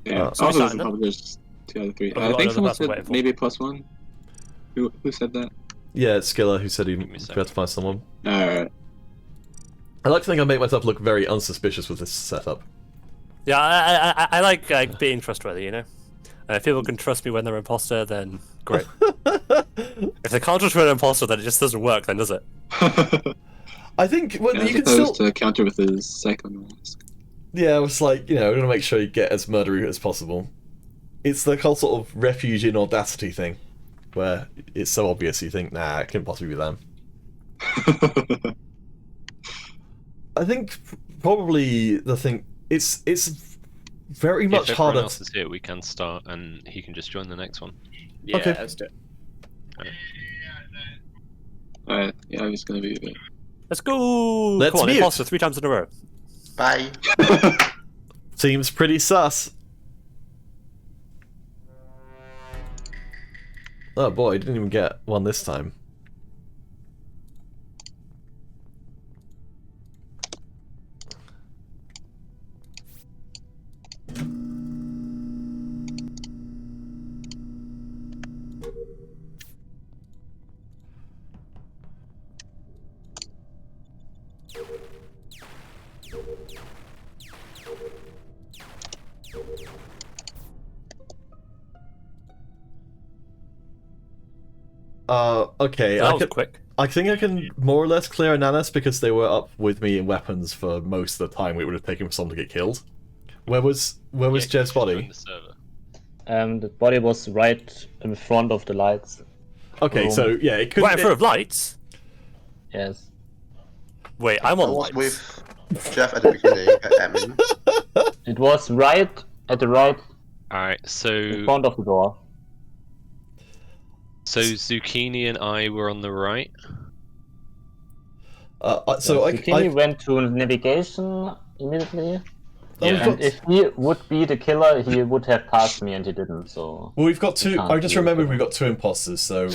Yeah, so also probably there's 2 out of 3. I think someone said maybe +1. Who said that? Yeah, it's Skiller who said he had to find someone. Alright. I like to think I make myself look very unsuspicious with this setup. Yeah, I like being trustworthy, you know? If people can trust me when they're imposter, then great. If they can't trust me when they're imposter, then it just doesn't work, then does it? I think you can still to counter with his psycho mask. Yeah, it's like, we're gonna make sure you get as murdery as possible. It's the whole sort of refuge in audacity thing, where it's so obvious you think, nah, it couldn't possibly be them. I think probably the thing it's very much harder. If everyone else is here, we can start, and he can just join the next one. Yeah, okay. Let's do it. Alright, yeah, I'm just gonna be there. Let's go! Let's Come on, mute. imposter 3 times in a row. Bye. Seems pretty sus. Oh boy, didn't even get one this time. Okay. That was quick. I think I can more or less clear Ananas because they were up with me in weapons for most of the time. It would have taken for someone to get killed. Where was Jev's body? The server. The body was right in front of the lights. Okay, room. so yeah, it could. Right in front of lights. Yes. Wait, I'm I on was lights. with Jeff at the beginning at admin. It was right at the right Alright, so in front of the door. Zucchini and I were on the right. Zucchini went to navigation immediately. Yeah. And if he would be the killer, he would have passed me, and he didn't. So. Well, we've got two. can't I just be remembered the we've got two imposters, so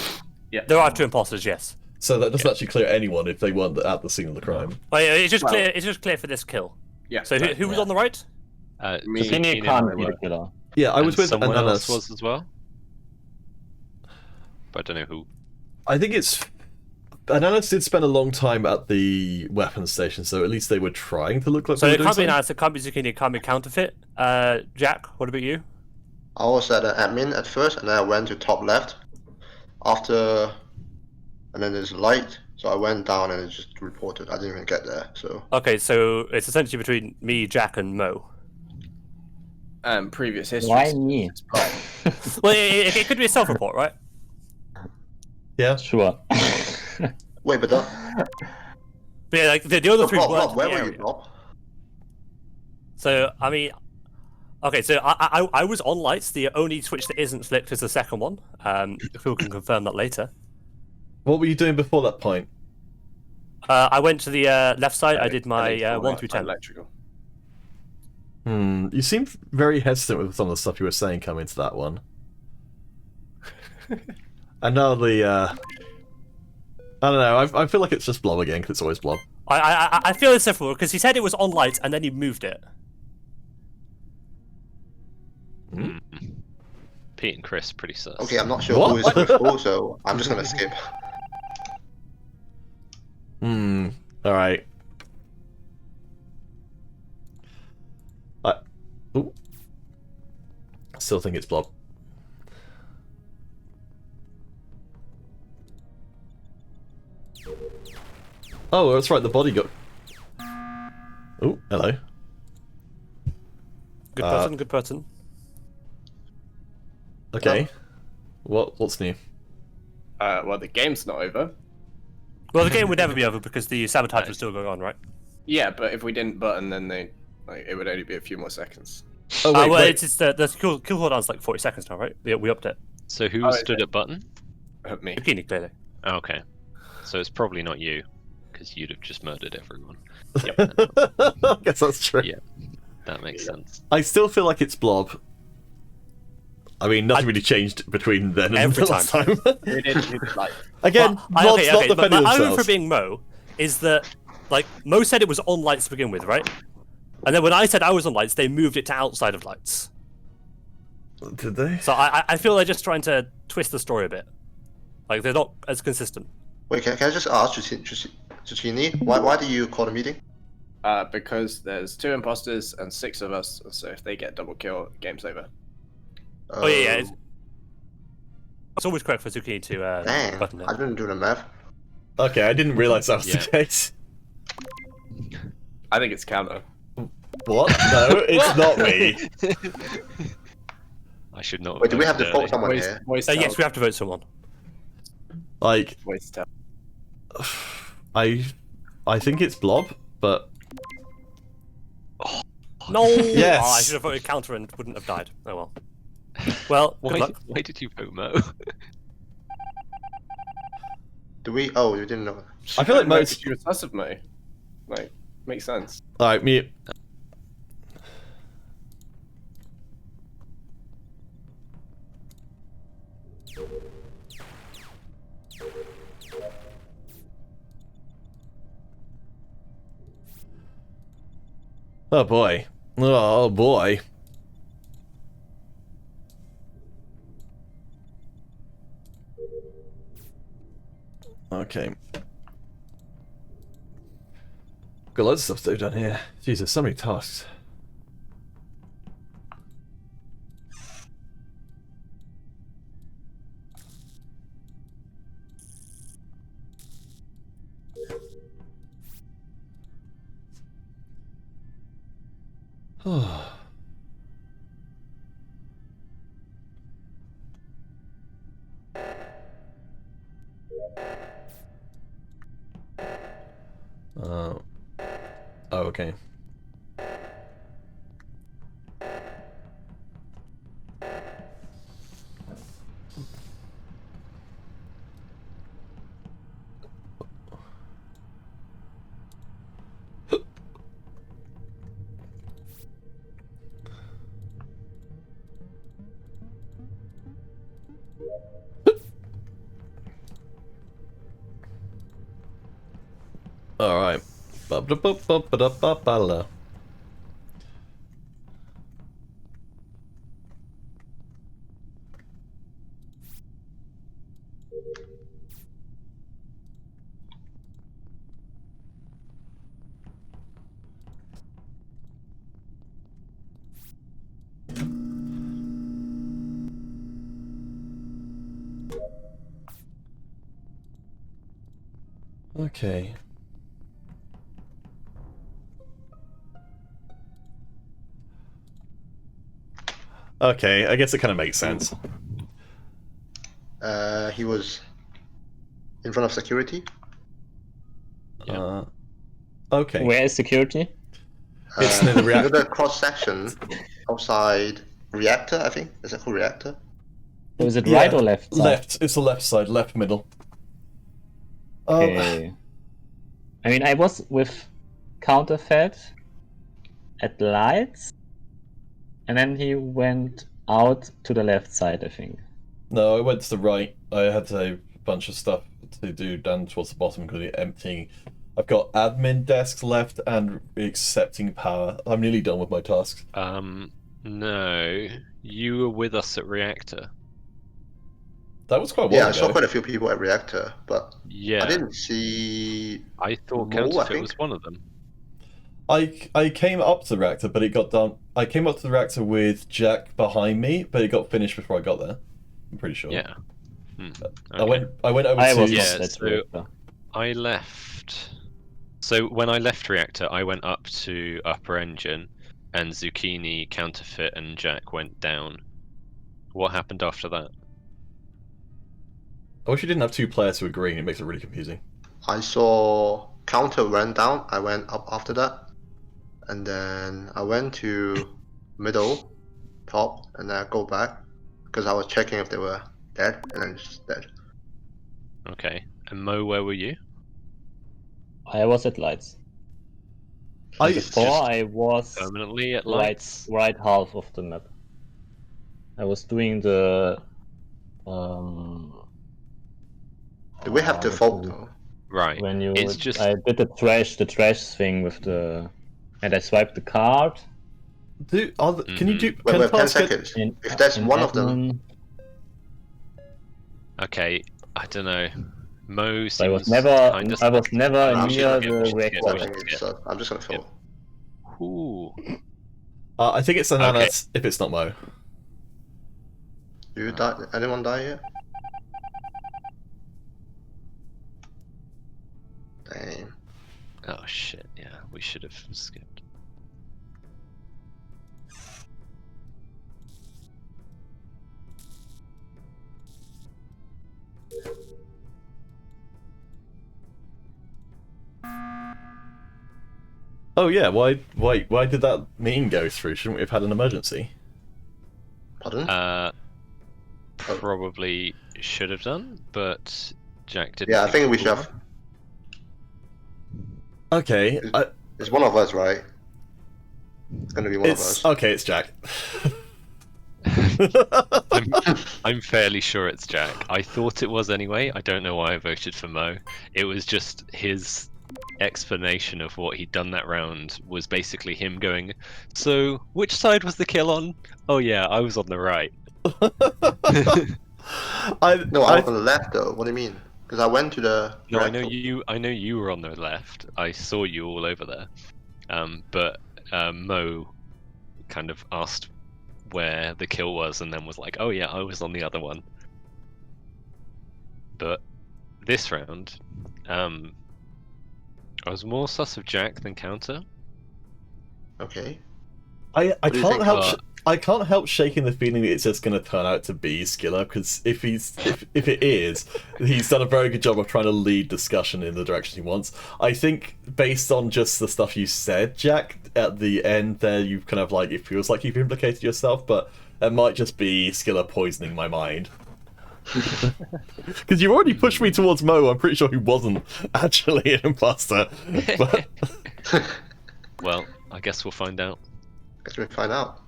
There are 2 imposters, yes. that doesn't actually clear anyone if they weren't at the scene of the crime. Wait, it's just clear. It's just clear for this kill. Yeah. So who was on the right? Zucchini can't be the killer. Yeah, I was with someone Ananas. else was as well. But I don't know who. I think it's. Ananas did spend a long time at the weapons station, so at least they were trying to look like. So they it were can't be doing Ananas, it can't be Zucchini, it can't be Counterfeit. Jack, what about you? I was at admin at first, and then I went to top left. And then there's a light, so I went down and it just reported. I didn't even get there, so. Okay, so it's essentially between me, Jack, and Mo. Previous history. Why me? Well, it could be a self-report, right? Yeah. Sure. Wait, but But yeah, like the other 3 Blob, weren't Blob, where in the were you, area. Blob? So I mean, okay, so I was on lights. The only switch that isn't flipped is the second one. Phil can confirm that later. What were you doing before that point? I went to the left side. I did my 1 through 10. Electrical. You seemed very hesitant with some of the stuff you were saying coming to that one. And now I don't know. I feel like it's just Blob again because it's always Blob. I feel it's difficult because he said it was on lights and then he moved it. Pete and Chris, pretty sus. Okay, I'm not sure What? who is with who, so I'm just gonna skip. Alright. Still think it's Blob. Oh, that's right, the body got... Oh, hello. Good person. Okay. What's new? Well, the game's not over. Well, the game would never be over because the sabotage was still going on, right? Yeah, but if we didn't button, then it would only be a few more seconds. Oh, wait, well, wait. it's the kill cooldown's like 40 seconds now, right? We upped it. So who stood at button? Me. Zucchini, clearly. Oh, okay. So it's probably not you, because you'd have just murdered everyone. I guess that's true. Yeah, that makes sense. I still feel like it's Blob. I mean, nothing really changed between then and Every the last time. We did like Again, Blob's not but defending my argument themselves. for being Mo is that, like, Mo said it was on lights to begin with, right? And then when I said I was on lights, they moved it to outside of lights. Did they? So I feel they're just trying to twist the story a bit. Like, they're not as consistent. Wait, can I just ask Zucchini, why do you call a meeting? because there's 2 imposters and 6 of us, so if they get double kill, game's over. Oh, yeah. It's always correct for Zucchini to Dang, button it. I didn't do the math. Okay, I didn't realise that was Yeah. the case. I think it's counter. What? No, it's not me. I should not. Wait, do we have to voted vote early. someone here? Yes, we have to vote someone. Like, I think it's Blob, but No! Yes. Oh, I should have voted counter and wouldn't have died. Oh well. Well, good luck. Why did you vote Mo? Do we? Oh, we didn't know. I feel like most. You were sus of me. Like, makes sense. Alright, mute. Oh boy. Oh boy. Okay. Got loads of stuff to do down here. Jesus, so many tasks. okay. Alright. Ba-ba-ba-ba-ba-ba-ba-la. Okay. Okay, I guess it kind of makes sense. He was in front of security. Okay. Where is security? It's near the reactor. The cross section outside reactor, I think. Is it called reactor? Was it right or left side? Left. It's the left side, left middle. Okay. I mean, I was with Counterfeit at lights, and then he went out to the left side, I think. No, I went to the right. I had a bunch of stuff to do down towards the bottom, including emptying. I've got admin desks left and accepting power. I'm nearly done with my tasks. No, you were with us at reactor. That was quite a while ago. I saw quite a few people at reactor, but Yeah, I didn't see. I thought Mo, I Counterfeit think. was one of them. I came up to the reactor, but it got done. I came up to the reactor with Jack behind me, but it got finished before I got there. I'm pretty sure. Yeah. I went over to. So I left. So when I left reactor, I went up to upper engine, and Zucchini, Counterfeit, and Jack went down. What happened after that? I wish you didn't have two players who were green. It makes it really confusing. I saw Counter went down. I went up after that, and then I went to middle, top, and then I go back because I was checking if they were dead, and then just dead. Okay. And Mo, where were you? I was at lights. Before I was permanently at lights. Right half of the map. I was doing the. Do we have default though? Right. When you, It's just. I did the trash thing with the, and I swiped the card. Can you do? Wait, Can 10 tasks get- seconds. If that's one of them, Okay, I don't know. Mo seems I was never I'm near just gonna the skip. reactor. I think it's, I'm just gonna fill. Ooh. I think it's Ananas Okay. if it's not Mo. You die? Anyone die yet? Damn. Oh shit, yeah, we should have skipped. Oh yeah, why did that meeting go through? Shouldn't we have had an emergency? Pardon? Probably should have done, but Jack didn't. Yeah, I think we should have. Okay, It's one of us, right? It's gonna be one of us. Okay, it's Jack. I'm fairly sure it's Jack. I thought it was anyway. I don't know why I voted for Mo. It was just his explanation of what he'd done that round was basically him going, so which side was the kill on? Oh yeah, I was on the right. No, I was on the left though. What do you mean? Because I went to the. No, I know you were on the left. I saw you all over there. But Mo kind of asked where the kill was and then was like, oh yeah, I was on the other one. But this round, I was more sus of Jack than Counter. Okay. I can't help. I can't help shaking the feeling that it's just going to turn out to be Skiller, because if it is, he's done a very good job of trying to lead discussion in the direction he wants. I think based on just the stuff you said, Jack, at the end there, you've kind of like, it feels like you've implicated yourself, but it might just be Skiller poisoning my mind. Because you've already pushed me towards Mo. I'm pretty sure he wasn't actually an imposter. But... Well, I guess we'll find out. Guess we'll find out.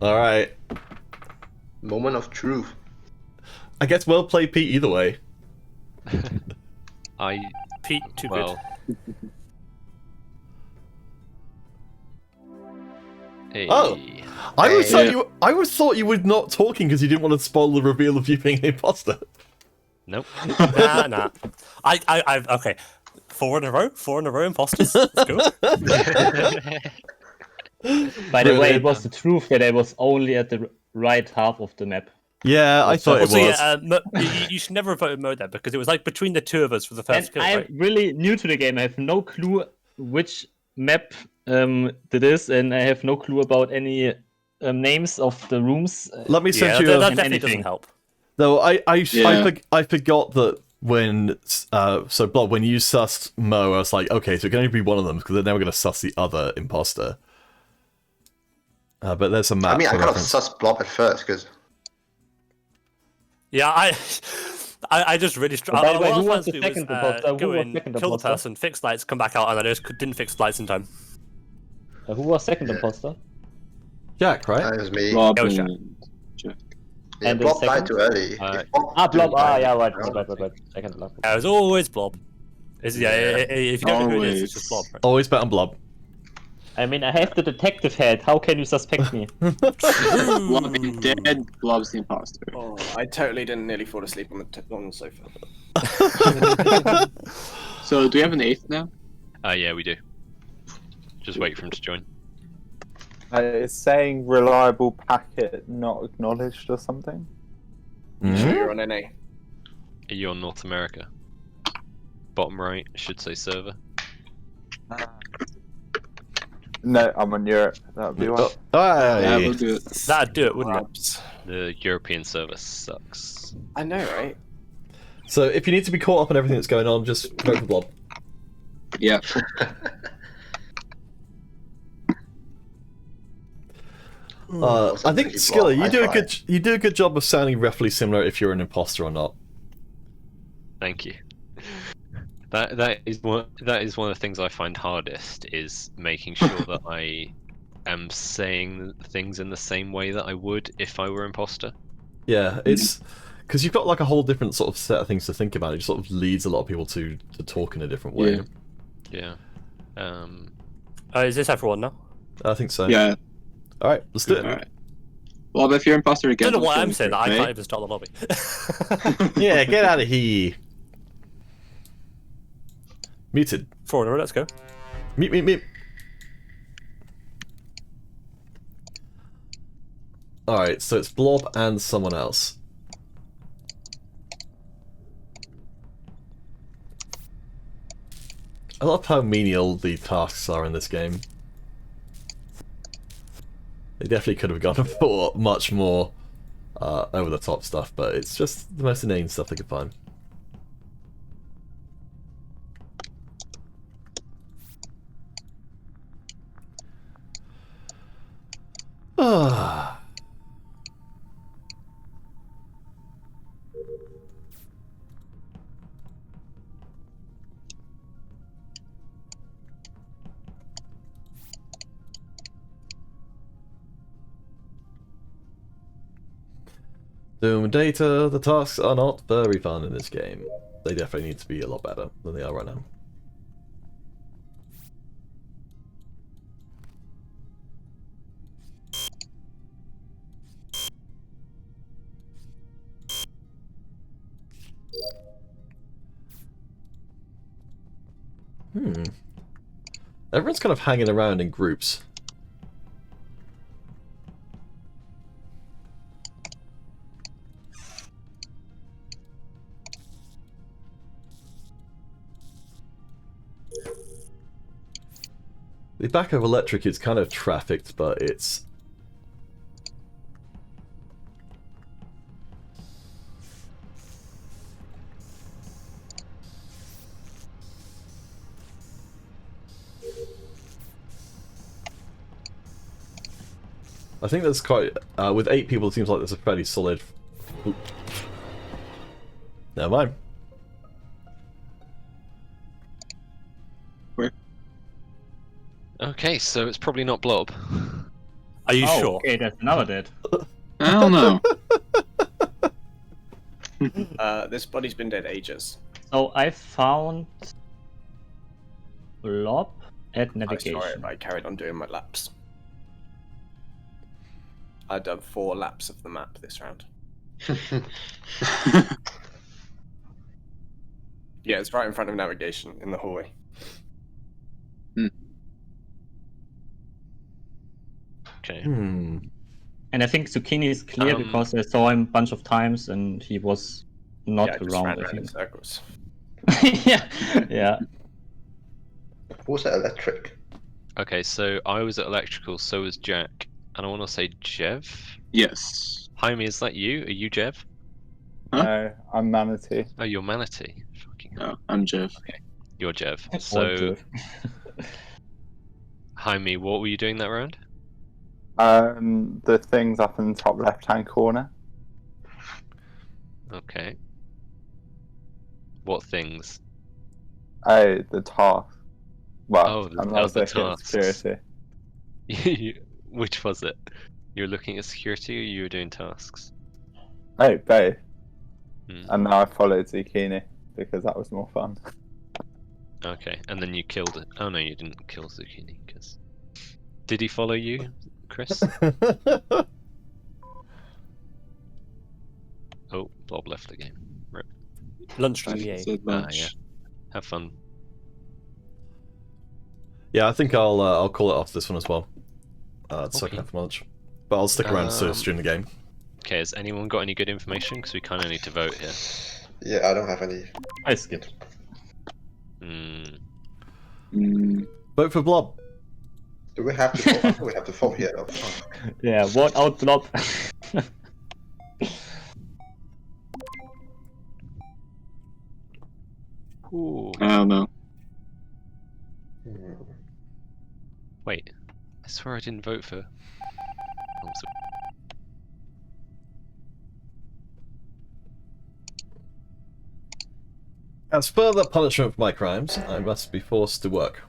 Alright. Moment of truth. I guess well played, Pete, either way. Pete, too well, good. Hey. Oh, I always thought you were not talking because you didn't want to spoil the reveal of you being an imposter. Nope. Nah. I okay. 4 in a row, imposters. Let's go. By the way, it was the truth that I was only at the right half of the map. Yeah, I thought it was. Yeah, you should never have voted Mo there because it was like between the two of us for the first kill. I'm Right? really new to the game. I have no clue which map it is, and I have no clue about any names of the rooms. Let me send you that a... definitely doesn't help. Though I forgot that when so Blob, when you sussed Mo, I was like, okay, so it can only be one of them because they're never going to suss the other imposter. But there's a map. I mean, I for kind of reference. sus Blob at first because. Yeah, I just really struggled. By the way, What I who was was the trying to do second was, imposter? Who go was in, second kill the imposter? person, fix lights, come back out, and I just didn't fix lights in time. Who was second imposter? Jack, right? That was me. Blob It was and Jack. Yeah, And the Blob died second? too early. Blob. Yeah, right. Second Blob. It was always Blob. If you don't know who it is, it's just Blob. Right? Always bet on Blob. I mean, I have the detective head. How can you suspect me? Blob is dead. Blob's the imposter. Oh, I totally didn't nearly fall asleep on the sofa. So, do we have an 8th now? Yeah, we do. Just wait for him to join. It's saying reliable packet not acknowledged or something. You sure you're on NA? Are you on North America? Bottom right should say server. No, I'm on Europe. That would be one. Yeah, we'll do it. That'd do it, wouldn't it? The European server sucks. I know, right? So if you need to be caught up on everything that's going on, just vote for Blob. Yeah. I think Skiller, you do a good job of sounding roughly similar if you're an imposter or not. Thank you. That is one of the things I find hardest is making sure that I am saying things in the same way that I would if I were imposter. Yeah, it's because you've got like a whole different sort of set of things to think about. It just sort of leads a lot of people to talk in a different way. Yeah. Is this everyone now? I think so. Yeah. All right, let's do it. Alright. Well, if you're imposter I again, don't know why I'll I'm kill saying you, that. I right? can't even start the lobby. Yeah, get out of here. Muted. 4 in a row, let's go. Mute. Alright, so it's Blob and someone else. I love how menial the tasks are in this game. They definitely could have gone for much more over-the-top stuff, but it's just the most inane stuff they could find. Ah. Doom data, the tasks are not very fun in this game. They definitely need to be a lot better than they are right now. Everyone's kind of hanging around in groups. The back of electric is kind of trafficked, but it's... I think that's quite... with 8 people, it seems like there's a fairly solid... Oop. Never mind. Okay, so it's probably not Blob. Are you Oh, sure? okay, that's another dead. Hell no. This body's been dead ages. So I found Blob at I'm navigation. sorry, I carried on doing my laps. I've done 4 laps of the map this round. Yeah, it's right in front of navigation in the hallway. Okay. And I think Zucchini is clear because I saw him a bunch of times and he was not Yeah, I just around. ran I around in think. circles. yeah, yeah. Who's that electric? Okay, so I was at electrical, so was Jack, and I want to say Jev. Yes. Jaime, is that you? Are you Jev? Huh? No, I'm Manatee. Oh, you're Manatee. Fucking hell. No, I'm Jeff. Okay, you're Jev. Or So, Jeff. Jaime, what were you doing that round? The things up in the top left-hand corner. Okay. What things? Oh, the task. Well, Oh, I'm the not other looking at tasks. security. Which was it? You were looking at security, or you were doing tasks? Oh, both. Hmm. And now I followed Zucchini because that was more fun. Okay, and then you killed it. Oh no, you didn't kill Zucchini. Cause... Did he follow you, Chris? Oh, Blob left the game. Rip. Lunchtime, She yeah. said Ah, lunch. yeah. Have fun. Yeah, I think I'll call it off this one as well. So I Okay. can have lunch. But I'll stick around to Um, stream the game. Okay, has anyone got any good information? Because we kind of need to vote here. Yeah, I don't have any. I skipped. Hmm. Vote for Blob. Do we have to vote? I think we have to vote here. Oh, Yeah, vote out Blob. Ooh. I don't know. Wait, I swear I didn't vote for. As further punishment for my crimes, I must be forced to work.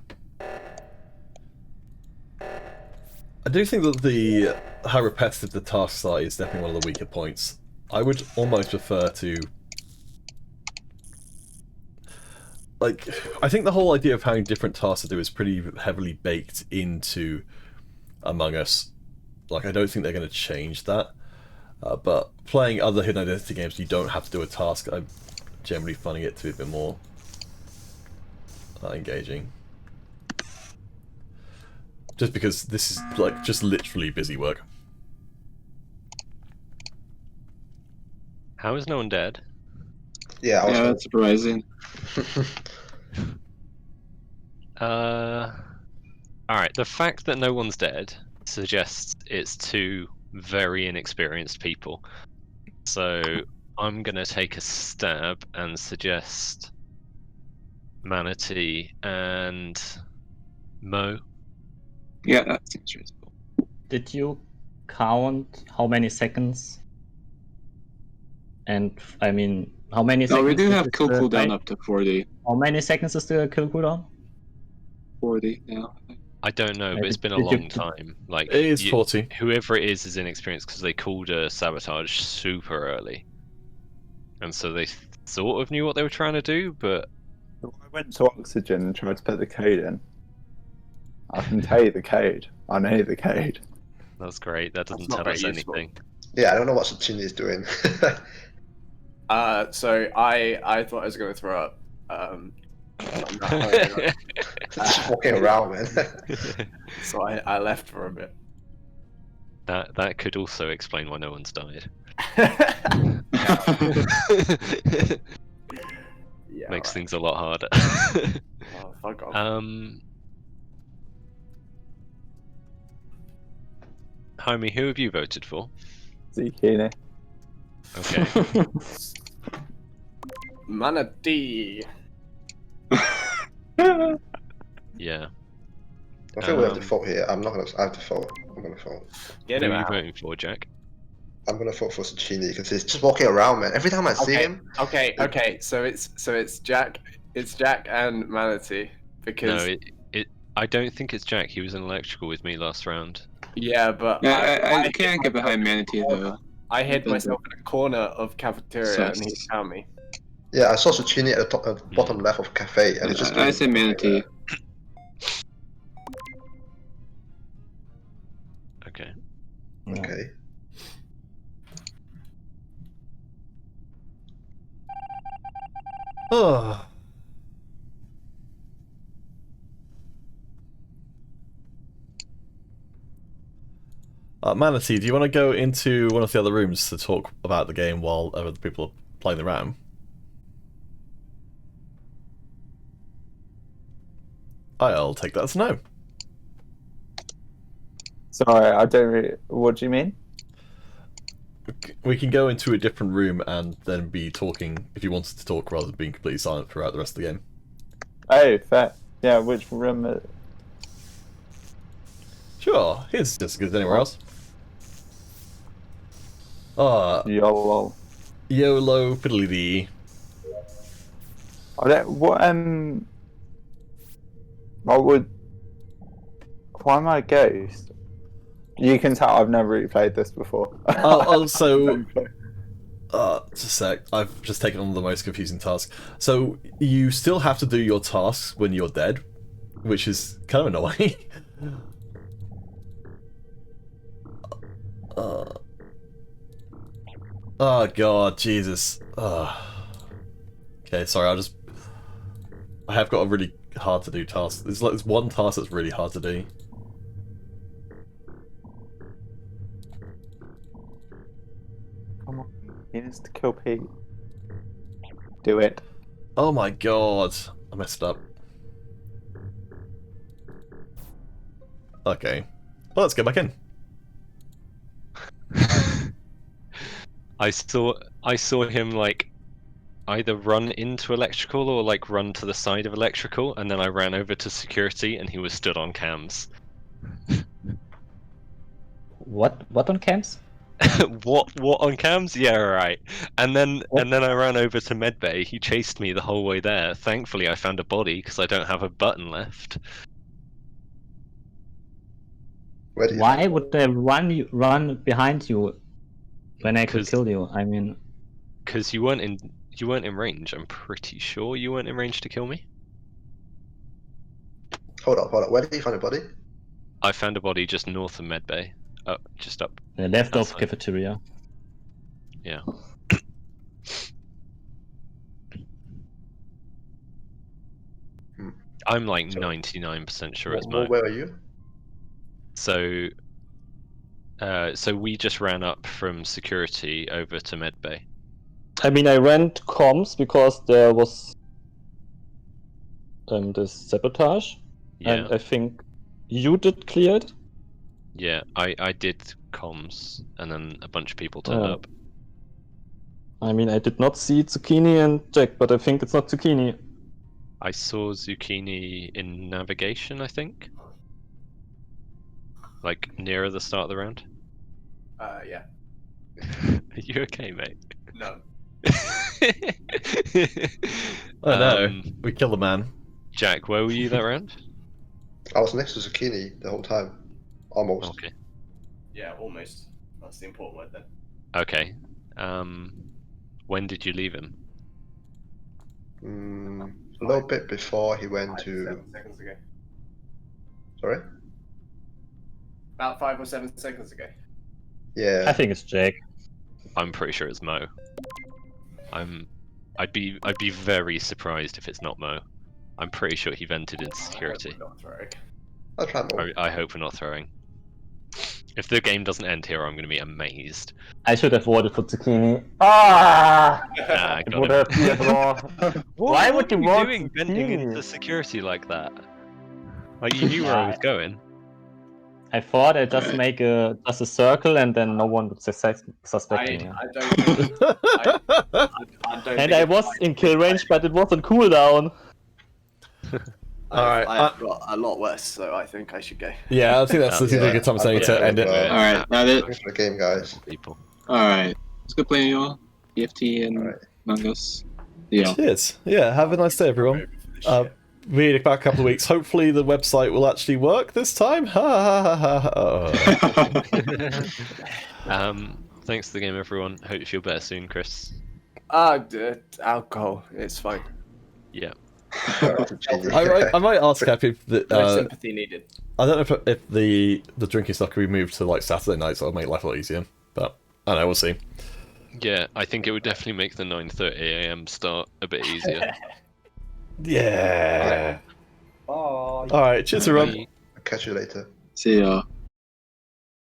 I do think that how repetitive the tasks are is definitely one of the weaker points. I would almost prefer to... Like, I think the whole idea of having different tasks to do is pretty heavily baked into Among Us. Like, I don't think they're going to change that. But playing other hidden identity games, you don't have to do a task. I'm generally finding it to be a bit more engaging. Just because this is, like, just literally busy work. How is no one dead? Yeah, Yeah, that's surprising. Alright, the fact that no one's dead suggests it's 2 very inexperienced people. So I'm gonna take a stab and suggest Manatee and Mo. Yeah, that seems reasonable. Did you count how many seconds? And I mean, how many No, seconds? we do is have the kill cooldown fight? up to 40. How many seconds is the kill cooldown? 40 now. I don't know, but it's been a Did you- long time. Like It is 40. Whoever it is inexperienced because they called a sabotage super early, and so they sort of knew what they were trying to do. But I went to Oxygen and tried to put the code in. I can tell you the code. I know the code. that's great. That doesn't not tell very us useful. anything. Yeah, I don't know what Zucchini is doing. So I thought I was going to throw up. I'm not hungry. Just walking around, man. So I left for a bit. That could also explain why no one's died. Yeah, Makes alright. things a lot harder. Oh, fuck off. Jaime, who have you voted for? Zucchini. Okay. Manatee. Yeah. I think we have to vote here. I'm not gonna. I have to vote. I'm gonna vote. Get Who him are you out. voting for, Jack? I'm gonna vote for Zucchini because he's just walking around, man. Every time I see him. Okay. So it's Jack. It's Jack and Manatee because No, I don't think it's Jack. He was in electrical with me last round. yeah, but I can't get behind Manatee though. I hid myself in a corner of cafeteria and he found me. Yeah, I saw Zucchini at the top, at the bottom left of cafe, and he's just. I say Manatee. Okay. Okay. Oh. Manatee, do you want to go into one of the other rooms to talk about the game while other people are playing the round? I'll take that as no. Sorry, I don't really. What do you mean? We can go into a different room and then be talking if you wanted to talk rather than being completely silent throughout the rest of the game. Oh, fair. Yeah, which room? Sure, here's just as good as anywhere else. YOLO. YOLO fiddly dee. I don't. What would? Why am I a ghost? You can tell I've never really played this before. Also, just a sec. I've just taken on the most confusing task. So you still have to do your tasks when you're dead, which is kind of annoying. Oh god, Jesus. Okay, sorry. I have got a really hard to do task. There's one task that's really hard to do. Come on, he needs to kill Pete. Do it. Oh my god, I messed up. Okay, well, let's go back in. I saw him like either run into electrical or like run to the side of electrical, and then I ran over to security and he was stood on cams. What on cams? what on cams? Yeah, right. And then I ran over to medbay. He chased me the whole way there. Thankfully I found a body because I don't have a button left. Why would they run behind you when I could kill you? I mean, because you weren't in range. I'm pretty sure you weren't in range to kill me. Hold up. Where did you find a body? I found a body just north of medbay. Oh, just up. the left of cafeteria. Yeah. I'm like 99% sure it's Mo. Where are you? So we just ran up from security over to medbay. I mean, I ran to comms because there was this sabotage, and I think you did clear it. Yeah, I did comms, and then a bunch of people turned up. I mean, I did not see Zucchini and Jack, but I think it's not Zucchini. I saw Zucchini in navigation, I think. Like, nearer the start of the round. Yeah. Are you okay, mate? No. Oh no, we killed the man. Jack, where were you that round? I was next to Zucchini the whole time. Almost. Okay. Yeah, almost. That's the important word then. Okay. When did you leave him? A little bit before he went to. 7 seconds ago. Sorry? About 5 or 7 seconds ago. Yeah. I think it's Jack. I'm pretty sure it's Mo. I'd be very surprised if it's not Mo. I'm pretty sure he vented into security. I'll try Mo. I hope we're not throwing. If the game doesn't end here, I'm going to be amazed. I should have voted for Zucchini. It would have been a draw. Why would you vote doing venting Zucchini? into security like that? Like you knew where I was going. I thought I'd just make a circle and then no one would suspect me. I don't. I don't. And I was in kill range, but it was on cooldown. Alright. I've got a lot worse, so I think I should go. Yeah, I think that's a good time to end it. Alright, now that. Thanks for the game, guys. People. Alright. It's good playing you all. EFT and Mangus. Yeah. Cheers. Yeah, have a nice day, everyone. Read about a couple of weeks. Hopefully the website will actually work this time. Thanks for the game, everyone. Hope you feel better soon, Chris. Alcohol. It's fine. Yeah. I might ask Happy if No sympathy needed. I don't know if the drinking stuff could be moved to like Saturday nights, so it'll make life a lot easier. But I don't know, we'll see. Yeah, I think it would definitely make the 9:30 AM start a bit easier. Yeah. Alright, cheers everyone. I'll catch you later. See ya.